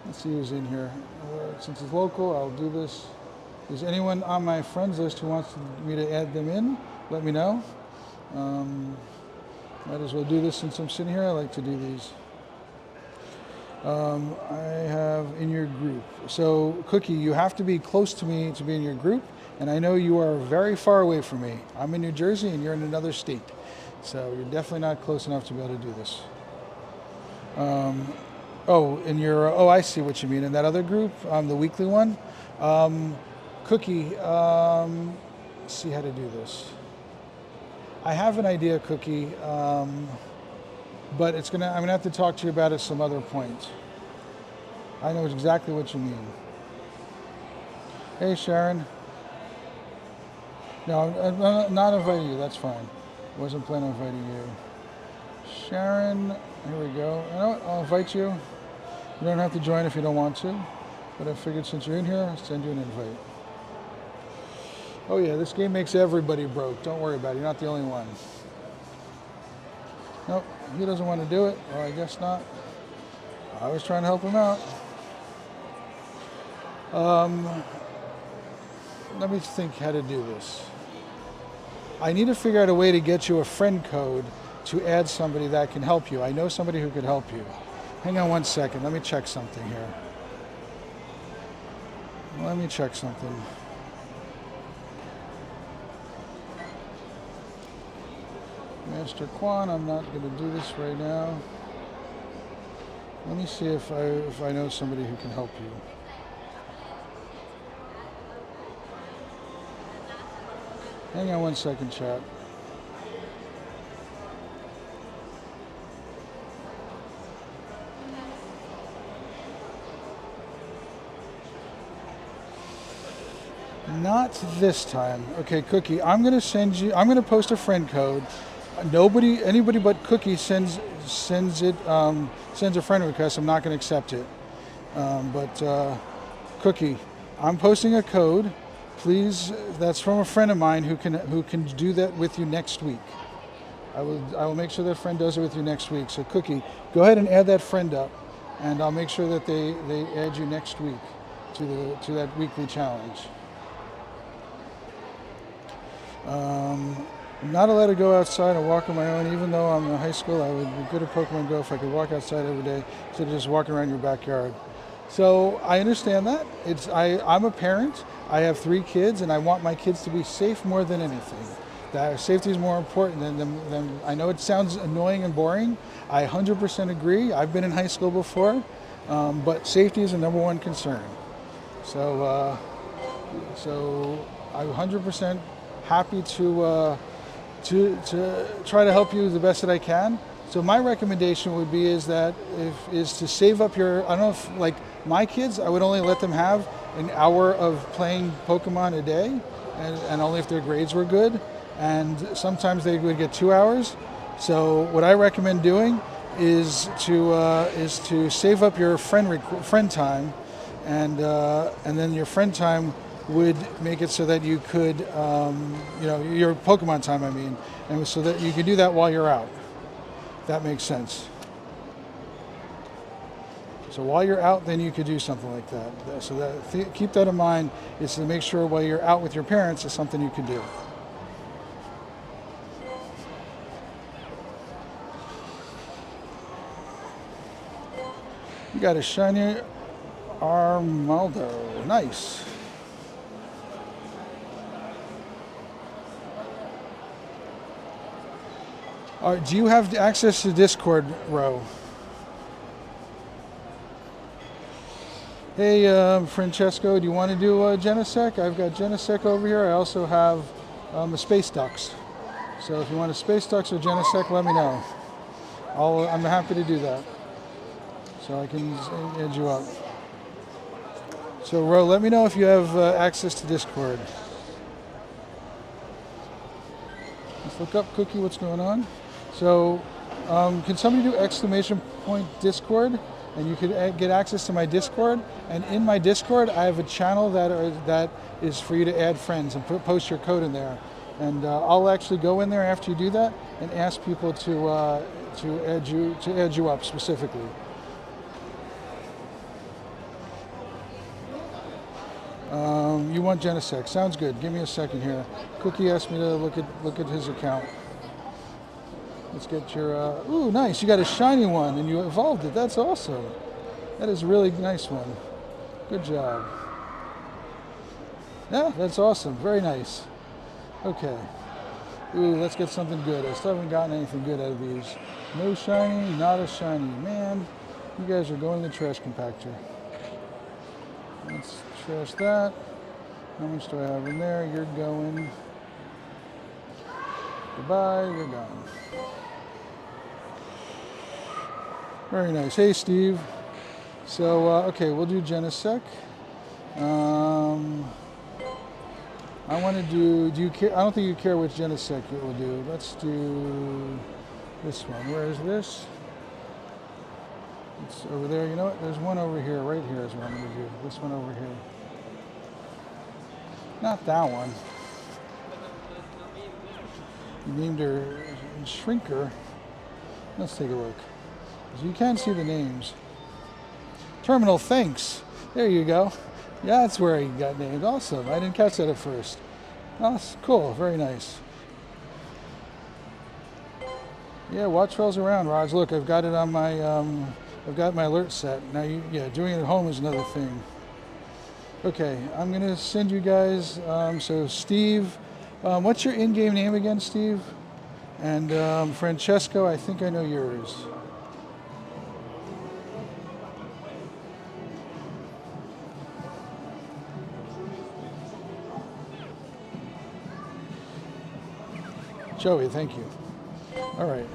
Let's see who's in here. Since it's local, I'll do this. Is anyone on my friends list who wants me to add them in? Let me know. Might as well do this since I'm sitting here. I like to do these. I have in your group. So Cookie, you have to be close to me to be in your group. And I know you are very far away from me. I'm in New Jersey and you're in another state. So you're definitely not close enough to be able to do this. I see what you mean. In that other group, the weekly one. Cookie, see how to do this. I have an idea, Cookie, but I'm gonna have to talk to you about it some other point. I know exactly what you mean. Hey, Sharon. No, I'm not inviting you. That's fine. Wasn't planning on inviting you. Sharon, here we go. You know what? I'll invite you. You don't have to join if you don't want to, but I figured since you're in here, I'll send you an invite. Oh yeah, this game makes everybody broke. Don't worry about it. You're not the only one. Nope, he doesn't want to do it. Oh, I guess not. I was trying to help him out. Let me think how to do this. I need to figure out a way to get you a friend code to add somebody that can help you. I know somebody who could help you. Hang on one second. Let me check something here. Let me check something. Master Quan, I'm not going to do this right now. Let me see if I know somebody who can help you. Hang on one second, chat. Not this time. Okay, Cookie, I'm going to post a friend code. Anybody but Cookie sends a friend request. I'm not going to accept it. But Cookie, I'm posting a code. Please, that's from a friend of mine who can do that with you next week. I will make sure that friend does it with you next week. So Cookie, go ahead and add that friend up, and I'll make sure that they add you next week to that weekly challenge. I'm not allowed to go outside and walk on my own. Even though I'm in high school, I would be good at Pokemon Go if I could walk outside every day instead of just walking around your backyard. So I understand that. I'm a parent. I have 3 kids, and I want my kids to be safe more than anything. That safety is more important than I know it sounds annoying and boring. I 100% agree. I've been in high school before, but safety is the #1 concern. So I'm 100% happy to try to help you the best that I can. So my recommendation would be is to save up your, I don't know if like my kids, I would only let them have an hour of playing Pokemon a day, and only if their grades were good. And sometimes they would get 2 hours. So what I recommend doing is to save up your friend time, and then your friend time would make it so that you could, your Pokemon time, I mean, and so that you can do that while you're out. That makes sense. So while you're out, then you could do something like that. So keep that in mind, is to make sure while you're out with your parents is something you could do. You got a shiny Armaldo. Nice. Do you have access to Discord, Ro? Hey, Francesco, do you want to do Genesec? I've got Genesec over here. I also have a Space Ducks. So if you want a Space Ducks or Genesec, let me know. I'm happy to do that. So I can add you up. So, Ro, let me know if you have access to Discord. Let's look up Cookie, what's going on. So, can somebody do !Discord? And you could get access to my Discord. And in my Discord, I have a channel that is for you to add friends and post your code in there. And I'll actually go in there after you do that and ask people to add you up specifically. You want Genesec. Sounds good. Give me a second here. Cookie asked me to look at his account. Let's get your... ooh, nice. You got a shiny one and you evolved it. That's awesome. That is a really nice one. Good job. Yeah, that's awesome. Very nice. Okay. Ooh, let's get something good. I still haven't gotten anything good out of these. No shiny, not a shiny. Man, you guys are going in the trash compactor. Let's trash that. How much do I have in there? You're going. Goodbye, you're gone. Very nice. Hey, Steve. So, okay, we'll do Genesec. I want to do you care? I don't think you care which Genesec it will do. Let's do this one. Where is this? It's over there. You know what? There's one over here. Right here is what I'm going to do. This one over here. Not that one. You named her Shrinker. Let's take a look. So you can see the names. Terminal, thanks. There you go. Yeah, that's where he got named. Awesome. I didn't catch that at first. Oh, that's cool. Very nice. Yeah, watch wells around, Raj. Look, I've got it on my I've got my alert set. Now, doing it at home is another thing. Okay, I'm gonna send you guys. So, Steve, what's your in-game name again, Steve? And Francesco, I think I know yours. Joey, thank you. All right.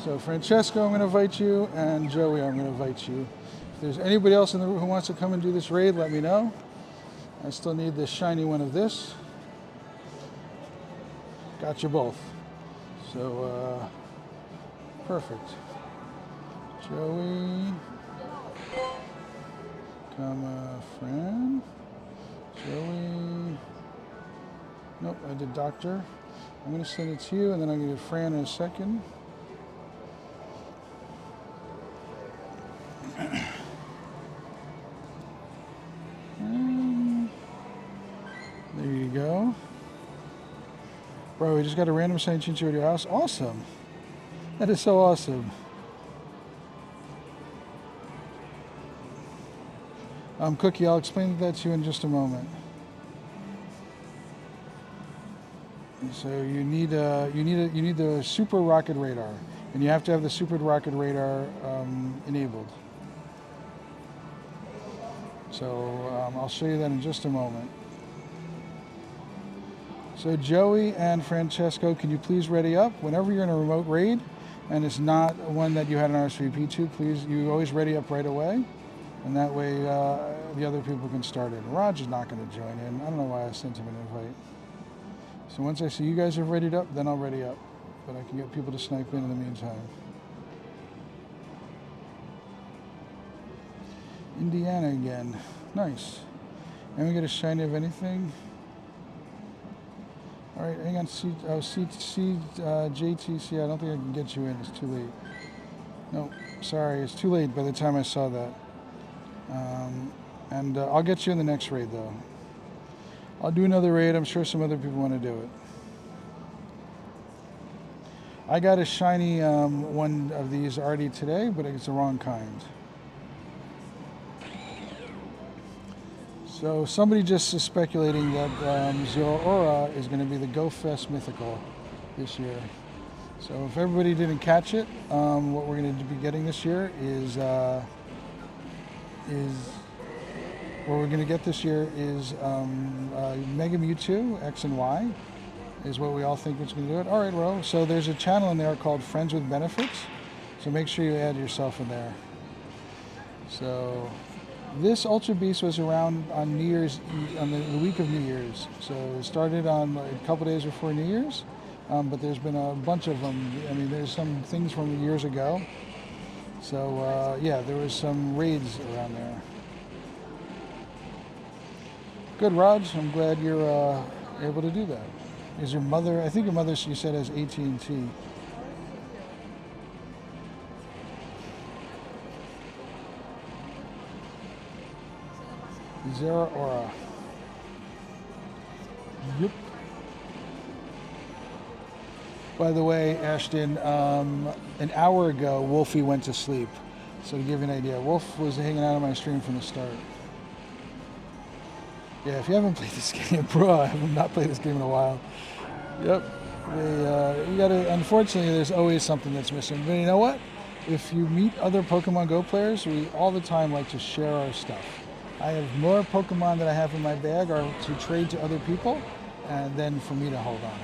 So Francesco, I'm going to invite you, and Joey, I'm going to invite you. If there's anybody else in the room who wants to come and do this raid, let me know. I still need the shiny one of this. Got you both. So, perfect. Joey, Fran, Joey. Nope, I did Doctor. I'm going to send it to you, and then I'm going to do Fran in a second. And there you go. Bro, we just got a random sign change at your house. Awesome. That is so awesome. Cookie, I'll explain that to you in just a moment. So you need the Super Rocket Radar, and you have to have the Super Rocket Radar enabled. So I'll show you that in just a moment. So Joey and Francesco, can you please ready up? Whenever you're in a remote raid and it's not one that you had an RSVP to, please, you always ready up right away. And that way the other people can start it. Raj is not going to join in. I don't know why I sent him an invite. So once I see you guys have readied up, then I'll ready up. But I can get people to snipe in the meantime. Indiana again. Nice. And we get a shiny of anything. All right, hang on. JTC. I don't think I can get you in. It's too late. No, sorry. It's too late by the time I saw that. I'll get you in the next raid, though. I'll do another raid. I'm sure some other people want to do it. I got a shiny one of these already today, but it's the wrong kind. So somebody just is speculating that Zero Aura is going to be the Go Fest Mythical this year. So if everybody didn't catch it, what we're going to be getting this year is what we're going to get this year is Mega Mewtwo X and Y is what we all think is going to do it. All right, Ro. So there's a channel in there called Friends with Benefits. So make sure you add yourself in there. So this Ultra Beast was around on New Year's, on the week of New Year's. So it started on a couple days before New Year's, but there's been a bunch of them. I mean, there's some things from years ago. So yeah, there was some raids around there. Good, Raj. I'm glad you're able to do that. Is your mother? I think your mother, you said, has AT&T. Zero Aura. Yep. By the way, Ashton, an hour ago, Wolfie went to sleep. So to give you an idea, Wolf was hanging out on my stream from the start. Yeah, if you haven't played this game, bro, I have not played this game in a while. Yep. You gotta, unfortunately, there's always something that's missing. But you know what? If you meet other Pokemon Go players, we all the time like to share our stuff. I have more Pokemon that I have in my bag are to trade to other people, and then for me to hold on.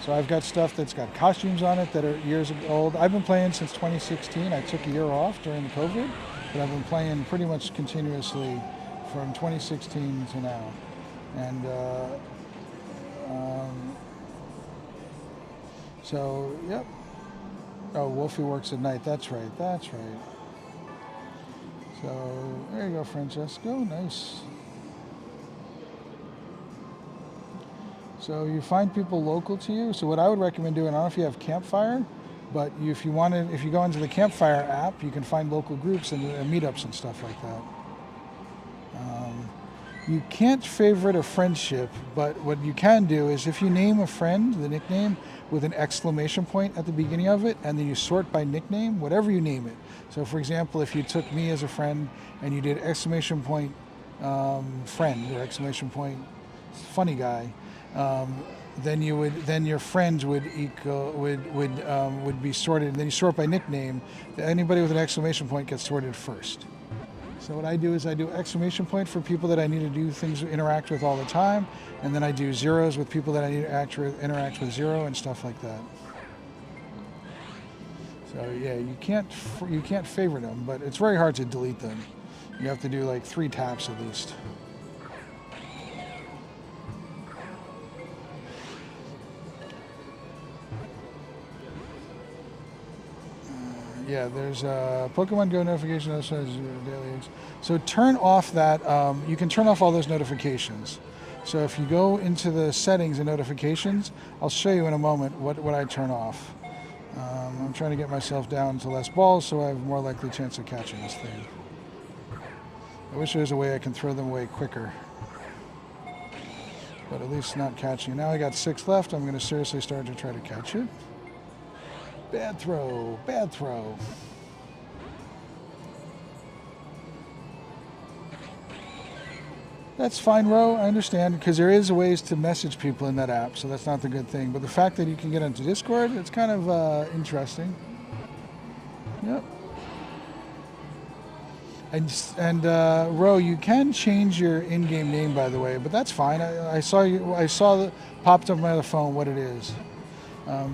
So I've got stuff that's got costumes on it that are years old. I've been playing since 2016. I took a year off during the COVID, but I've been playing pretty much continuously from 2016 to now. And so, yep. Oh, Wolfie works at night. That's right. That's right. So there you go, Francesco. Nice. So you find people local to you. So what I would recommend doing, I don't know if you have Campfire, but if you go into the Campfire app, you can find local groups and meetups and stuff like that. You can't favorite a friendship, but what you can do is if you name a friend, the nickname, with an exclamation point at the beginning of it, and then you sort by nickname, whatever you name it. So for example, if you took me as a friend and you did exclamation point friend or exclamation point funny guy, then your friends would be sorted, and then you sort by nickname. Anybody with an exclamation point gets sorted first. So what I do is I do exclamation point for people that I need to do things, interact with all the time, and then I do zeros with people that I need to interact with zero and stuff like that. So yeah, you can't favorite them, but it's very hard to delete them. You have to do like 3 taps at least. Yeah, there's a Pokemon Go notification that says daily. So turn off that. You can turn off all those notifications. So if you go into the settings and notifications, I'll show you in a moment what I turn off. I'm trying to get myself down to less balls so I have a more likely chance of catching this thing. I wish there was a way I can throw them away quicker. But at least not catching. Now I got 6 left. I'm going to seriously start to try to catch it. Bad throw, bad throw. That's fine, Ro. I understand, because there is ways to message people in that app, so that's not the good thing. But the fact that you can get into Discord, it's kind of interesting. Yep. And Ro, you can change your in-game name, by the way, but that's fine. I saw you. I saw that popped up on the phone what it is.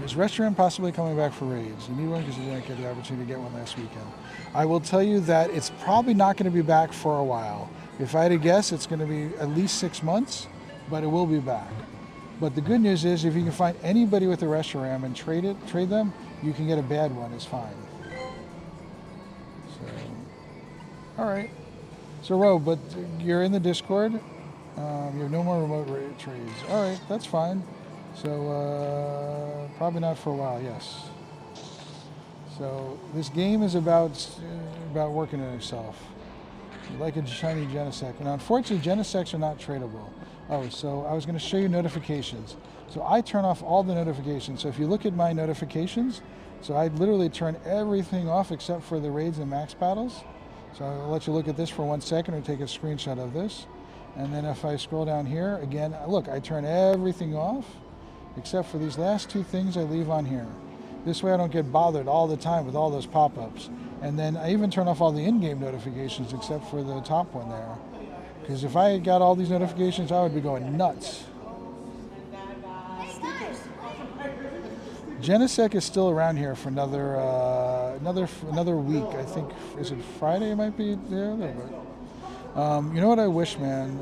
Is Restaurant possibly coming back for raids? You need one because you didn't get the opportunity to get one last weekend. I will tell you that it's probably not going to be back for a while. If I had to guess, it's going to be at least 6 months, but it will be back. But the good news is, if you can find anybody with a Reshiram and trade them, you can get a bad one. It's fine. So, all right. So, Ro, but you're in the Discord. You have no more remote trades. All right, that's fine. So, probably not for a while. Yes. So this game is about working on yourself. You like a shiny Genesect. Now, unfortunately, Genesects are not tradable. Oh, so I was going to show you notifications. So I turn off all the notifications. So if you look at my notifications, so I literally turn everything off except for the raids and max battles. So I'll let you look at this for 1 second or take a screenshot of this. And then if I scroll down here, again, look, I turn everything off except for these last 2 things I leave on here. This way I don't get bothered all the time with all those pop-ups. And then I even turn off all the in-game notifications except for the top one there. Because if I got all these notifications, I would be going nuts. Genesec is still around here for another week. I think, is it Friday? It might be there. You know what I wish, man?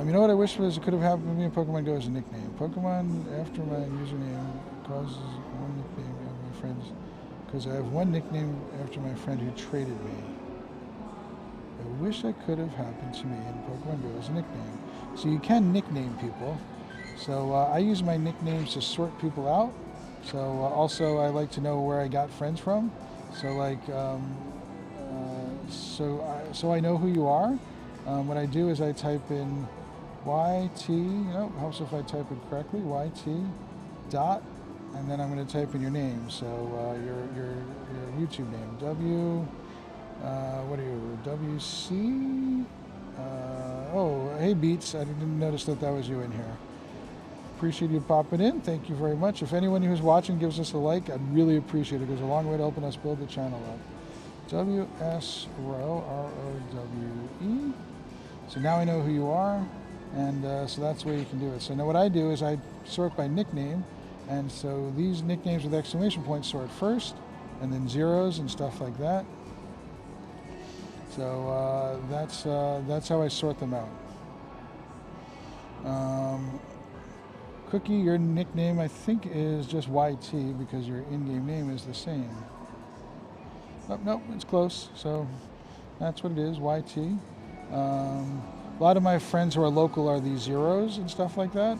You know what I wish was it could have happened to me in Pokemon Go as a nickname. Pokemon after my username causes one nickname of my friends because I have one nickname after my friend who traded me. I wish that could have happened to me in Pokemon Go as a nickname. So you can nickname people. So I use my nicknames to sort people out. So also I like to know where I got friends from. So like, so I know who you are. What I do is I type in YT, helps if I type it correctly, YT dot, and then I'm going to type in your name. So your YouTube name, what are you, WC? Oh, hey Beats, I didn't notice that was you in here. Appreciate you popping in. Thank you very much. If anyone who's watching gives us a like, I'd really appreciate it. It goes a long way to helping us build the channel up. WS Rowe, ROWE. So now I know who you are, and so that's the way you can do it. So now what I do is I sort by nickname, and so these nicknames with exclamation points sort first, and then zeros and stuff like that. So that's how I sort them out. Cookie, your nickname I think is just YT because your in-game name is the same. Oh, no, it's close. So that's what it is, YT. A lot of my friends who are local are these zeros and stuff like that.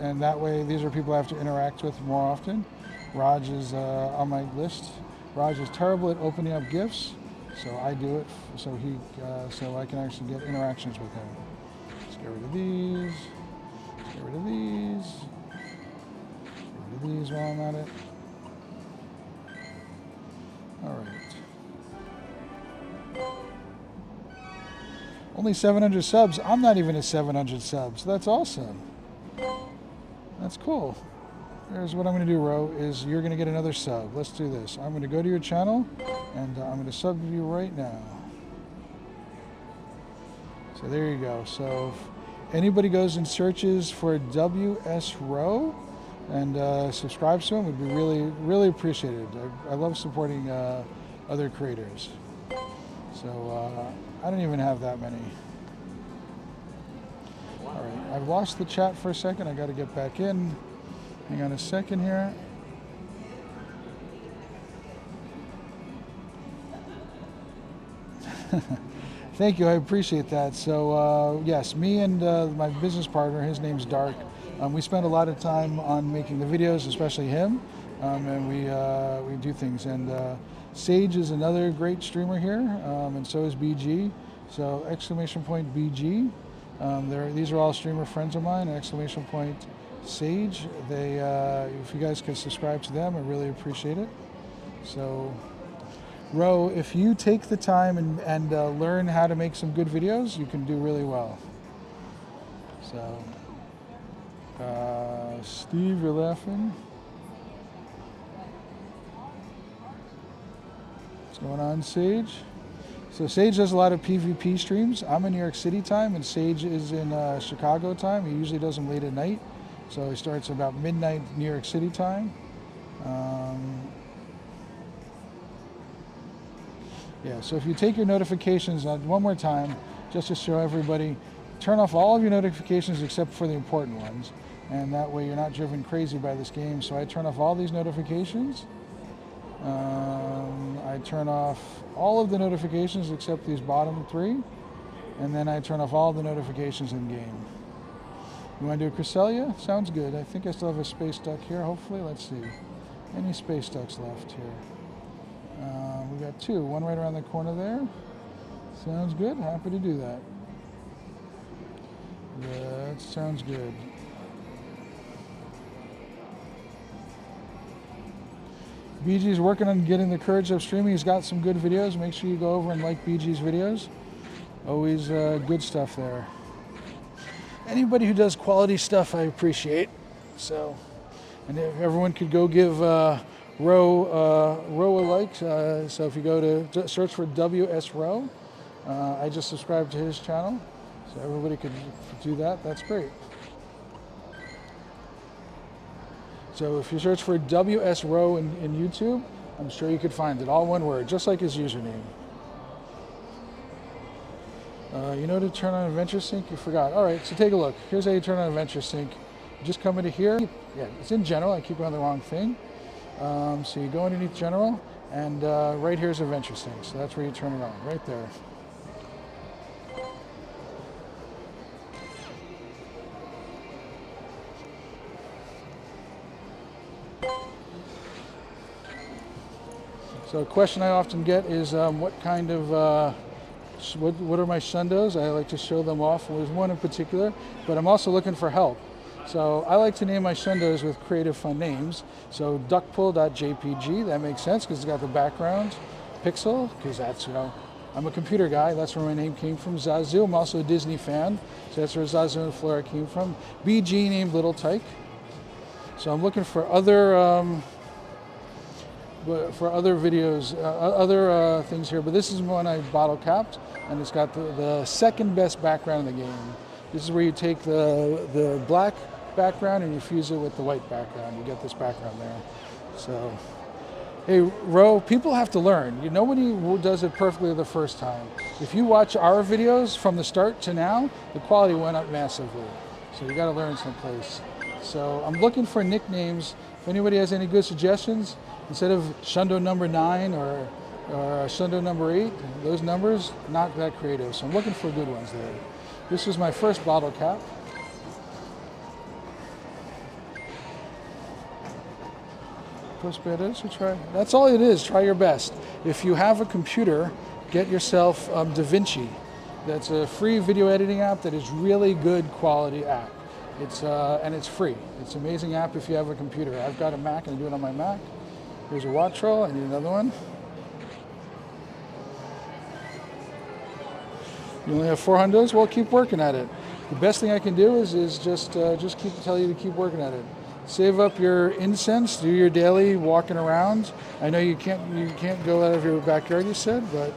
And that way, these are people I have to interact with more often. Raj is on my list. Raj is terrible at opening up gifts, so I do it so I can actually get interactions with him. Let's get rid of these. Get rid of these. Get rid of these while I'm at it. All right. Only 700 subs. I'm not even at 700 subs. That's awesome. That's cool. Here's what I'm going to do, Ro, is you're going to get another sub. Let's do this. I'm going to go to your channel, and I'm going to sub you right now. So there you go. So if anybody goes and searches for WS Rowe and subscribes to him, would be really, really appreciated. I love supporting other creators. So I don't even have that many. All right, I've lost the chat for a second. I got to get back in. Hang on a second here. Thank you, I appreciate that. So yes, me and my business partner, his name's Dark, we spend a lot of time on making the videos, especially him, and we do things. And Sage is another great streamer here, and so is BG. So exclamation point BG. These are all streamer friends of mine. Exclamation point Sage. If you guys could subscribe to them, I really appreciate it. So, Ro, if you take the time and learn how to make some good videos, you can do really well. So, Steve, you're laughing. What's going on, Sage? So Sage does a lot of PvP streams. I'm in New York City time, and Sage is in Chicago time. He usually does them late at night. So he starts about midnight New York City time. Yeah, so if you take your notifications one more time, just to show everybody, turn off all of your notifications except for the important ones. And that way you're not driven crazy by this game. So I turn off all these notifications. I turn off all of the notifications except these bottom 3. And then I turn off all the notifications in game. You want to do a Cresselia? Sounds good. I think I still have a space duck here, hopefully. Let's see. Any space ducks left here? We got 2. One right around the corner there. Sounds good. Happy to do that. That sounds good. BG's working on getting the courage of streaming. He's got some good videos. Make sure you go over and like BG's videos. Always good stuff there. Anybody who does quality stuff, I appreciate. So, and if everyone could go give Roe a like. So if you go to search for WS Roe, I just subscribed to his channel. So everybody could do that. That's great. So if you search for WS Roe in YouTube, I'm sure you could find it. All one word, just like his username. You know to turn on Adventure Sync? You forgot. All right, so take a look. Here's how you turn on Adventure Sync. You just come into here. Yeah, it's in General. I keep on the wrong thing. So you go underneath General, and right here's Adventure Sync. So that's where you turn it on, right there. So a question I often get is what kind of, what are my shundos? I like to show them off. There's one in particular, but I'm also looking for help. So I like to name my shundos with creative fun names. So duckpull.jpg, that makes sense because it's got the background. Pixel, because that's, I'm a computer guy. That's where my name came from. Zazu, I'm also a Disney fan. So that's where Zazu and Flora came from. BG named Little Tyke. So I'm looking for other videos, other things here. But this is one I bottle capped, and it's got the second best background in the game. This is where you take the black background and you fuse it with the white background. You get this background there. So, hey, Ro, people have to learn. Nobody does it perfectly the first time. If you watch our videos from the start to now, the quality went up massively. So you got to learn someplace. So I'm looking for nicknames. If anybody has any good suggestions, instead of Shundo number 9 or Shundo number 8, those numbers, not that creative. So I'm looking for good ones there. This was my first bottle cap. Post-beta, so try. That's all it is. Try your best. If you have a computer, get yourself DaVinci. That's a free video editing app that is really good quality app. And it's free. It's an amazing app if you have a computer. I've got a Mac and I do it on my Mac. Here's a watch roll. I need another one. You only have 4 hundos? Well, keep working at it. The best thing I can do is just tell you to keep working at it. Save up your incense, do your daily walking around. I know you can't go out of your backyard, you said, but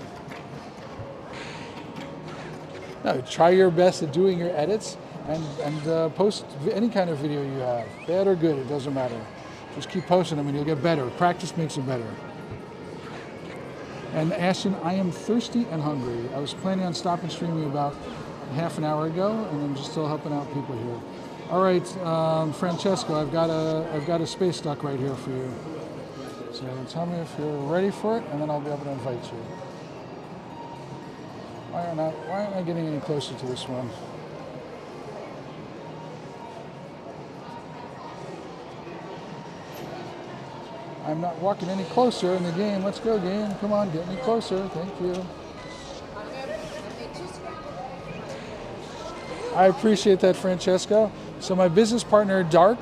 no, try your best at doing your edits and post any kind of video you have, bad or good, it doesn't matter. Just keep posting them and you'll get better. Practice makes it better. And Ashton, I am thirsty and hungry. I was planning on stopping streaming about half an hour ago, and I'm just still helping out people here. All right, Francesco, I've got a space duck right here for you. So tell me if you're ready for it, and then I'll be able to invite you. Why aren't I getting any closer to this one? I'm not walking any closer in the game. Let's go, game. Come on, get me closer. Thank you. I appreciate that, Francesco. So my business partner, Dark,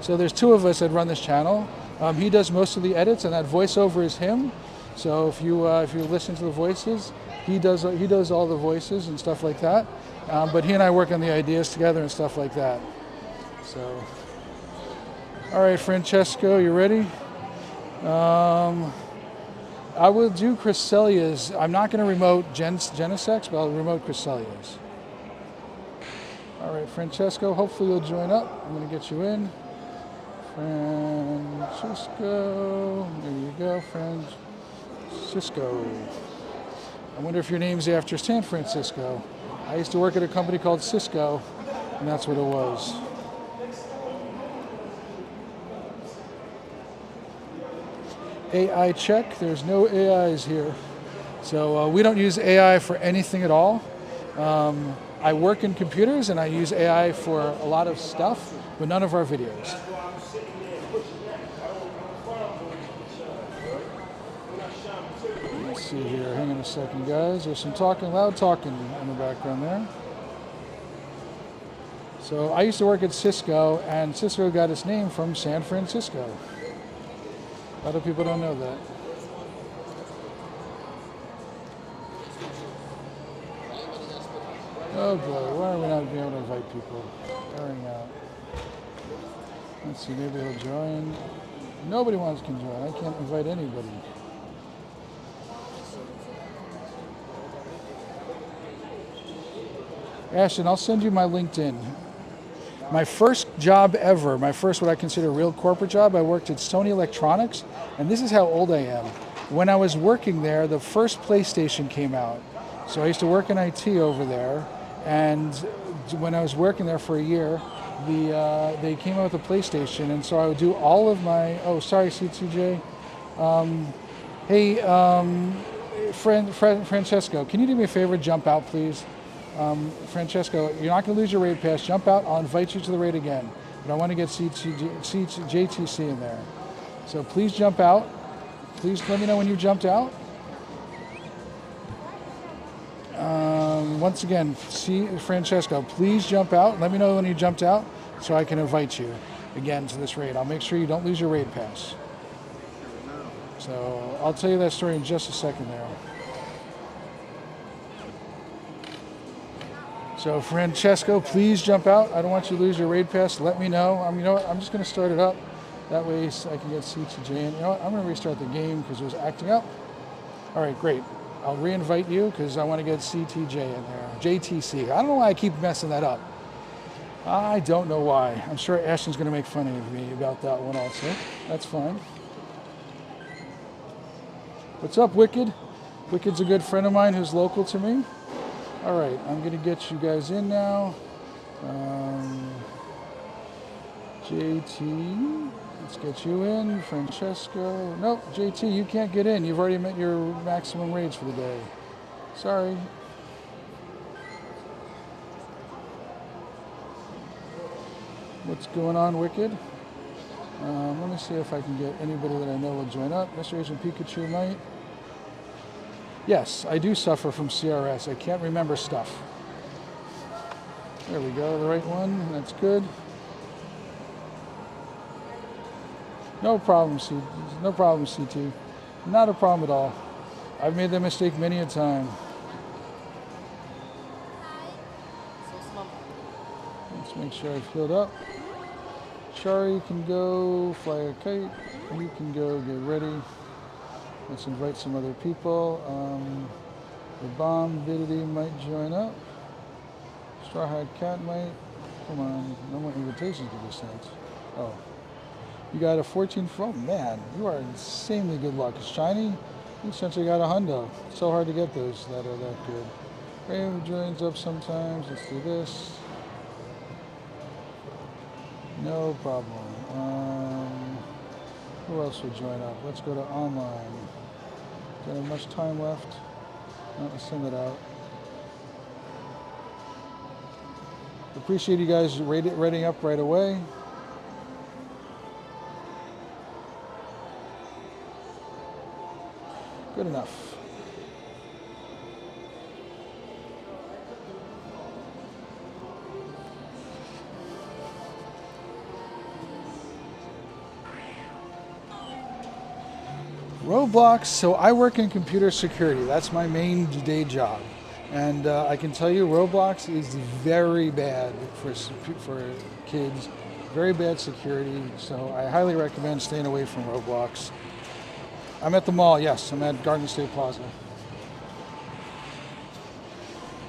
so there's 2 of us that run this channel. He does most of the edits, and that voiceover is him. So if you listen to the voices, he does all the voices and stuff like that. But he and I work on the ideas together and stuff like that. So, all right, Francesco, you ready? I will do Chrysalia's. I'm not going to remote Genesex, but I'll remote Chrysalia's. All right, Francesco, hopefully you'll join up. I'm going to get you in. Francisco, there you go, Francisco. I wonder if your name's after San Francisco. I used to work at a company called Cisco, and that's what it was. AI check, there's no AIs here. So we don't use AI for anything at all. I work in computers and I use AI for a lot of stuff, but none of our videos. Let's see here, hang on a second guys. There's some loud talking in the background there. So I used to work at Cisco, and Cisco got its name from San Francisco. A lot of people don't know that. Oh boy, why are we not being able to invite people? Tiring out. Let's see, maybe he'll join. Nobody can join. I can't invite anybody. Ashton, I'll send you my LinkedIn. My first job ever, my first what I consider a real corporate job, I worked at Sony Electronics, and this is how old I am. When I was working there, the first PlayStation came out. So I used to work in IT over there, and when I was working there for a year, they came out with a PlayStation, and so I would do all of my, oh, sorry, C2J. Hey, Francesco, can you do me a favor, jump out, please? Francesco, you're not going to lose your raid pass. Jump out. I'll invite you to the raid again. But I want to get JTC in there. So please jump out. Please let me know when you jumped out. Once again, Francesco, please jump out. Let me know when you jumped out so I can invite you again to this raid. I'll make sure you don't lose your raid pass. So I'll tell you that story in just a second there. So Francesco, please jump out. I don't want you to lose your raid pass. Let me know. You know what? I'm just going to start it up. That way I can get C2J in. You know what? I'm going to restart the game because it was acting up. All right, great. I'll re-invite you because I want to get CTJ in there. JTC. I don't know why I keep messing that up. I don't know why. I'm sure Ashton's going to make fun of me about that one also. That's fine. What's up, Wicked? Wicked's a good friend of mine who's local to me. All right, I'm going to get you guys in now. JT, let's get you in. Francesco. Nope, JT, you can't get in. You've already met your maximum raids for the day. Sorry. What's going on, Wicked? Let me see if I can get anybody that I know will join up. Mr. Agent Pikachu might. Yes, I do suffer from CRS. I can't remember stuff. There we go, the right one. That's good. No problem, no problem, CT. Not a problem at all. I've made that mistake many a time. Let's make sure I've filled up. Shari can go fly a kite. You can go get ready. Let's invite some other people. The Bomb Vidity might join up. Straw Hat Cat might. Come on, no more invitations to be sent. Oh. You got a 14 oh man, you are insanely good luck. Shiny, you essentially got a hundo. It's so hard to get those that are that good. Ray joins up sometimes. Let's do this. No problem. Who else would join up? Let's go to online. Don't have much time left. No, let's send it out. Appreciate you guys reading up right away. Good enough. Roblox, so I work in computer security. That's my main day job. And I can tell you Roblox is very bad for kids, very bad security. So I highly recommend staying away from Roblox. I'm at the mall, yes. I'm at Garden State Plaza.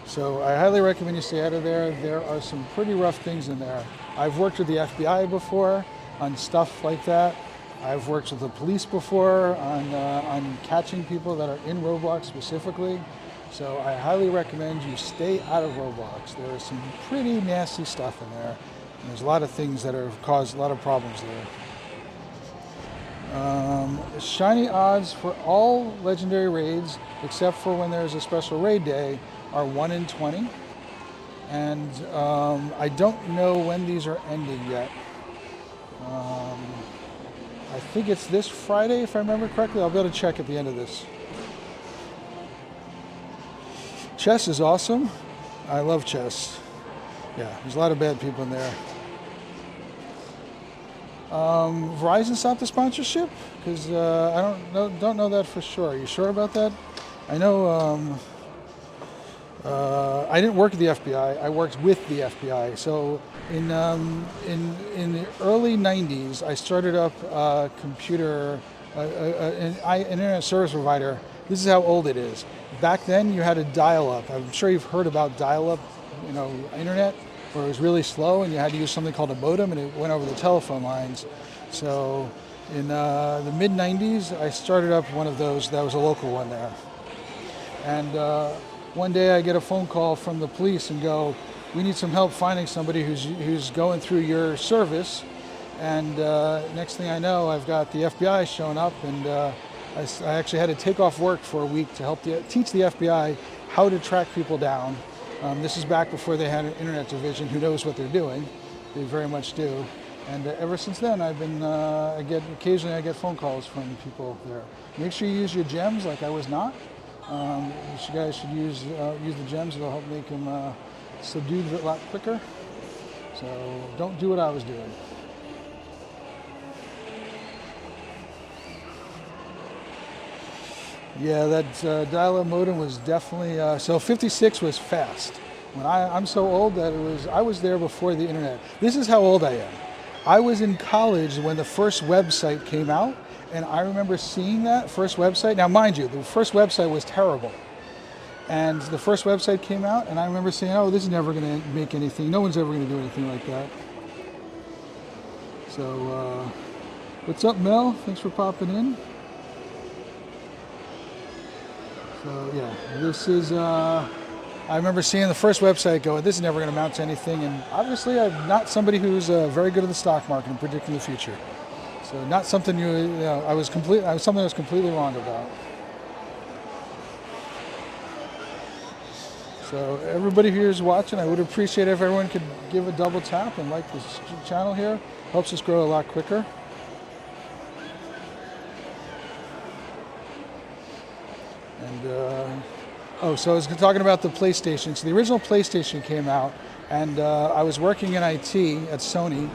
So I highly recommend you stay out of there. There are some pretty rough things in there. I've worked with the FBI before on stuff like that. I've worked with the police before on catching people that are in Roblox specifically. So I highly recommend you stay out of Roblox. There is some pretty nasty stuff in there. And there's a lot of things that have caused a lot of problems there. Shiny odds for all legendary raids, except for when there's a special raid day, are 1 in 20. And I don't know when these are ending yet. I think it's this Friday, if I remember correctly. I'll be able to check at the end of this. Chess is awesome. I love chess. Yeah, there's a lot of bad people in there. Verizon stopped the sponsorship? Because I don't know that for sure. Are you sure about that? I know I didn't work at the FBI. I worked with the FBI. So in the early 90s, I started up a computer, an internet service provider. This is how old it is. Back then, you had a dial-up. I'm sure you've heard about dial-up, internet, where it was really slow and you had to use something called a modem, and it went over the telephone lines. So in the mid 90s, I started up one of those. That was a local one there. And one day I get a phone call from the police and go, we need some help finding somebody who's going through your service. And next thing I know, I've got the FBI showing up, and I actually had to take off work for a week to help teach the FBI how to track people down. This is back before they had an internet division who knows what they're doing. They very much do. And ever since then, I've been, occasionally I get phone calls from people there. Make sure you use your gems like I was not. You guys should use the gems. It'll help make them subdued a lot quicker. So don't do what I was doing. Yeah, that dial-up modem was definitely, so 56 was fast. I'm so old that I was there before the internet. This is how old I am. I was in college when the first website came out, and I remember seeing that first website. Now, mind you, the first website was terrible. And the first website came out, and I remember saying, oh, this is never going to make anything. No one's ever going to do anything like that. So, what's up, Mel? Thanks for popping in. So yeah, this is, I remember seeing the first website go, this is never going to amount to anything. And obviously I'm not somebody who's very good at the stock market and predicting the future. So not something I was something I was completely wrong about. So everybody here is watching. I would appreciate if everyone could give a double tap and like this channel here. Helps us grow a lot quicker. And so I was talking about the PlayStation. So the original PlayStation came out, and I was working in IT at Sony,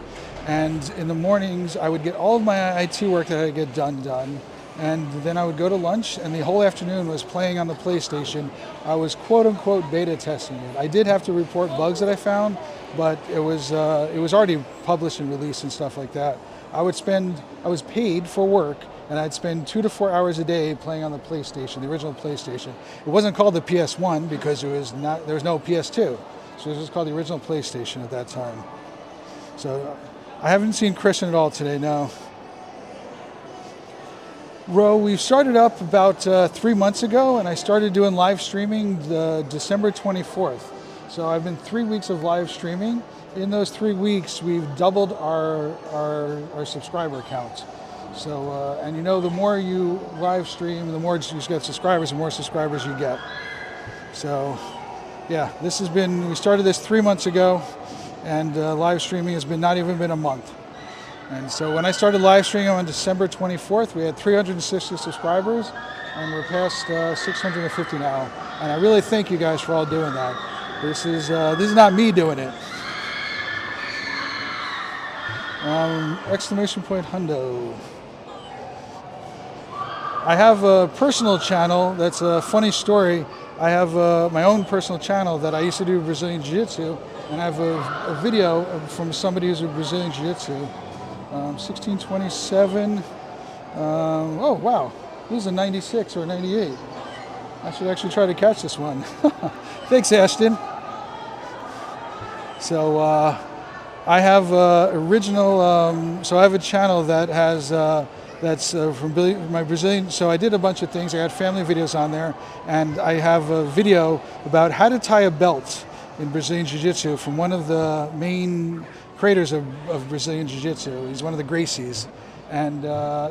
and in the mornings I would get all of my IT work that I had to get done, and then I would go to lunch, and the whole afternoon was playing on the PlayStation. I was quote-unquote beta testing it. I did have to report bugs that I found, but it was already published and released and stuff like that. I was paid for work, and I'd spend 2 to 4 hours a day playing on the PlayStation, the original PlayStation. It wasn't called the PS1 because there was no PS2. So it was just called the original PlayStation at that time. So I haven't seen Christian at all today, no. Ro, we've started up about 3 months ago, and I started doing live streaming December 24th. So I've been 3 weeks of live streaming. In those 3 weeks, we've doubled our subscriber count. So, and the more you live stream, the more you get subscribers, the more subscribers you get. So, yeah, we started this 3 months ago, and live streaming has not even been a month. And so when I started live streaming on December 24th, we had 360 subscribers, and we're past 650 now. And I really thank you guys for all doing that. This is not me doing it. Exclamation point hundo. I have a personal channel that's a funny story. I have my own personal channel that I used to do Brazilian Jiu-Jitsu, and I have a video from somebody who's a Brazilian Jiu-Jitsu. 1627. Oh wow, This is a 96 or a 98. I should actually try to catch this one. Thanks, Ashton. So I have original. So I have a channel that has that's from my Brazilian. So I did a bunch of things. I had family videos on there, and I have a video about how to tie a belt in Brazilian Jiu-Jitsu from one of the main creators of Brazilian Jiu-Jitsu. He's one of the Gracies. And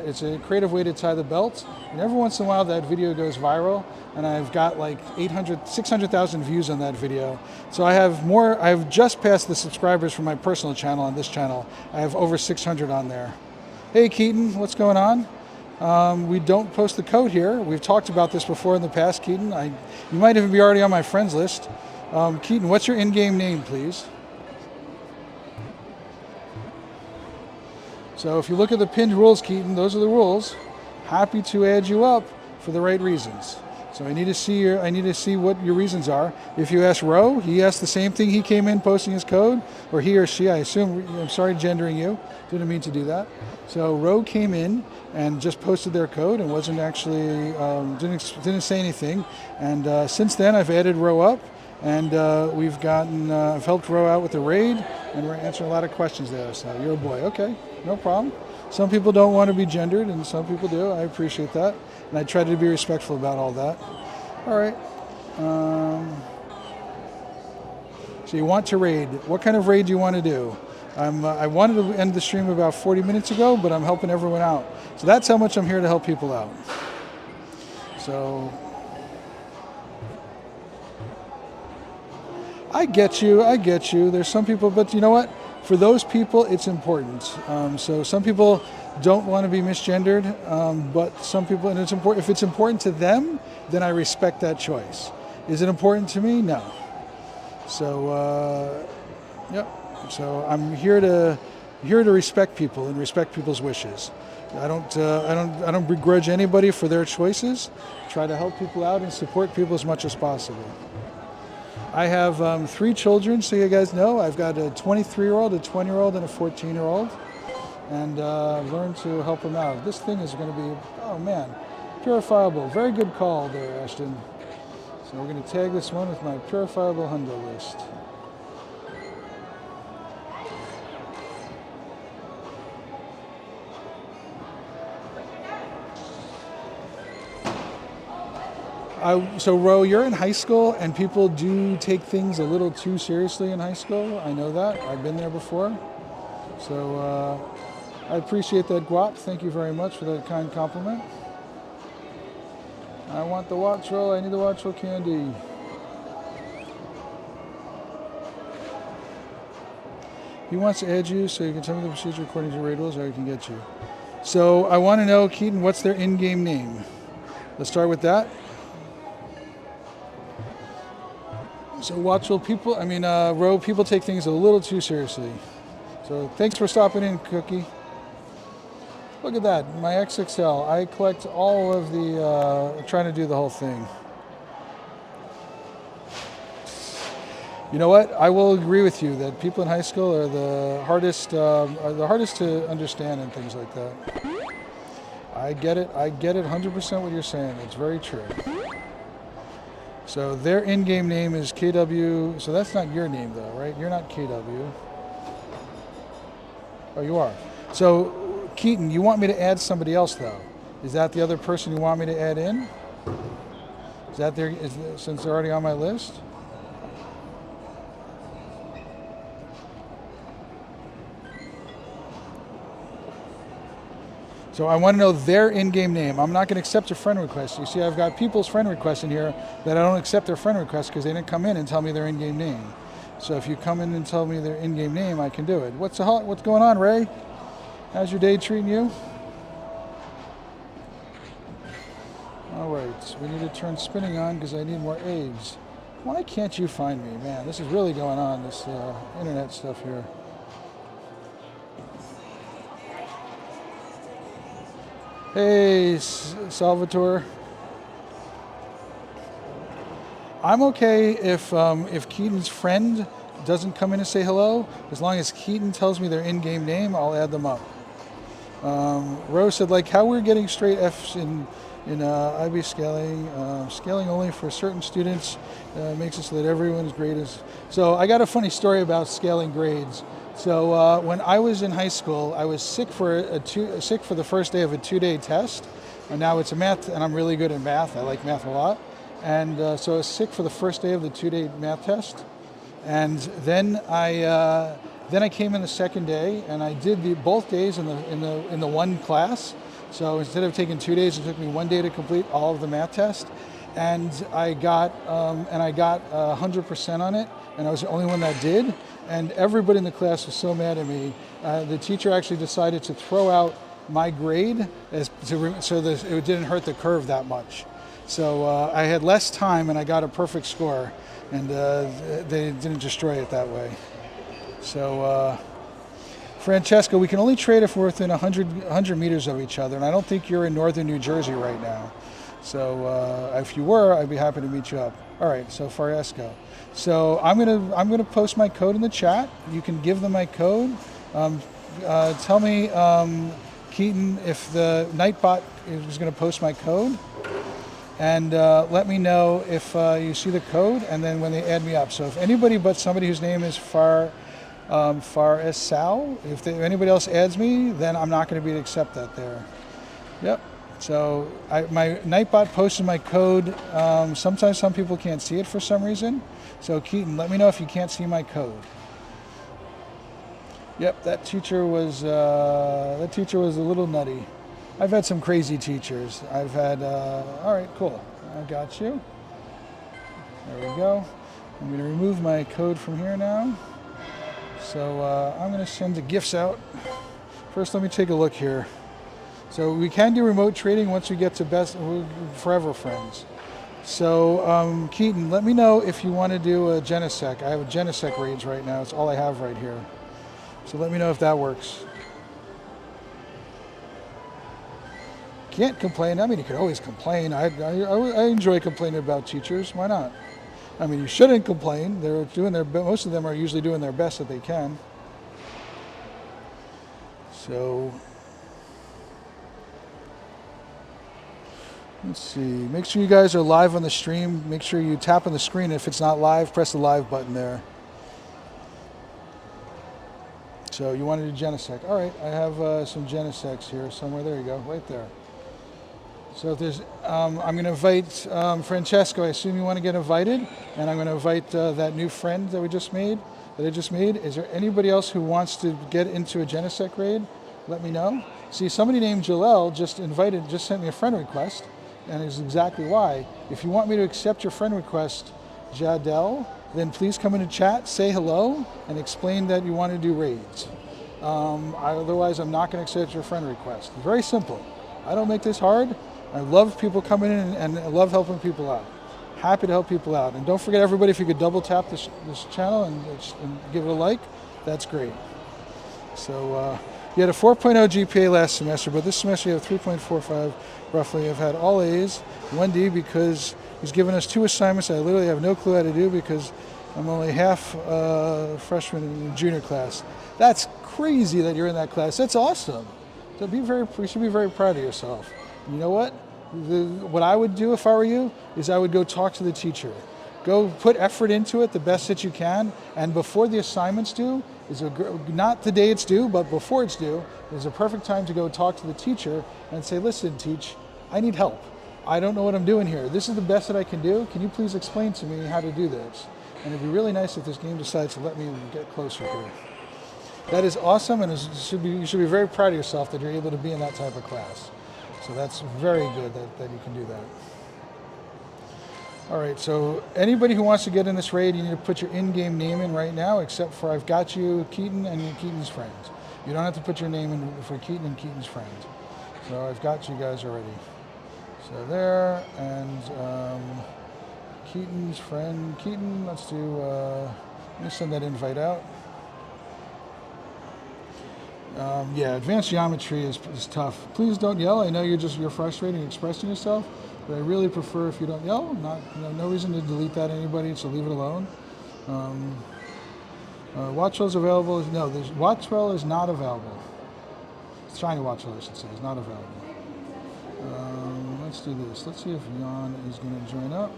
it's a creative way to tie the belt. And every once in a while that video goes viral, and I've got like 600,000 views on that video. So I've just passed the subscribers from my personal channel on this channel. I have over 600 on there. Hey Keaton, what's going on? We don't post the code here. We've talked about this before in the past, Keaton. You might even be already on my friends list. Keaton, what's your in-game name, please? So if you look at the pinned rules, Keaton, those are the rules. Happy to add you up for the right reasons. So I need to see what your reasons are. If you ask Ro, he asked the same thing. He came in posting his code, or he or she. I assume. I'm sorry, gendering you. Didn't mean to do that. So Ro came in and just posted their code and wasn't actually didn't say anything. And since then, I've added Ro up, and I've helped Ro out with the raid, and we're answering a lot of questions there. So you're a boy, okay? No problem. Some people don't want to be gendered, and some people do. I appreciate that, and I try to be respectful about all that. All right. So you want to raid? What kind of raid do you want to do? I wanted to end the stream about 40 minutes ago, but I'm helping everyone out. So that's how much I'm here to help people out. So I get you. There's some people, but you know what? For those people, it's important. So some people don't want to be misgendered, but some people, and it's important. If it's important to them, then I respect that choice. Is it important to me? No. So, yep. So I'm here to respect people and respect people's wishes. I don't begrudge anybody for their choices. Try to help people out and support people as much as possible. I have 3 children, so you guys know. I've got a 23-year-old, a 20-year-old, and a 14-year-old. And I've learned to help them out. This thing is going to be, oh man, purifiable. Very good call there, Ashton. So we're going to tag this one with my purifiable hundo list. So Ro, you're in high school, and people do take things a little too seriously in high school. I know that. I've been there before. So I appreciate that, Guap. Thank you very much for that kind compliment. I want the watch roll. I need the watch roll candy. He wants to add you, so you can tell me the procedure according to raid rules, or he can get you. So I want to know, Keaton, what's their in-game name? Let's start with that. So watchful people, Ro, people take things a little too seriously. So thanks for stopping in, Cookie. Look at that, my XXL. I collect all of the, trying to do the whole thing. You know what? I will agree with you that people in high school are the hardest to understand and things like that. I get it 100% what you're saying. It's very true. So their in-game name is KW. So that's not your name though, right? You're not KW. Oh, you are. So Keaton, you want me to add somebody else though? Is that the other person you want me to add in? Is that since they're already on my list? So I want to know their in-game name. I'm not going to accept a friend request. You see, I've got people's friend requests in here that I don't accept their friend requests because they didn't come in and tell me their in-game name. So if you come in and tell me their in-game name, I can do it. What's going on, Ray? How's your day treating you? All right, we need to turn spinning on because I need more aids. Why can't you find me, man? This is really going on, this internet stuff here. Hey, Salvatore. I'm okay if Keaton's friend doesn't come in and say hello. As long as Keaton tells me their in-game name, I'll add them up. Rose said, like, how we're getting straight Fs in in IB scaling. Scaling only for certain students makes it so that everyone's grade is. So I got a funny story about scaling grades. So when I was in high school, I was sick for sick for the first day of a 2-day test. And now it's a math, and I'm really good at math. I like math a lot. And so I was sick for the first day of the 2-day math test. And then I came in the second day, and I did both days in the one class. So instead of taking 2 days, it took me 1 day to complete all of the math test, and I got 100% on it, and I was the only one that did. And everybody in the class was so mad at me. The teacher actually decided to throw out my grade so that it didn't hurt the curve that much. So I had less time, and I got a perfect score, and they didn't destroy it that way. So, Francesco, we can only trade if we're within 100 meters of each other, and I don't think you're in northern New Jersey right now. So, if you were, I'd be happy to meet you up. All right, so Francesco. So I'm gonna post my code in the chat. You can give them my code. Tell me, Keaton, if the Nightbot is going to post my code, and let me know if you see the code, and then when they add me up. So if anybody but somebody whose name is Far Esau, if anybody else adds me, then I'm not going to be able to accept that there. Yep. So my Nightbot posted my code. Sometimes some people can't see it for some reason. So Keaton, let me know if you can't see my code. Yep, that teacher was a little nutty. I've had some crazy teachers. I've had, all right, cool. I got you. There we go. I'm going to remove my code from here now. So I'm going to send the gifts out. First, let me take a look here. So we can do remote trading once we get to best forever friends. So Keaton, let me know if you want to do a Genesec. I have a Genesec raids right now. It's all I have right here. So let me know if that works. Can't complain. I mean, you can always complain. I enjoy complaining about teachers. Why not? I mean, you shouldn't complain. They're doing their best. Most of them are usually doing their best that they can. So let's see. Make sure you guys are live on the stream. Make sure you tap on the screen. If it's not live, press the live button there. So you want to do Genesec. All right, I have some Genesecs here somewhere. There you go, right there. So if there's, I'm going to invite Francesco. I assume you want to get invited, and I'm going to invite that new friend that I just made. Is there anybody else who wants to get into a Genesec raid? Let me know. See, somebody named Jalel just sent me a friend request, and it's exactly why. If you want me to accept your friend request, Jadel, then please come into chat, say hello, and explain that you want to do raids. Otherwise, I'm not going to accept your friend request. It's very simple. I don't make this hard. I love people coming in and I love helping people out. Happy to help people out. And don't forget, everybody, if you could double tap this channel and give it a like, that's great. So you had a 4.0 GPA last semester, but this semester you have 3.45 roughly. I've had all A's, 1D because he's given us 2 assignments I literally have no clue how to do because I'm only half freshman in the junior class. That's crazy that you're in that class. That's awesome. So you should be very proud of yourself. You know what? What I would do if I were you is I would go talk to the teacher. Go put effort into it the best that you can, and before the assignment's due, not the day it's due, but before it's due, is a perfect time to go talk to the teacher and say, listen, teach, I need help. I don't know what I'm doing here. This is the best that I can do. Can you please explain to me how to do this? And it'd be really nice if this game decides to let me get closer here. That is awesome, and you should be very proud of yourself that you're able to be in that type of class. So that's very good that you can do that. All right, so anybody who wants to get in this raid, you need to put your in-game name in right now, except for I've got you, Keaton, and Keaton's friend. You don't have to put your name in for Keaton and Keaton's friend. So I've got you guys already. So there, and Keaton's friend. Keaton, let's do, let me send that invite out. Yeah, advanced geometry is tough. Please don't yell. I know you're frustrated and expressing yourself, but I really prefer if you don't yell. No reason to delete that anybody, so leave it alone. Watchwell's available. No, Watchwell is not available. Shiny Watchwell, I should say, is not available. let's do this. Let's see if Jan is going to join up.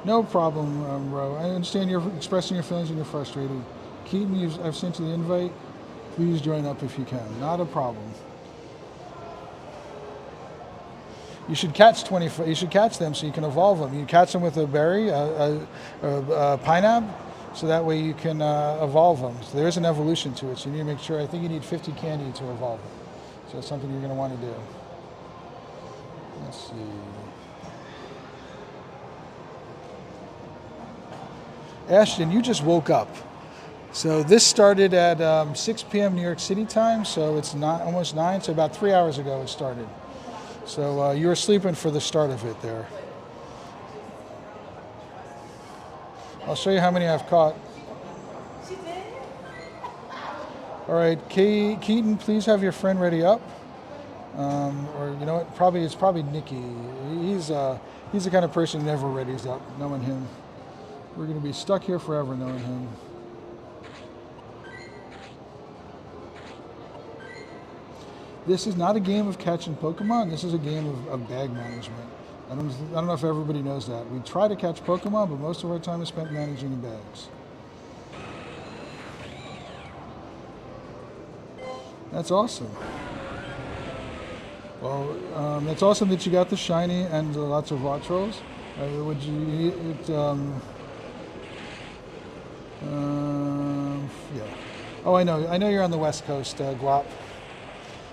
No problem, Ro. I understand you're expressing your feelings and you're frustrated. Keaton, I've sent you the invite. Please join up if you can. Not a problem. You should catch 20. You should catch them so you can evolve them. You catch them with a berry, a pineapple, so that way you can evolve them. So there is an evolution to it. So you need to make sure. I think you need 50 candy to evolve them. So that's something you're going to want to do. Let's see. Ashton, you just woke up. So this started at 6 p.m. New York City time, so it's not almost 9, so about 3 hours ago it started. So you were sleeping for the start of it there. I'll show you how many I've caught. All right, Keaton, please have your friend ready up. Or you know what? It's probably Nikki. He's the kind of person who never readies up, knowing him. We're going to be stuck here forever knowing him. This is not a game of catching Pokemon. This is a game of bag management. I don't know if everybody knows that. We try to catch Pokemon, but most of our time is spent managing the bags. That's awesome. Well, that's awesome that you got the shiny and lots of Votrolls. Would you? Yeah. Oh, I know you're on the West Coast, Guap.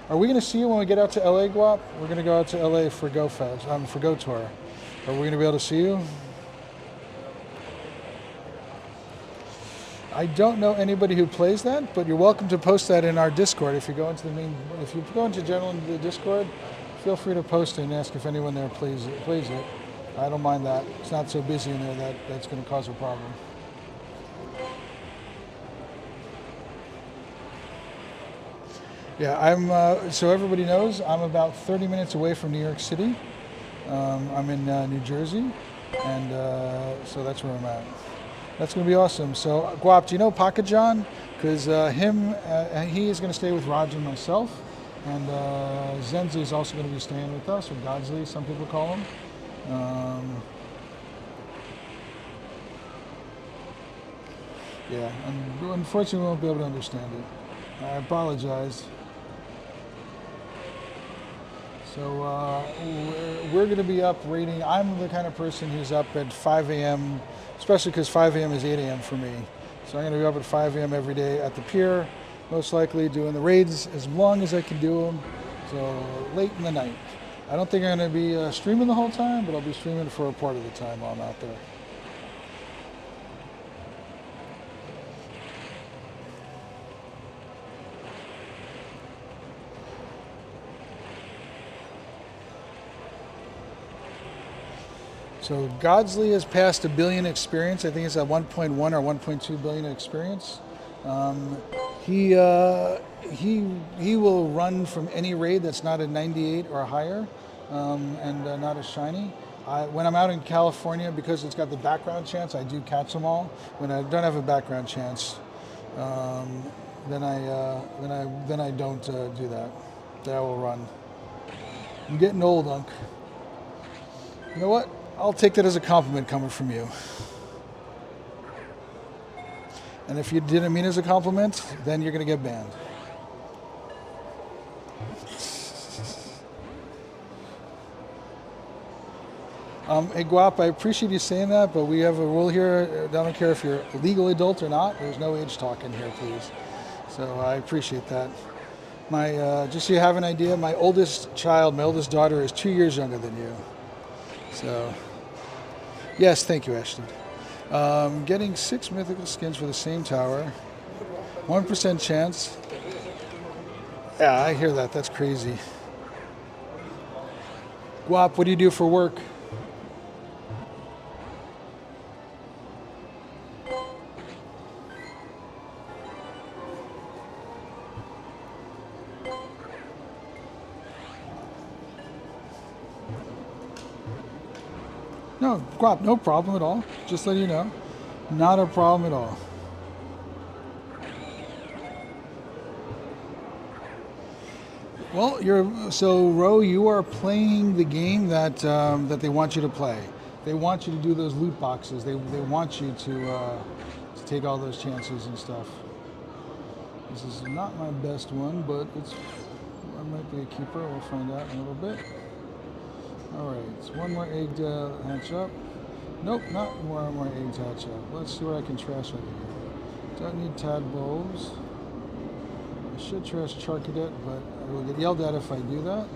Are we going to see you when we get out to LA, Guap? We're going to go out to LA for Go Fest, for Go Tour. Are we going to be able to see you? I don't know anybody who plays that, but you're welcome to post that in our Discord. If you go into general into the Discord, feel free to post it and ask if anyone there plays it. I don't mind that. It's not so busy in there that's going to cause a problem. Yeah, I'm. So everybody knows, I'm about 30 minutes away from New York City. I'm in New Jersey, and so that's where I'm at. That's going to be awesome. So, Guap, do you know Pocket John? Because he is going to stay with Raj and myself, and Zenzi is also going to be staying with us, or Godsley, some people call him. Yeah, and unfortunately, we won't be able to understand it. I apologize. So we're going to be up rating. I'm the kind of person who's up at 5 a.m., especially because 5 a.m. is 8 a.m. for me. So I'm going to be up at 5 a.m. every day at the pier, most likely doing the raids as long as I can do them, so late in the night. I don't think I'm going to be streaming the whole time, but I'll be streaming for a part of the time while I'm out there. So Godsley has passed 1 billion experience. I think it's at 1.1 or 1.2 billion experience. He will run from any raid that's not a 98 or higher, and not a shiny. When I'm out in California, because it's got the background chance, I do catch them all. When I don't have a background chance, then I don't do that. Then I will run. I'm getting old, Unc. You know what? I'll take that as a compliment coming from you. And if you didn't mean it as a compliment, then you're going to get banned. Hey Guap, I appreciate you saying that, but we have a rule here. I don't care if you're a legal adult or not. There's no age talk in here, please. So I appreciate that. Just so you have an idea, my oldest daughter is 2 years younger than you. So, yes, thank you, Ashton. Getting 6 mythical skins for the same tower. 1% chance. Yeah, I hear that. That's crazy. Guap, what do you do for work? No, Guap, no problem at all. Just letting you know. Not a problem at all. Well, Ro, you are playing the game that they want you to play. They want you to do those loot boxes. They want you to take all those chances and stuff. This is not my best one, but I might be a keeper. We'll find out in a little bit. All right, it's one more egg to hatch up. Nope, not more egg to hatch up. Let's see what I can trash out of here. Don't need tadpoles. I should trash Charcadet, but I will get yelled at if I do that.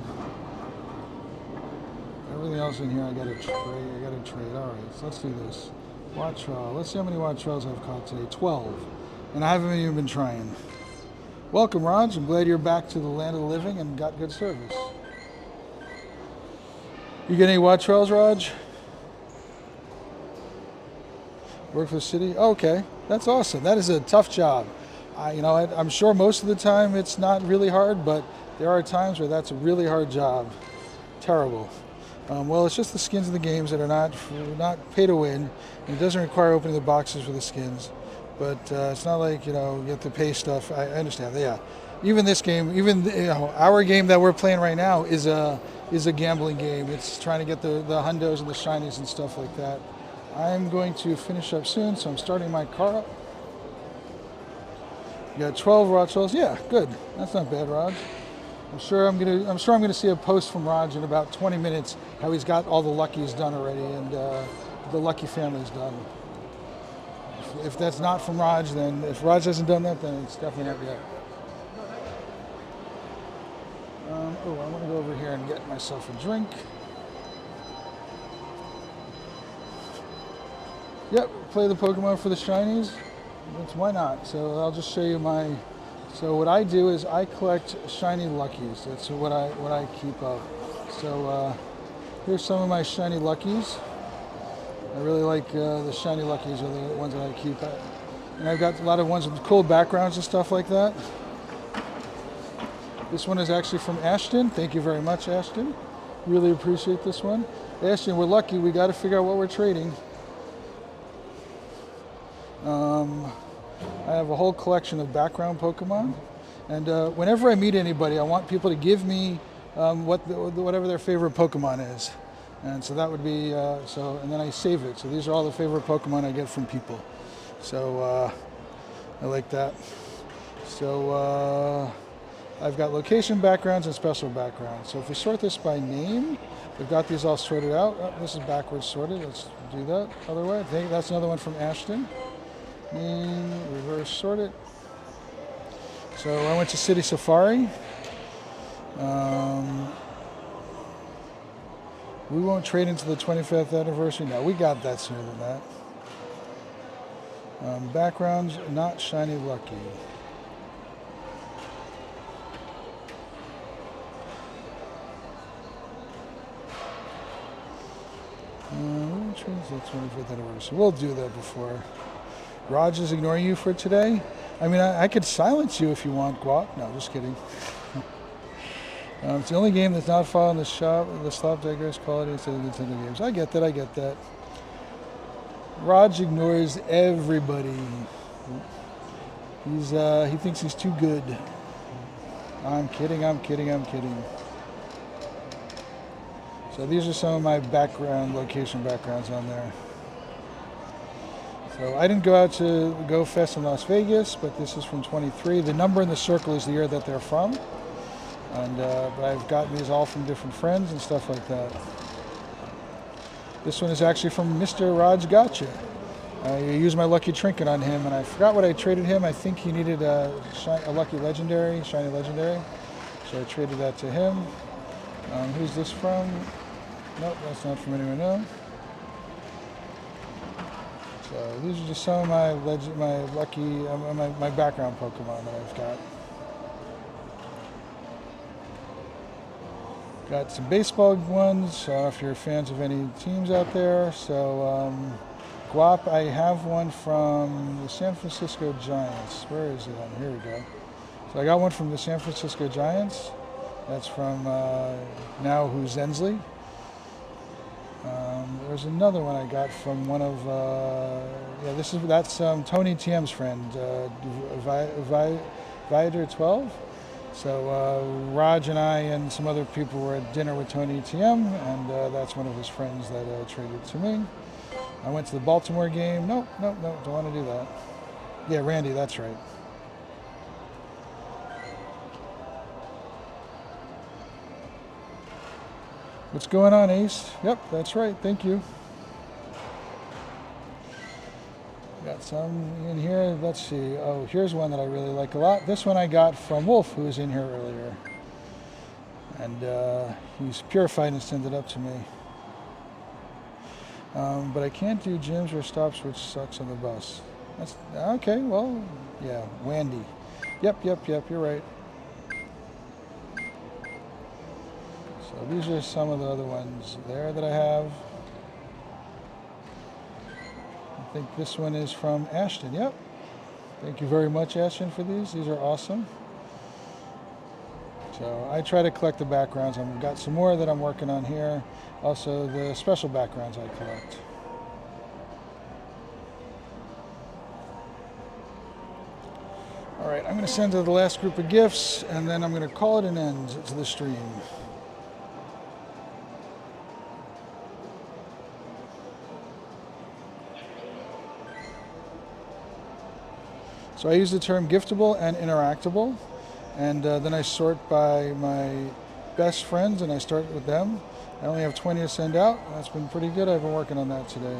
Everything else in here I gotta trade. All right, so let's do this. Wattrel. Let's see how many Wattrels I've caught today. 12. And I haven't even been trying. Welcome, Raj. I'm glad you're back to the land of the living and got good service. You get any Wattrels, Raj? Work for the city? Oh, okay, that's awesome. That is a tough job. I'm sure most of the time it's not really hard, but there are times where that's a really hard job. Terrible. Well, it's just the skins of the games that are not pay to win. And it doesn't require opening the boxes for the skins. But it's not like, you have to pay stuff. I understand. Yeah. Even this game, our game that we're playing right now is a gambling game. It's trying to get the hundos and the shinies and stuff like that. I'm going to finish up soon, so I'm starting my car up. You got 12 Wattrels. Yeah, good. That's not bad, Raj. I'm sure I'm gonna see a post from Raj in about 20 minutes how he's got all the luckies done already and the lucky family's done. If that's not from Raj, then if Raj hasn't done that, then it's definitely not yet. I want to go over here and get myself a drink. Yep, play the Pokemon for the shinies. Why not? So I'll just show you my. So what I do is I collect shiny luckies. That's what I keep up. So here's some of my shiny luckies. I really like the shiny luckies are the ones that I keep. And I've got a lot of ones with cool backgrounds and stuff like that. This one is actually from Ashton. Thank you very much, Ashton. Really appreciate this one. Ashton, we're lucky. We got to figure out what we're trading. I have a whole collection of background Pokemon. And whenever I meet anybody, I want people to give me whatever their favorite Pokemon is. And so that would be, and then I save it. So these are all the favorite Pokemon I get from people. So I like that. So I've got location backgrounds and special backgrounds. So if we sort this by name, we've got these all sorted out. Oh, this is backwards sorted. Let's do that other way. I think that's another one from Ashton. Name, reverse sort it. So I went to City Safari. We won't trade into the 25th anniversary. No, we got that sooner than that. Backgrounds, not shiny lucky. We'll trade into the 25th anniversary. We'll do that before. Raj is ignoring you for today. I mean, I could silence you if you want, Guap. No, just kidding. It's the only game that's not following the slop digress quality instead of Nintendo games. I get that. Raj ignores everybody. He thinks he's too good. I'm kidding. So these are some of my location backgrounds on there. So I didn't go out to Go Fest in Las Vegas, but this is from 23. The number in the circle is the year that they're from. And but I've gotten these all from different friends and stuff like that. This one is actually from Mr. Raj Gotcha. I used my lucky trinket on him, and I forgot what I traded him. I think he needed a lucky legendary, shiny legendary. So I traded that to him. Who's this from? Nope, that's not from anyone else. So these are just some of my background Pokemon that I've got. Got some baseball ones, if you're fans of any teams out there. So, Guap, I have one from the San Francisco Giants. Where is it? Here we go. So I got one from the San Francisco Giants. That's from now who's Zensley. There's another one I got from one of that's Tony TM's friend, Viator 12. So Raj and I and some other people were at dinner with Tony TM, and that's one of his friends that traded to me. I went to the Baltimore game. Nope, don't want to do that. Yeah, Randy, that's right. What's going on, Ace? Yep, that's right. Thank you. Got some in here. Let's see. Oh, here's one that I really like a lot. This one I got from Wolf, who was in here earlier. And he's purified and sent it up to me. But I can't do gyms or stops, which sucks on the bus. That's okay. Well, yeah, Wandy. Yep. You're right. So these are some of the other ones there that I have. I think this one is from Ashton. Yep. Thank you very much, Ashton, for these. These are awesome. So I try to collect the backgrounds. I've got some more that I'm working on here. Also the special backgrounds I collect. All right, I'm going to send to the last group of gifts, and then I'm going to call it an end to the stream. So I use the term giftable and interactable, and then I sort by my best friends, and I start with them. I only have 20 to send out. That's been pretty good. I've been working on that today.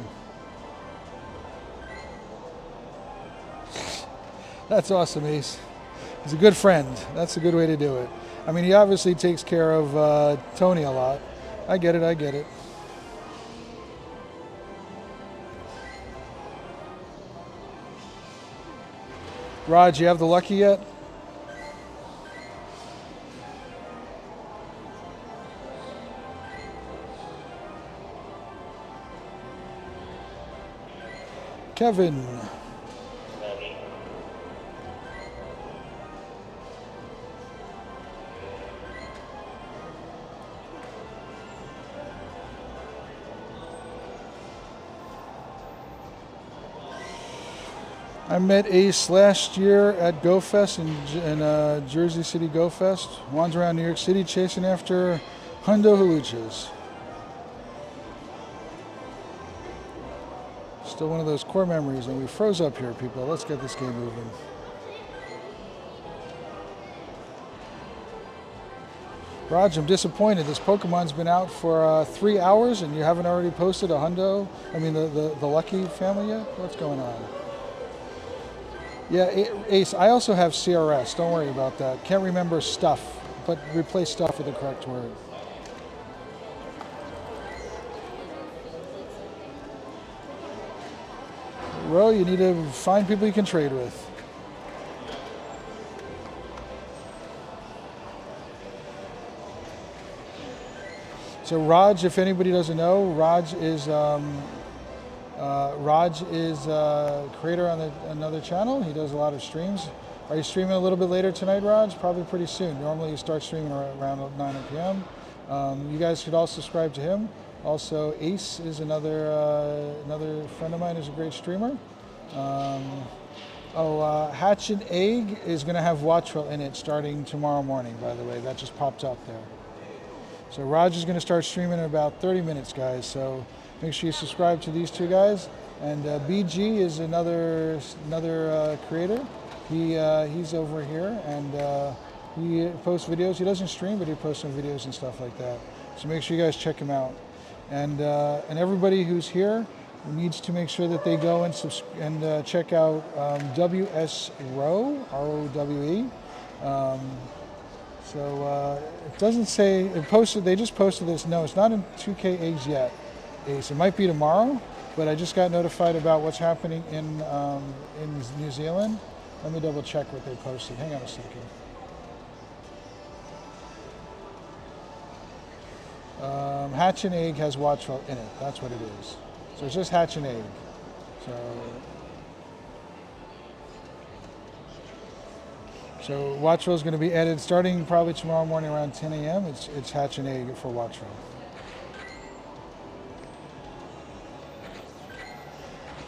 That's awesome, Ace. He's a good friend. That's a good way to do it. I mean, he obviously takes care of Tony a lot. I get it. Raj, you have the lucky yet? Kevin. I met Ace last year at GoFest in Jersey City GoFest. Wandered around New York City chasing after Hundo Haluchas. Still one of those core memories, and we froze up here, people. Let's get this game moving. Raj, I'm disappointed. This Pokemon's been out for 3 hours, and you haven't already posted a Hundo, the Lucky family yet? What's going on? Yeah, Ace, I also have CRS. Don't worry about that. Can't remember stuff, but replace stuff with the correct word. Well, you need to find people you can trade with. So Raj, if anybody doesn't know, Raj is creator on another channel. He does a lot of streams. Are you streaming a little bit later tonight, Raj? Probably pretty soon. Normally you start streaming around 9 p.m. You guys should all subscribe to him. Also, Ace is another friend of mine who's a great streamer. Hatch and Egg is going to have Watchwell in it starting tomorrow morning, by the way. That just popped up there. So Raj is going to start streaming in about 30 minutes, guys. So make sure you subscribe to these two guys. And BG is another creator. He's over here, and he posts videos. He doesn't stream, but he posts some videos and stuff like that. So make sure you guys check him out. And everybody who's here needs to make sure that they go and check out WS Row, ROWE. It doesn't say it posted. They just posted this. No, it's not in 2K eggs yet. Ace. It might be tomorrow, but I just got notified about what's happening in New Zealand. Let me double check what they posted. Hang on a second. Hatch and Egg has Watchwell in it. That's what it is. So it's just Hatch and Egg. So Watchwell is going to be added starting probably tomorrow morning around 10 a.m. It's Hatch and Egg for Watchwell.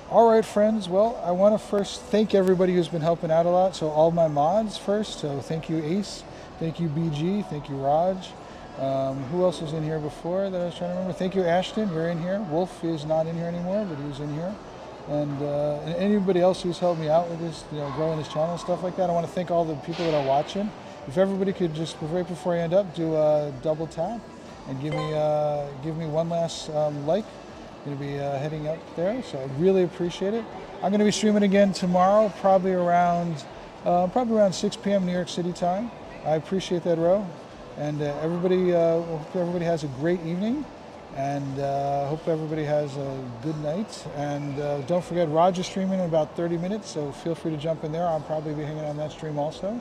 All right, friends. Well, I want to first thank everybody who's been helping out a lot. So all my mods first. So thank you, Ace. Thank you, BG. Thank you, Raj. Who else was in here before that I was trying to remember? Thank you, Ashton. You're in here. Wolf is not in here anymore, but he was in here. And anybody else who's helped me out with this, growing this channel and stuff like that. I want to thank all the people that are watching. If everybody could just, right before I end up, do a double tap and give me one last like. I'm going to be heading up there, so I really appreciate it. I'm going to be streaming again tomorrow, probably around 6 p.m. New York City time. I appreciate that, Ro. And everybody, hope everybody has a great evening, and hope everybody has a good night. And don't forget, Roger's streaming in about 30 minutes, so feel free to jump in there. I'll probably be hanging on that stream also.